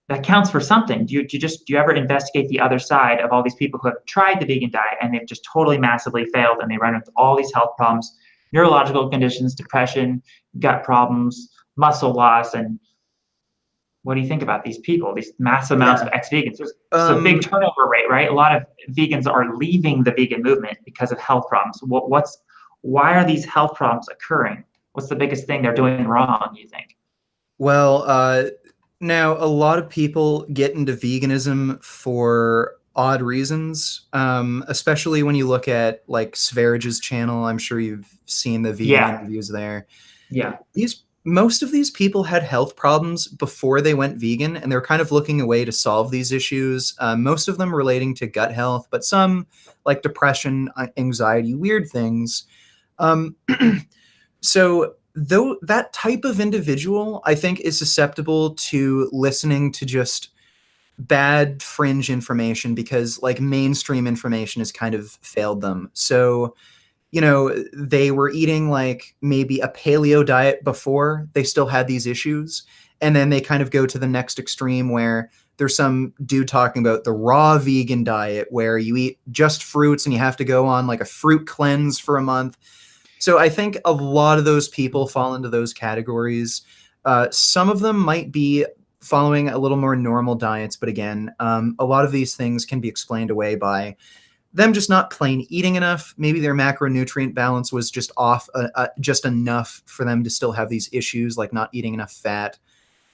that counts for something? Do you ever investigate the other side of all these people who have tried the vegan diet and they've just totally massively failed, and they run into all these health problems, neurological conditions, depression, gut problems, muscle loss? And what do you think about these people, these massive amounts of ex-vegans? There's a big turnover rate, right? A lot of vegans are leaving the vegan movement because of health problems. why are these health problems occurring? What's the biggest thing they're doing wrong, you think? Well, now a lot of people get into veganism for odd reasons, especially when you look at like Sverage's channel. I'm sure you've seen the vegan Yeah. interviews there. Yeah. Most of these people had health problems before they went vegan, and they're kind of looking a way to solve these issues. Most of them relating to gut health, but some like depression, anxiety, weird things. Um, so though that type of individual, I think, is susceptible to listening to just bad fringe information because like mainstream information has kind of failed them. So they were eating like maybe a paleo diet before they still had these issues. And then they kind of go to the next extreme where there's some dude talking about the raw vegan diet where you eat just fruits and you have to go on like a fruit cleanse for a month. So I think a lot of those people fall into those categories. Some of them might be following a little more normal diets, but again, a lot of these things can be explained away by them just not plain eating enough. Maybe their macronutrient balance was just off just enough for them to still have these issues, like not eating enough fat.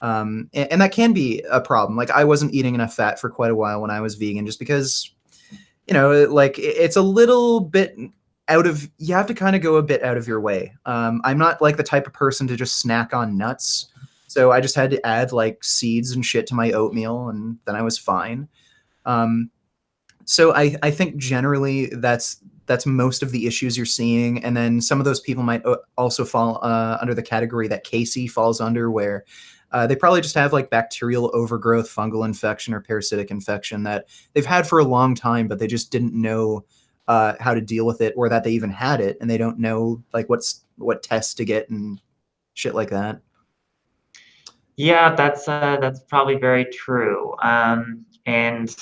And that can be a problem. Like I wasn't eating enough fat for quite a while when I was vegan, just because, like it's a little bit you have to kind of go a bit out of your way. I'm not like the type of person to just snack on nuts. So I just had to add like seeds and shit to my oatmeal, and then I was fine. So I think generally that's most of the issues you're seeing. And then some of those people might also fall under the category that Casey falls under, where they probably just have like bacterial overgrowth, fungal infection, or parasitic infection that they've had for a long time, but they just didn't know how to deal with it, or that they even had it, and they don't know like what tests to get and shit like that. Yeah, that's probably very true. And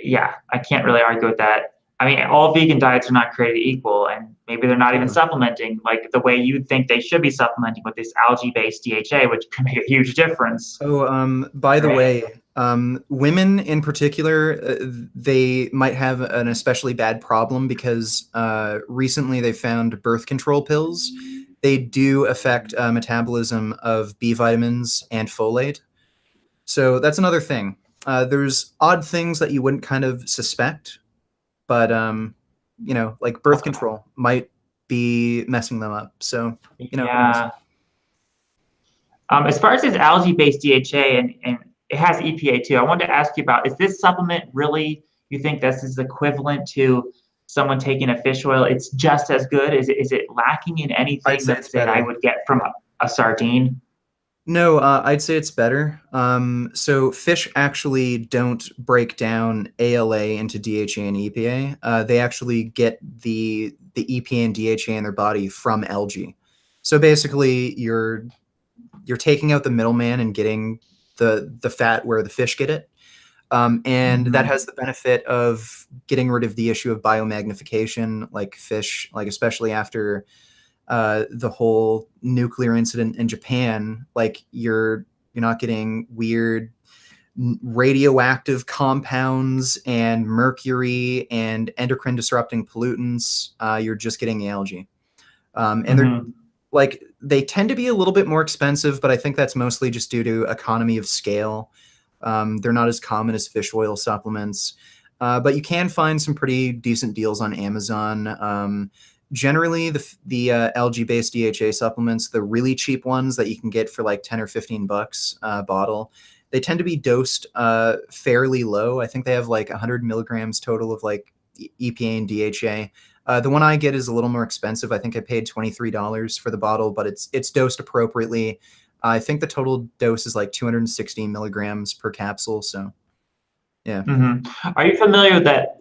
yeah, I can't really argue with that. I mean, all vegan diets are not created equal, and maybe they're not even supplementing like the way you'd think they should be supplementing with this algae-based DHA, which can make a huge difference. Oh, by the way, women in particular, they might have an especially bad problem because recently they found birth control pills. They do affect metabolism of B vitamins and folate. So that's another thing. There's odd things that you wouldn't kind of suspect, but like birth control might be messing them up. So Yeah. As far as this algae-based DHA and it has EPA too, I wanted to ask you about, is this supplement really, you think this is equivalent to someone taking a fish oil? It's just as good? Is it lacking in anything that I would get from a sardine? No, I'd say it's better. So fish actually don't break down ALA into DHA and EPA. They actually get the EPA and DHA in their body from algae. So basically, you're taking out the middleman and getting the fat where the fish get it. And that has the benefit of getting rid of the issue of biomagnification, like fish, like especially after the whole nuclear incident in Japan. Like you're not getting weird radioactive compounds and mercury and endocrine disrupting pollutants. You're just getting algae. And they're like, they tend to be a little bit more expensive, but I think that's mostly just due to economy of scale. They're not as common as fish oil supplements, but you can find some pretty decent deals on Amazon. Generally, the algae-based DHA supplements, the really cheap ones that you can get for like 10 or 15 bucks a bottle, they tend to be dosed fairly low. I think they have like 100 milligrams total of like EPA and DHA. The one I get is a little more expensive. I think I paid $23 for the bottle, but it's dosed appropriately. I think the total dose is like 260 milligrams per capsule. So, yeah. Are you familiar that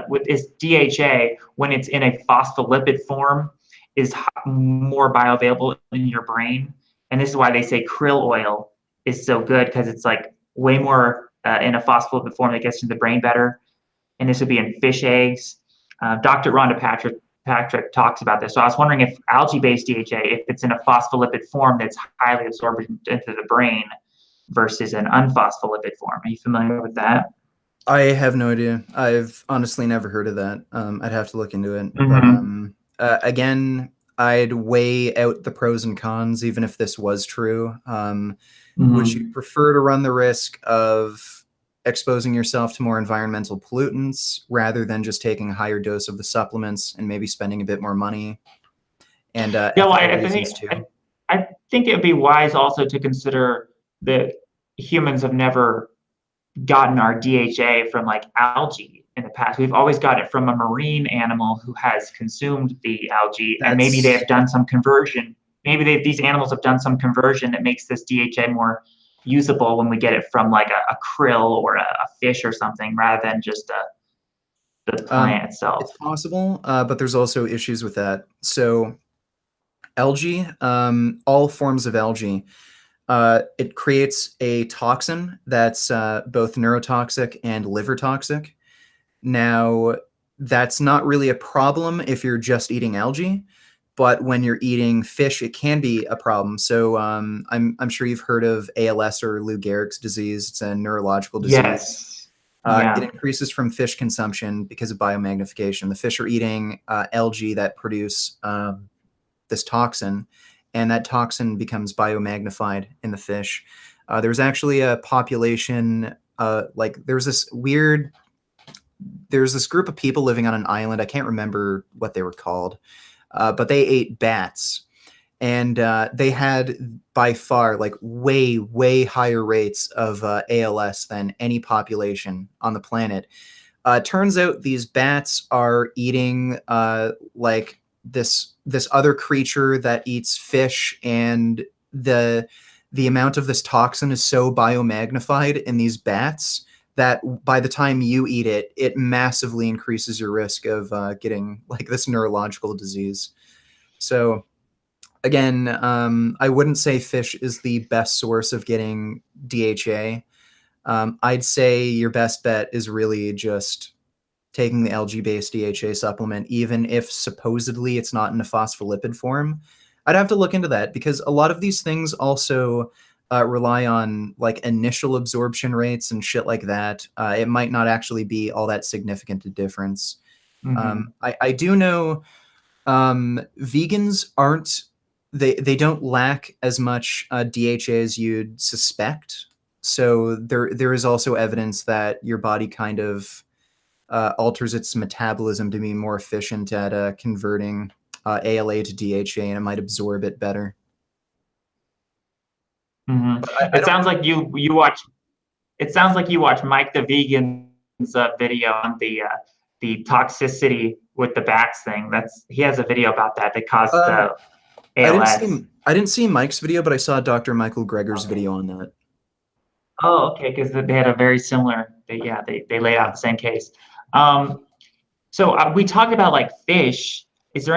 with this DHA, when it's in a phospholipid form, is more bioavailable in your brain? And this is why they say krill oil is so good, because it's like way more in a phospholipid form that gets into the brain better. And this would be in fish eggs. Dr. Rhonda Patrick talks about this. So I was wondering if algae-based DHA, if it's in a phospholipid form that's highly absorbed into the brain versus an unphospholipid form. Are you familiar with that? I have no idea. I've honestly never heard of that. I'd have to look into it. Again, I'd weigh out the pros and cons, even if this was true. Would you prefer to run the risk of exposing yourself to more environmental pollutants rather than just taking a higher dose of the supplements and maybe spending a bit more money? And Yeah, well, ethical reasons too. I think it would be wise also to consider that humans have never gotten our DHA from like algae in the past. We've always got it from a marine animal who has consumed the algae, and maybe they have done some conversion. Maybe these animals have done some conversion that makes this DHA more usable when we get it from like a krill or a fish or something, rather than just the plant itself. It's possible, but there's also issues with that. So algae, all forms of algae, it creates a toxin that's both neurotoxic and liver toxic. Now, that's not really a problem if you're just eating algae, but when you're eating fish, it can be a problem. So I'm sure you've heard of ALS or Lou Gehrig's disease. It's a neurological disease. Yes. Yeah. It increases from fish consumption because of biomagnification. The fish are eating algae that produce this toxin, and that toxin becomes biomagnified in the fish. There's actually a population, there's this group of people living on an island. I can't remember what they were called, but they ate bats. And they had by far like way, way higher rates of ALS than any population on the planet. Turns out these bats are eating like this other creature that eats fish, and the amount of this toxin is so biomagnified in these bats that by the time you eat it, it massively increases your risk of getting like this neurological disease. So again, I wouldn't say fish is the best source of getting DHA. I'd say your best bet is really just taking the algae-based DHA supplement, even if supposedly it's not in a phospholipid form. I'd have to look into that because a lot of these things also rely on like initial absorption rates and shit like that. It might not actually be all that significant a difference. I do know vegans aren't, they don't lack as much DHA as you'd suspect. So there is also evidence that your body kind of alters its metabolism to be more efficient at converting ALA to DHA, and it might absorb it better. It sounds like you watch. It sounds like you watch Mike the Vegan's video on the toxicity with the bats thing. He has a video about that caused the ALS. I didn't see Mike's video, but I saw Dr. Michael Greger's video on that. Oh, okay, because they had a very similar. They laid out the same case. So we talked about like fish. Is there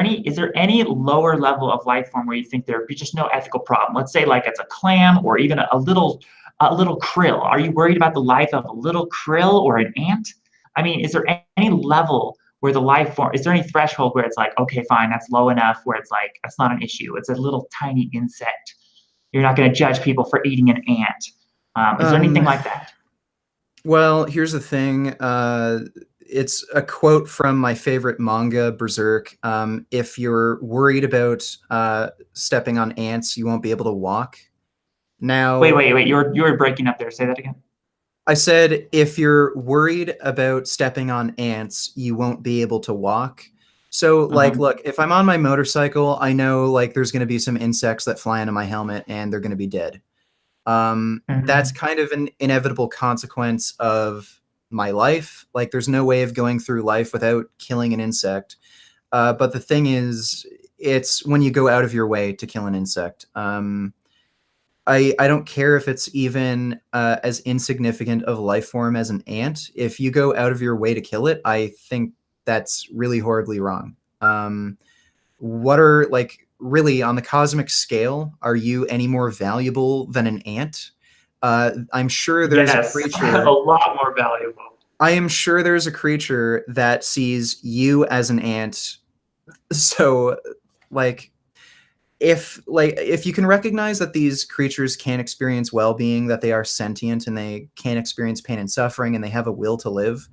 any lower level of life form where you think there'd be just no ethical problem? Let's say like it's a clam or even a little krill. Are you worried about the life of a little krill or an ant? I mean, is there any level where the life form, is there any threshold where it's like, okay, fine, that's low enough where it's like, that's not an issue. It's a little tiny insect. You're not going to judge people for eating an ant. Is there anything like that? Well, here's the thing. It's a quote from my favorite manga, Berserk. If you're worried about stepping on ants, you won't be able to walk. Now, wait. You're breaking up there. Say that again. I said, if you're worried about stepping on ants, you won't be able to walk. So, like, look, if I'm on my motorcycle, I know, like, there's going to be some insects that fly into my helmet, and they're going to be dead. That's kind of an inevitable consequence of my life. Like, there's no way of going through life without killing an insect. But the thing is, it's when you go out of your way to kill an insect. I don't care if it's even as insignificant of a life form as an ant. If you go out of your way to kill it, I think that's really horribly wrong. What are, like, really on the cosmic scale, are you any more valuable than an ant? I'm sure there's a creature a lot more valuable. I am sure there's a creature that sees you as an ant. So, like, if you can recognize that these creatures can experience well-being, that they are sentient and they can experience pain and suffering and they have a will to live,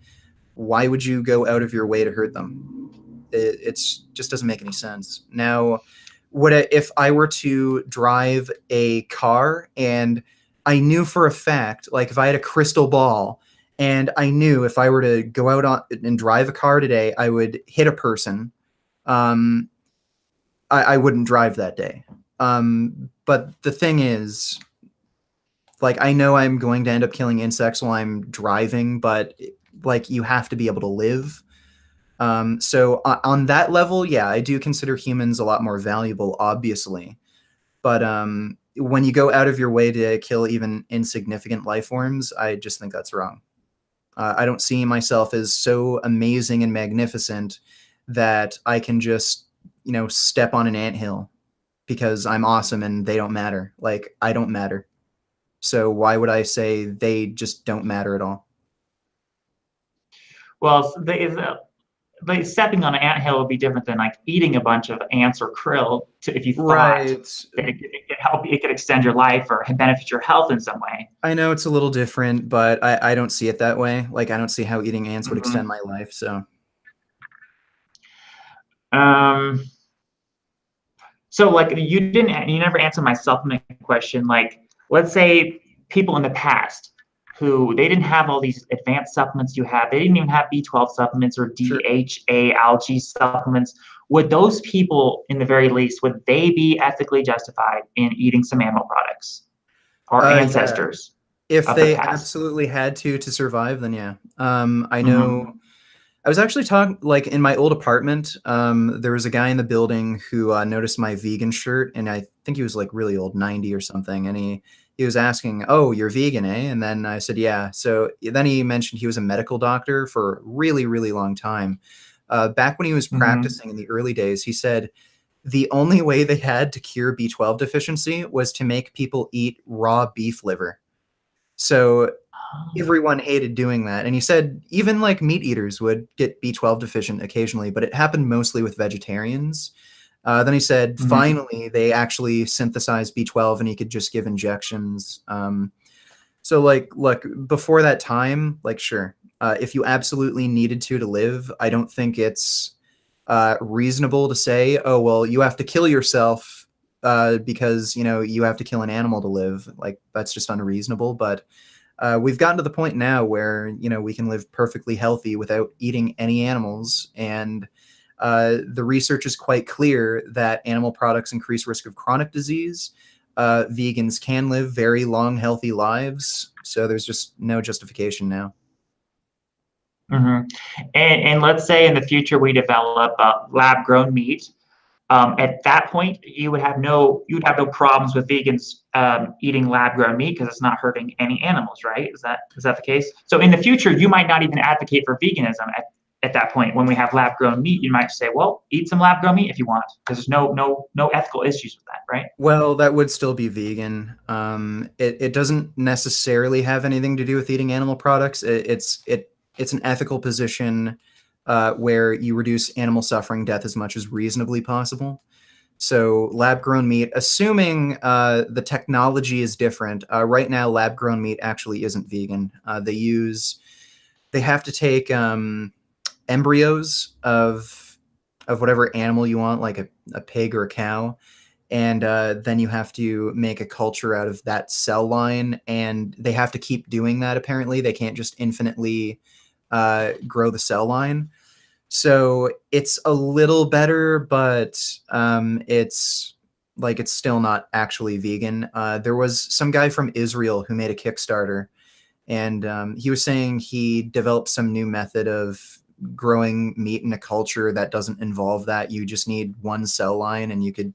why would you go out of your way to hurt them? It's just doesn't make any sense. Now, if I were to drive a car and I knew for a fact, like if I had a crystal ball and I knew if I were to go out and drive a car today, I would hit a person, I wouldn't drive that day. But the thing is, like, I know I'm going to end up killing insects while I'm driving, but like you have to be able to live. So on that level, yeah, I do consider humans a lot more valuable, obviously. But when you go out of your way to kill even insignificant life forms, I just think that's wrong. I don't see myself as so amazing and magnificent that I can just, step on an anthill because I'm awesome and they don't matter. Like, I don't matter. So why would I say they just don't matter at all? Well, but stepping on an anthill would be different than like eating a bunch of ants or krill if you thought Right. that it could help, it could extend your life or benefit your health in some way. I know it's a little different, but I don't see it that way. Like, I don't see how eating ants would extend my life. So, So like you never answered my supplement question. Like, let's say people in the past who they didn't have all these advanced supplements you have, they didn't even have B12 supplements or Sure. DHA algae supplements. Would those people, in the very least, would they be ethically justified in eating some animal products? Our Yeah. ancestors. If of the they past. absolutely had to survive, then yeah. I know. I was actually talking, like, in my old apartment, there was a guy in the building who noticed my vegan shirt, and I think he was like really old, 90 or something, and he was asking, "Oh, you're vegan, eh?" And then I said, "Yeah." So then he mentioned he was a medical doctor for a really, really long time. Back when he was practicing in the early days, he said the only way they had to cure B12 deficiency was to make people eat raw beef liver. So everyone hated doing that. And he said even like meat eaters would get B12 deficient occasionally, but it happened mostly with vegetarians. Then he said finally they actually synthesized B12 and he could just give injections. So like, look, before that time, like, sure, if you absolutely needed to live, I don't think it's reasonable to say, oh, well, you have to kill yourself because, you have to kill an animal to live. Like, that's just unreasonable. But we've gotten to the point now where, we can live perfectly healthy without eating any animals. And the research is quite clear that animal products increase risk of chronic disease. Vegans can live very long, healthy lives. So there's just no justification now. And let's say in the future we develop lab-grown meat. At that point, you would have no problems with vegans eating lab-grown meat because it's not hurting any animals, right? Is that the case? So in the future, you might not even advocate for veganism at that point. When we have lab-grown meat, you might say, well, eat some lab-grown meat if you want, because there's no ethical issues with that, right? Well, that would still be vegan. It doesn't necessarily have anything to do with eating animal products. It's an ethical position where you reduce animal suffering, death as much as reasonably possible. So lab-grown meat, assuming the technology is different. Right now, lab-grown meat actually isn't vegan. They have to take embryos of whatever animal you want, like a pig or a cow, and then you have to make a culture out of that cell line, and they have to keep doing that. Apparently, they can't just infinitely grow the cell line. So it's a little better, but it's still not actually vegan. There was some guy from Israel who made a Kickstarter, and he was saying he developed some new method of growing meat in a culture that doesn't involve that. You just need one cell line and you could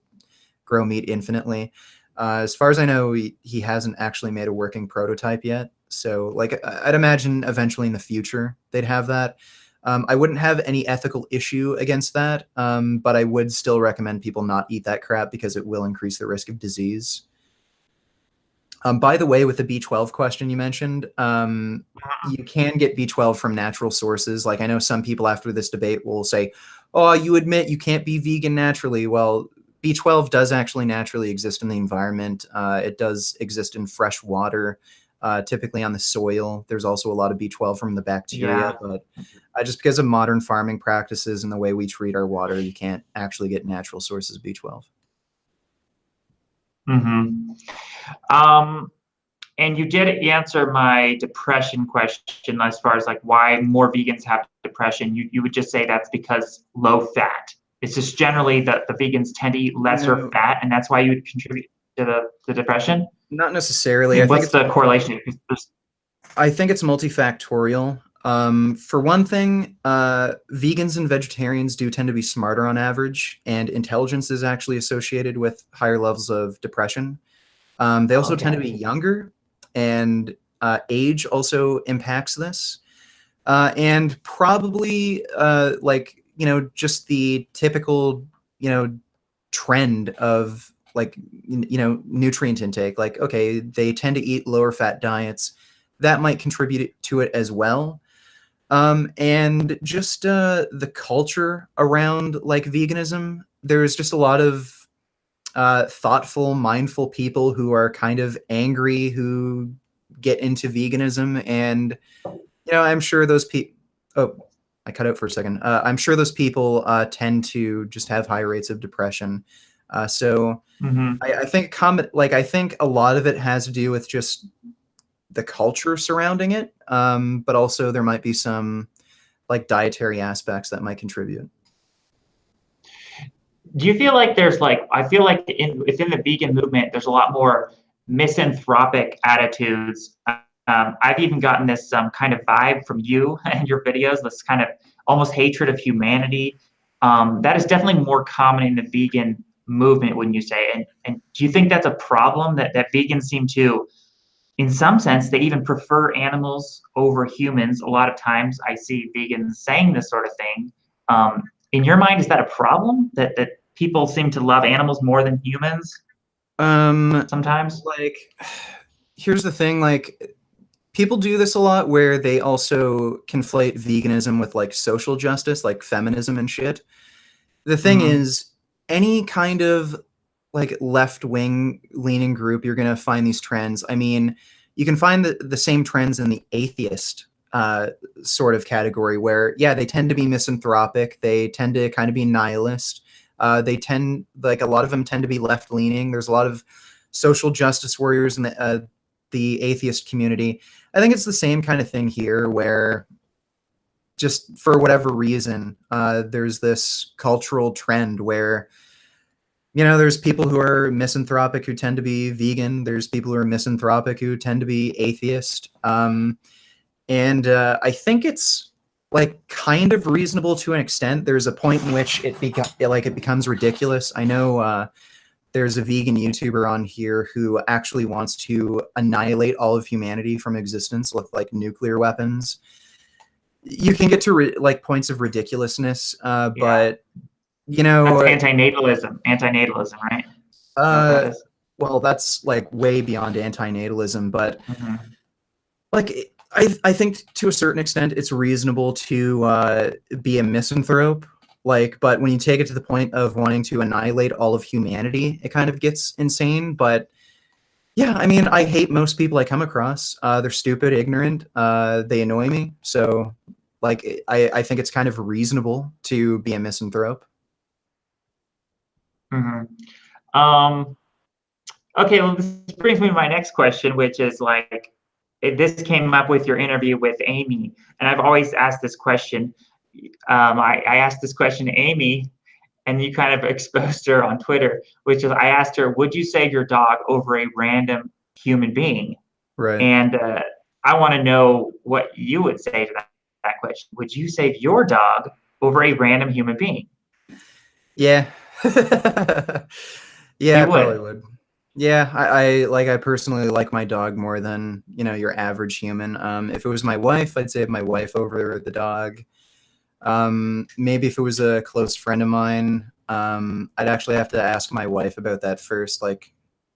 grow meat infinitely. As far as I know, he hasn't actually made a working prototype yet. So, like, I'd imagine eventually in the future they'd have that. I wouldn't have any ethical issue against that, but I would still recommend people not eat that crap because it will increase the risk of disease. By the way, with the B12 question you mentioned, you can get B12 from natural sources. Like, I know some people after this debate will say, oh, you admit you can't be vegan naturally. Well, B12 does actually naturally exist in the environment. It does exist in fresh water. typically on the soil. There's also a lot of B12 from the bacteria, Yeah. but just because of modern farming practices and the way we treat our water, you can't actually get natural sources of B12. And you did answer my depression question as far as like why more vegans have depression. You would just say that's because low fat. It's just generally that the vegans tend to eat lesser fat, and that's why you would contribute to the depression. Not necessarily. And what's the correlation? I think it's multifactorial. For one thing, vegans and vegetarians do tend to be smarter on average, and intelligence is actually associated with higher levels of depression. They also tend to be younger, and age also impacts this. And probably, just the typical, trend of nutrient intake. Like, okay, they tend to eat lower fat diets. That might contribute to it as well. And just the culture around like veganism, there's just a lot of thoughtful, mindful people who are kind of angry who get into veganism. And, I'm sure those people, I cut out for a second. I'm sure those people tend to just have high rates of depression. So I think I think a lot of it has to do with just the culture surrounding it, but also there might be some like dietary aspects that might contribute. Do you feel like there's I feel like within the vegan movement, there's a lot more misanthropic attitudes. I've even gotten this kind of vibe from you and your videos, this kind of almost hatred of humanity. That is definitely more common in the vegan movement, wouldn't you say? And do you think that's a problem that vegans seem to, in some sense, they even prefer animals over humans? A lot of times I see vegans saying this sort of thing. In your mind, is that a problem that people seem to love animals more than humans? Sometimes? Here's the thing, people do this a lot where they also conflate veganism with like social justice, like feminism and shit. The thing is, any kind of like left-wing leaning group, you're going to find these trends. I mean, you can find the same trends in the atheist sort of category where, yeah, they tend to be misanthropic. They tend to kind of be nihilist. A lot of them tend to be left-leaning. There's a lot of social justice warriors in the atheist community. I think it's the same kind of thing here where just for whatever reason, there's this cultural trend where, there's people who are misanthropic who tend to be vegan. There's people who are misanthropic who tend to be atheist. And I think it's like kind of reasonable to an extent. There's a point in which it becomes ridiculous. I know there's a vegan YouTuber on here who actually wants to annihilate all of humanity from existence with like nuclear weapons. You can get to points of ridiculousness, but that's antinatalism, right? Well, that's like way beyond antinatalism, but I think to a certain extent it's reasonable to be a misanthrope. But when you take it to the point of wanting to annihilate all of humanity, it kind of gets insane. But yeah, I mean, I hate most people I come across. They're stupid, ignorant. They annoy me. So I think it's kind of reasonable to be a misanthrope. Okay, well, this brings me to my next question, which is this came up with your interview with Amy, and I've always asked this question. I asked this question to Amy, and you kind of exposed her on Twitter, which is I asked her, would you save your dog over a random human being? Right. And I want to know what you would say to that question. Would you save your dog over a random human being? Yeah. Yeah, I probably would. Yeah, I personally like my dog more than, your average human. If it was my wife, I'd save my wife over the dog. Maybe if it was a close friend of mine, I'd actually have to ask my wife about that first,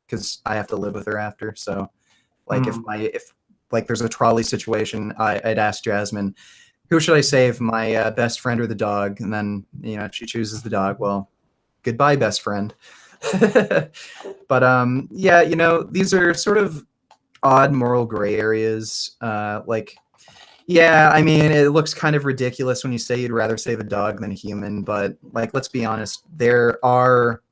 because I have to live with her after. So, if there's a trolley situation, I'd ask Jasmine, who should I save, my best friend or the dog? And then, if she chooses the dog, well, goodbye, best friend. But yeah, these are sort of odd moral gray areas. Like, yeah, I mean, it looks kind of ridiculous when you say you'd rather save a dog than a human, but like, let's be honest, there are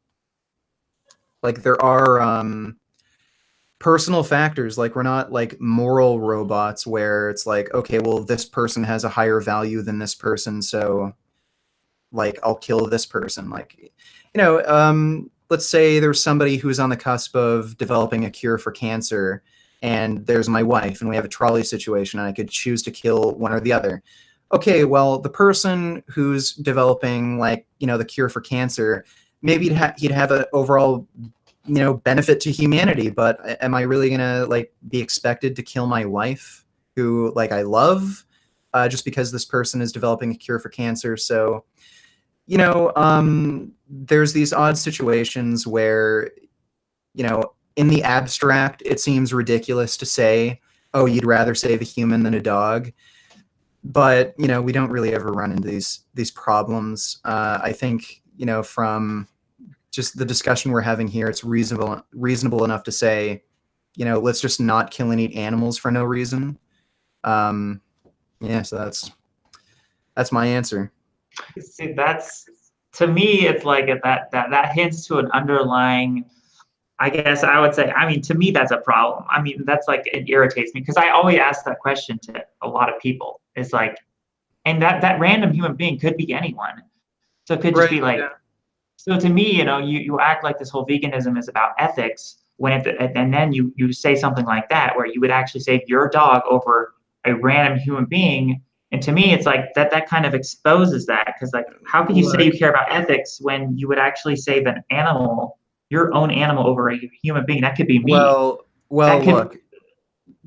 personal factors. Like, we're not like moral robots where it's like, okay, well, this person has a higher value than this person, so like I'll kill this person. Like, let's say there's somebody who's on the cusp of developing a cure for cancer, and there's my wife, and we have a trolley situation, and I could choose to kill one or the other. Okay, well, the person who's developing, like, the cure for cancer, maybe he'd have an overall, benefit to humanity, but am I really gonna like be expected to kill my wife, who like I love, just because this person is developing a cure for cancer? So, there's these odd situations where, in the abstract, it seems ridiculous to say, oh, you'd rather save a human than a dog. But, we don't really ever run into these problems. I think, from just the discussion we're having here, it's reasonable enough to say, let's just not kill and eat animals for no reason. Yeah, so that's my answer. See, that's, to me, it's like that hints to an underlying, I guess I would say, I mean, to me, that's a problem. I mean, that's like, it irritates me because I always ask that question to a lot of people. It's like, and that random human being could be anyone. So it could just be like, yeah. So to me, you act like this whole veganism is about ethics and then you say something like that, where you would actually save your dog over a random human being. And to me, it's like that kind of exposes that, because like, how can you say you care about ethics when you would actually save an animal, your own animal, over a human being? That could be me. Well, look,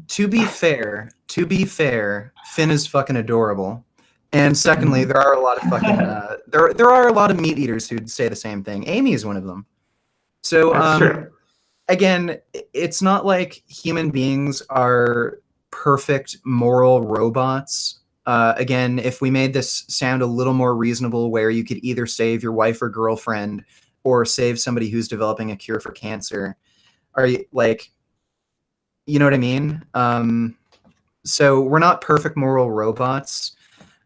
to be fair, Finn is fucking adorable. And secondly, there are a lot of fucking there are a lot of meat eaters who'd say the same thing. Amy is one of them. So That's true. Again, it's not like human beings are perfect moral robots. Again, if we made this sound a little more reasonable, where you could either save your wife or girlfriend or save somebody who's developing a cure for cancer, are you like, you know what I mean? So we're not perfect moral robots.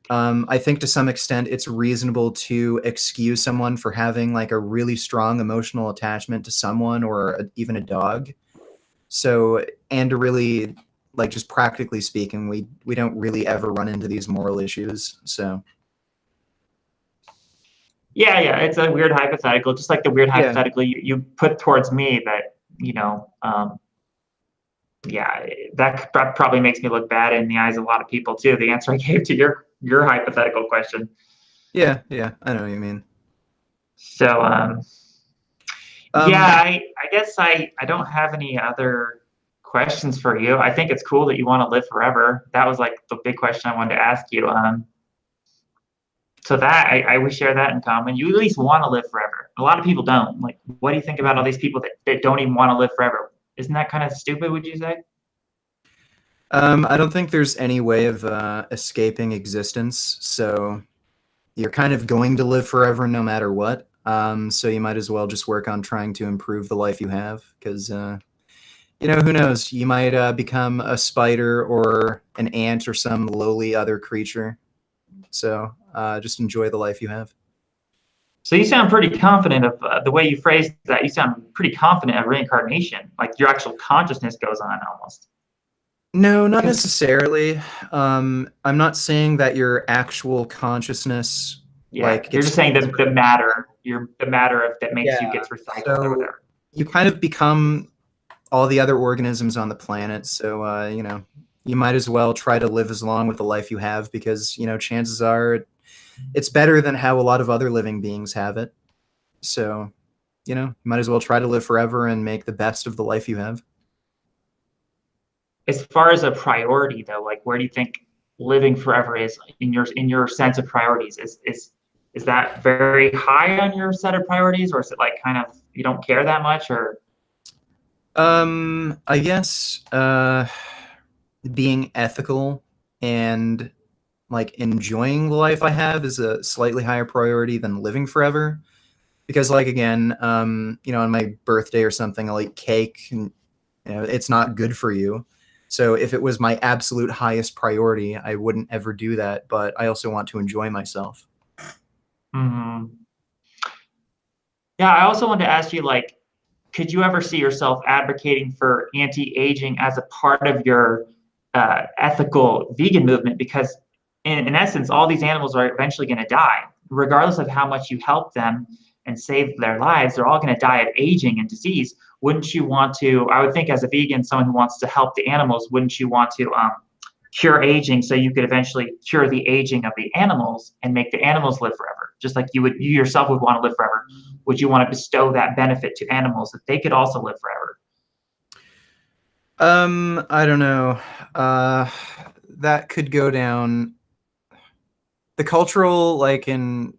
I think to some extent it's reasonable to excuse someone for having like a really strong emotional attachment to someone or even a dog. So, and to really, like, just practically speaking, we don't really ever run into these moral issues. So yeah, it's a weird hypothetical, just like the weird hypothetical you put towards me that, yeah, that probably makes me look bad in the eyes of a lot of people too, the answer I gave to your hypothetical question. Yeah, I know what you mean. So yeah, I guess I don't have any other questions for you. I think it's cool that you want to live forever. That was like the big question I wanted to ask you. So that we share that in common. You at least want to live forever. A lot of people don't. Like, what do you think about all these people that don't even want to live forever? Isn't that kind of stupid, would you say? I don't think there's any way of escaping existence. So you're kind of going to live forever no matter what. So you might as well just work on trying to improve the life you have, because who knows? You might become a spider or an ant or some lowly other creature. So just enjoy the life you have. So you sound pretty confident of the way you phrased that. You sound pretty confident of reincarnation, like your actual consciousness goes on almost. No, not necessarily. I'm not saying that your actual consciousness, like, you're just saying that the matter, that makes you gets recycled or whatever. You kind of become all the other organisms on the planet. So you might as well try to live as long with the life you have, because chances are it's better than how a lot of other living beings have it. So you might as well try to live forever and make the best of the life you have. As far as a priority though, like, where do you think living forever is in your sense of priorities? Is that very high on your set of priorities, or is it like kind of you don't care that much? Or I guess being ethical and like enjoying the life I have is a slightly higher priority than living forever. Because, like, again, on my birthday or something, I'll eat cake You know, it's not good for you. So if it was my absolute highest priority, I wouldn't ever do that. But I also want to enjoy myself. Hmm. Yeah, I also wanted to ask you, like, could you ever see yourself advocating for anti-aging as a part of your ethical vegan movement? Because in essence, all these animals are eventually going to die, regardless of how much you help them and save their lives. They're all going to die of aging and disease. Wouldn't you want to? I would think, as a vegan, someone who wants to help the animals, wouldn't you want to cure aging so you could eventually cure the aging of the animals and make the animals live forever, just like you yourself would want to live forever? Would you want to bestow that benefit to animals that they could also live forever? I don't know. That could go down. The cultural, like, and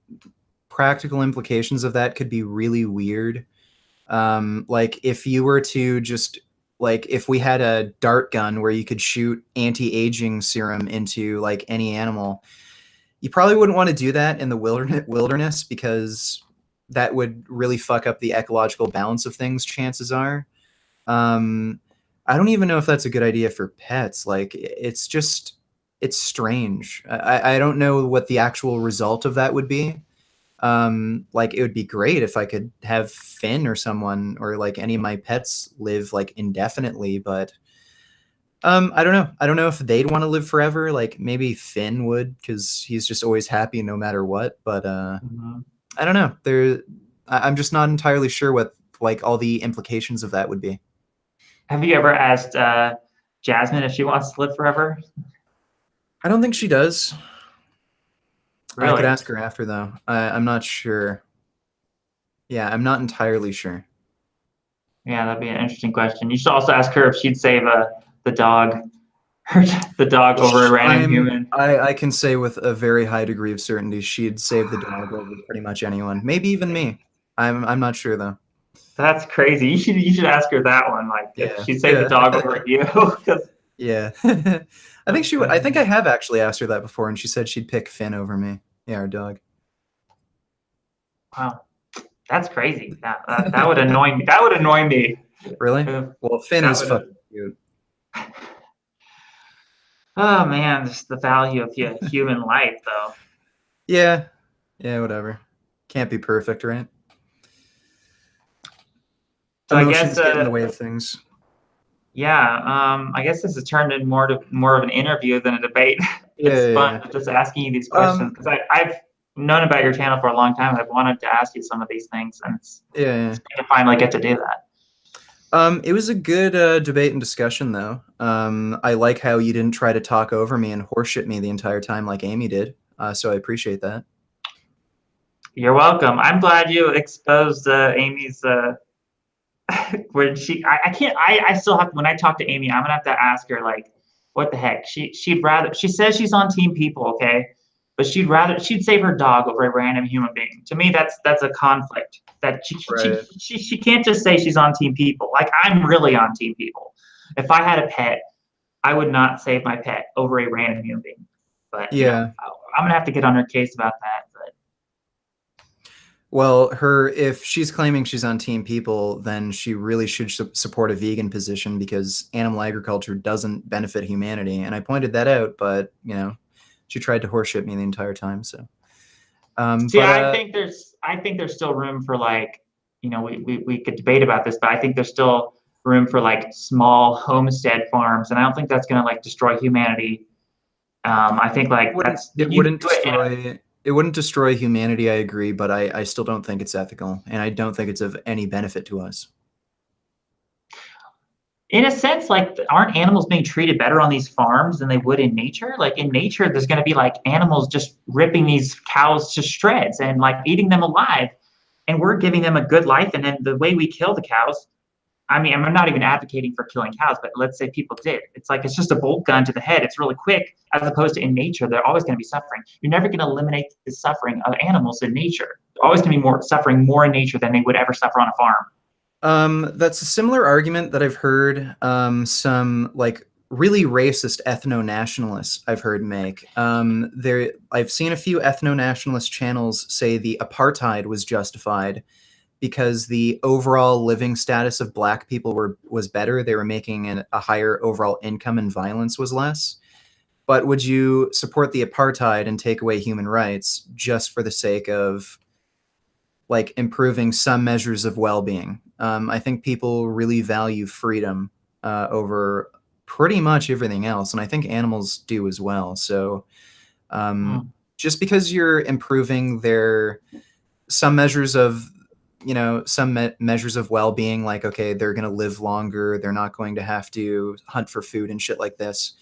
practical implications of that could be really weird. Like, if you were to just, like, if we had a dart gun where you could shoot anti-aging serum into, like, any animal, you probably wouldn't want to do that in the wilderness because that would really fuck up the ecological balance of things, chances are. I don't even know if that's a good idea for pets. Like, it's strange. I don't know what the actual result of that would be. Like, it would be great if I could have Finn or someone, or like any of my pets, live like indefinitely, but I don't know. I don't know if they'd want to live forever. Like, maybe Finn would, because he's just always happy no matter what. But Mhm. I don't know. I'm just not entirely sure what, like, all the implications of that would be. Have you ever asked Jasmine if she wants to live forever? I don't think she does. I could Really? ask her after, though. I'm not sure. Yeah, I'm not entirely sure. Yeah, that'd be an interesting question. You should also ask her if she'd save the dog, the dog over a random human. I can say with a very high degree of certainty she'd save the dog over pretty much anyone. Maybe even me. I'm not sure, though. That's crazy. You should ask her that one, like if Yeah. she'd save the Yeah. dog over you. 'Cause Yeah. I think she would. I think I have actually asked her that before, and she said she'd pick Finn over me. Yeah, our dog. wow, that's crazy. That would annoy me. That would annoy me. Really? Uh, Well, Finn That is would. fucking cute. Oh man, just the value of human life, though. Yeah. Yeah, whatever. Can't be perfect, right? So I guess Emotions get in the way of things. yeah, I guess this has turned in more of an interview than a debate. Yeah, It's yeah, fun yeah. just asking you these questions because I've known about your channel for a long time. I've wanted to ask you some of these things, and Yeah, yeah. it's great to finally get to do that. It was a good debate and discussion, though. I like how you didn't try to talk over me and horseshit me the entire time like Amy did. So I appreciate that. You're welcome. I'm glad you exposed Amy's when I can't I still have when I talk to Amy, I'm gonna have to ask her, like, what the heck? She'd rather, she says she's on team people, okay? But she'd save her dog over a random human being. To me, that's a conflict. That Right. she can't just say she's on team people. Like, I'm really on team people. If I had a pet, I would not save my pet over a random human being. But Yeah. I'm gonna have to get on her case about that. But Well, if she's claiming she's on Team People, then she really should support a vegan position because animal agriculture doesn't benefit humanity. And I pointed that out, but she tried to horseshit me the entire time. So, see, but I think there's still room for, like, we could debate about this, but I think there's still room for, like, small homestead farms, and I don't think that's gonna, like, destroy humanity. I think, like, it you wouldn't do it destroy it wouldn't destroy humanity. I agree, but I still don't think it's ethical, and I don't think it's of any benefit to us. in a sense. Like, aren't animals being treated better on these farms than they would in nature? Like, in nature, there's gonna be, like, animals just ripping these cows to shreds and, like, eating them alive, and we're giving them a good life. And then the way we kill the cows, I mean, I'm not even advocating for killing cows, but let's say people did. It's like, it's just a bolt gun to the head. It's really quick, as opposed to in nature, they're always going to be suffering. You're never going to eliminate the suffering of animals in nature. They're always going to be more in nature than they would ever suffer on a farm. That's a similar argument that I've heard some, like, really racist ethno-nationalists I've heard make. I've seen a few ethno-nationalist channels say the apartheid was justified because the overall living status of Black people was better. They were making a higher overall income and violence was less. But would you support the apartheid and take away human rights just for the sake of like improving some measures of well-being? I think people really value freedom over pretty much everything else, and I think animals do as well. So just because you're improving some measures of measures of well-being, like, okay, they're going to live longer, they're not going to have to hunt for food and shit like this.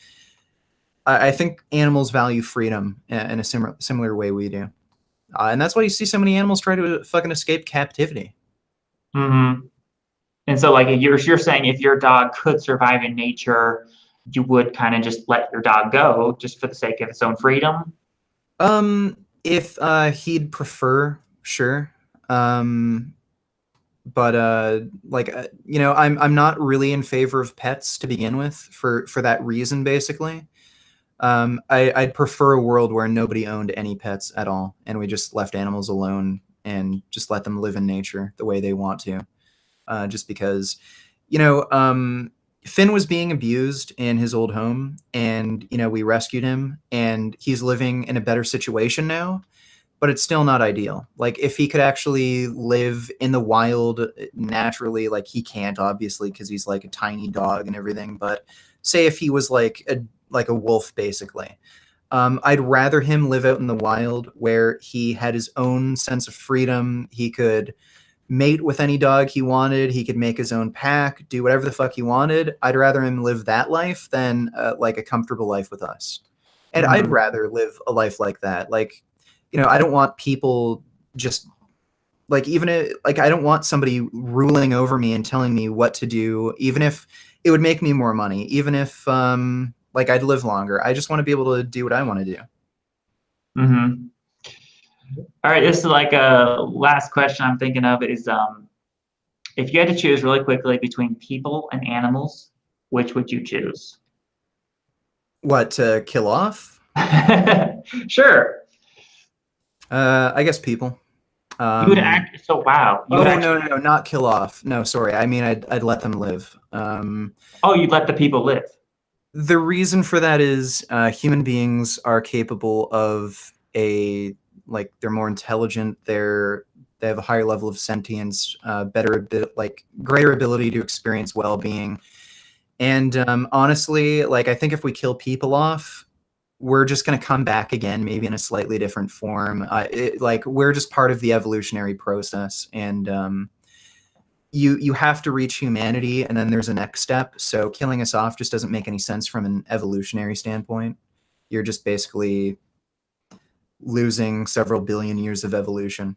I think animals value freedom in a similar way we do. And that's why you see so many animals try to fucking escape captivity. Mm-hmm. And so, like, you're saying if your dog could survive in nature, you would kind of just let your dog go just for the sake of its own freedom? If he'd prefer, sure. But I'm not really in favor of pets to begin with for that reason, basically. I'd prefer a world where nobody owned any pets at all, and we just left animals alone and just let them live in nature the way they want to. Just because, Finn was being abused in his old home, and we rescued him, and he's living in a better situation now. But it's still not ideal. Like, if he could actually live in the wild naturally, like, he can't, obviously, because he's like a tiny dog and everything. But say if he was like a wolf, basically, I'd rather him live out in the wild where he had his own sense of freedom. He could mate with any dog he wanted. He could make his own pack, do whatever the fuck he wanted. I'd rather him live that life than like a comfortable life with us. And I'd rather live a life like that. Like, I don't want people just like, I don't want somebody ruling over me and telling me what to do, even if it would make me more money, even if like I'd live longer. I just want to be able to do what I want to do. Mm-hmm. All right, this is like a last question I'm thinking of is, if you had to choose really quickly between people and animals, which would you choose? What, to kill off? Sure. I guess people. You would act so wow. You would no, not kill off. No, sorry. I mean, I'd let them live. Oh, you'd let the people live. The reason for that is human beings are capable of they're more intelligent. They have a higher level of sentience, greater ability to experience well-being. And honestly, like, I think if we kill people off, we're just going to come back again, maybe in a slightly different form. We're just part of the evolutionary process, and you have to reach humanity, and then there's a next step. So killing us off just doesn't make any sense from an evolutionary standpoint. You're just basically losing several billion years of evolution.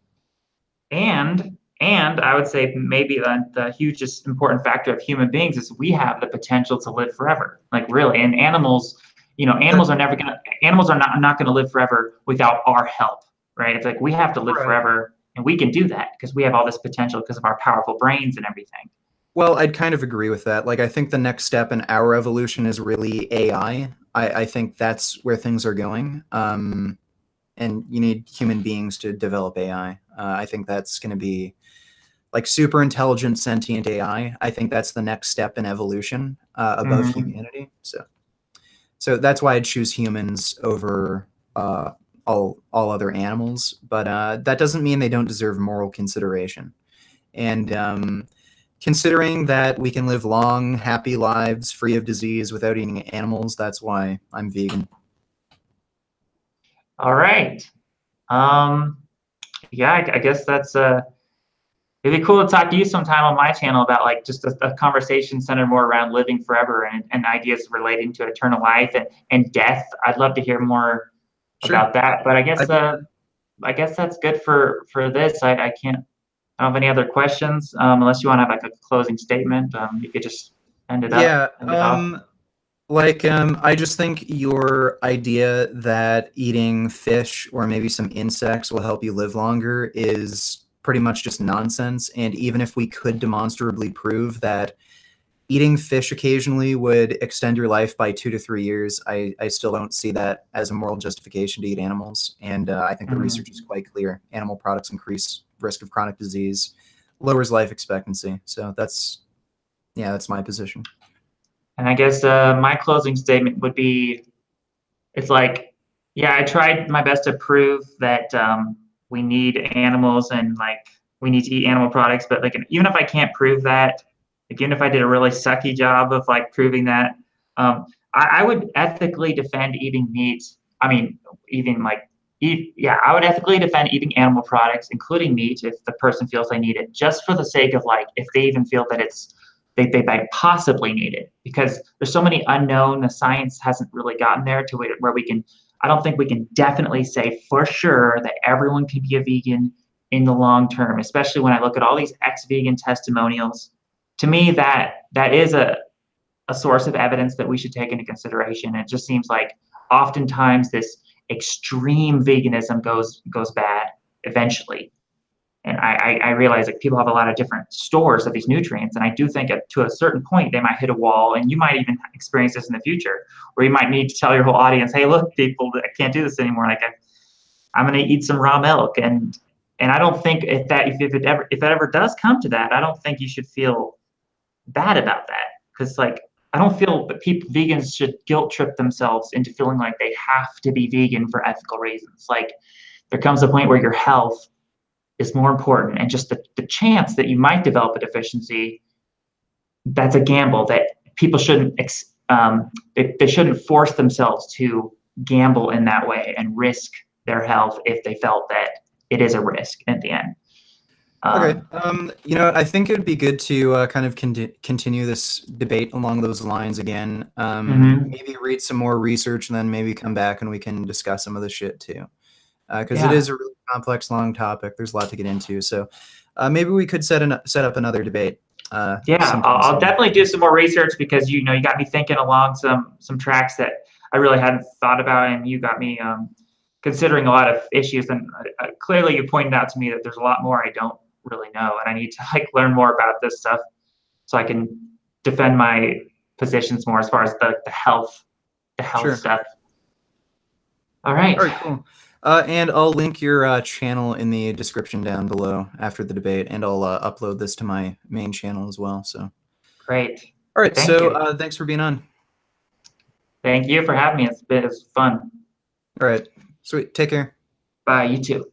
And I would say maybe the hugest important factor of human beings is we have the potential to live forever. Like, really. And animals, animals are not gonna live forever without our help, right? It's like we have to live forever, and we can do that because we have all this potential because of our powerful brains and everything. Well, I'd kind of agree with that. Like, I think the next step in our evolution is really AI. I think that's where things are going. And you need human beings to develop AI. I think that's going to be like super intelligent, sentient AI. I think that's the next step in evolution above humanity. So that's why I'd choose humans over all other animals. But that doesn't mean they don't deserve moral consideration. And considering that we can live long, happy lives free of disease without eating animals, that's why I'm vegan. All right. Yeah, I guess that's it'd be cool to talk to you sometime on my channel about like just a conversation centered more around living forever and ideas relating to eternal life and death. I'd love to hear more about that. But I guess that's good for this. I don't have any other questions unless you want to have like a closing statement. You could just end it up. End it off. I just think your idea that eating fish or maybe some insects will help you live longer is pretty much just nonsense. And even if we could demonstrably prove that eating fish occasionally would extend your life by 2 to 3 years, I still don't see that as a moral justification to eat animals. And I think the research is quite clear. Animal products increase risk of chronic disease, lowers life expectancy. So that's my position. And I guess my closing statement would be, it's like, yeah, I tried my best to prove that we need animals and like we need to eat animal products, but like even if I can't prove that, like, even if I did a really sucky job of like proving that, I would ethically defend eating meat. I mean, even like I would ethically defend eating animal products, including meat, if the person feels they need it, just for the sake of like, if they even feel that they might possibly need it, because there's so many unknown. The science hasn't really gotten there to where we can. I don't think we can definitely say for sure that everyone can be a vegan in the long term, especially when I look at all these ex-vegan testimonials. To me, that is a source of evidence that we should take into consideration. It just seems like oftentimes this extreme veganism goes bad eventually. And I realize that people have a lot of different stores of these nutrients, and I do think to a certain point they might hit a wall, and you might even experience this in the future, where you might need to tell your whole audience, "Hey, look, people, I can't do this anymore. Like, I'm going to eat some raw milk." And I don't think if it ever does come to that, I don't think you should feel bad about that, because like I don't feel that vegans should guilt trip themselves into feeling like they have to be vegan for ethical reasons. Like, there comes a point where your health is more important, and just the chance that you might develop a deficiency, that's a gamble that people shouldn't they shouldn't force themselves to gamble in that way and risk their health if they felt that it is a risk at the end. Okay. I think it would be good to kind of continue this debate along those lines again. Maybe read some more research and then maybe come back and we can discuss some of the shit too. Because it is a really complex, long topic. There's a lot to get into. So maybe we could set up another debate. I'll definitely do some more research, because you got me thinking along some tracks that I really hadn't thought about, and you got me considering a lot of issues. And clearly, you pointed out to me that there's a lot more I don't really know, and I need to like learn more about this stuff so I can defend my positions more as far as the health stuff. All right. All right, cool. And I'll link your channel in the description down below after the debate, and I'll upload this to my main channel as well. So great. All right. Thanks for being on. Thank you for having me. It's fun. All right. Sweet. Take care. Bye. You too.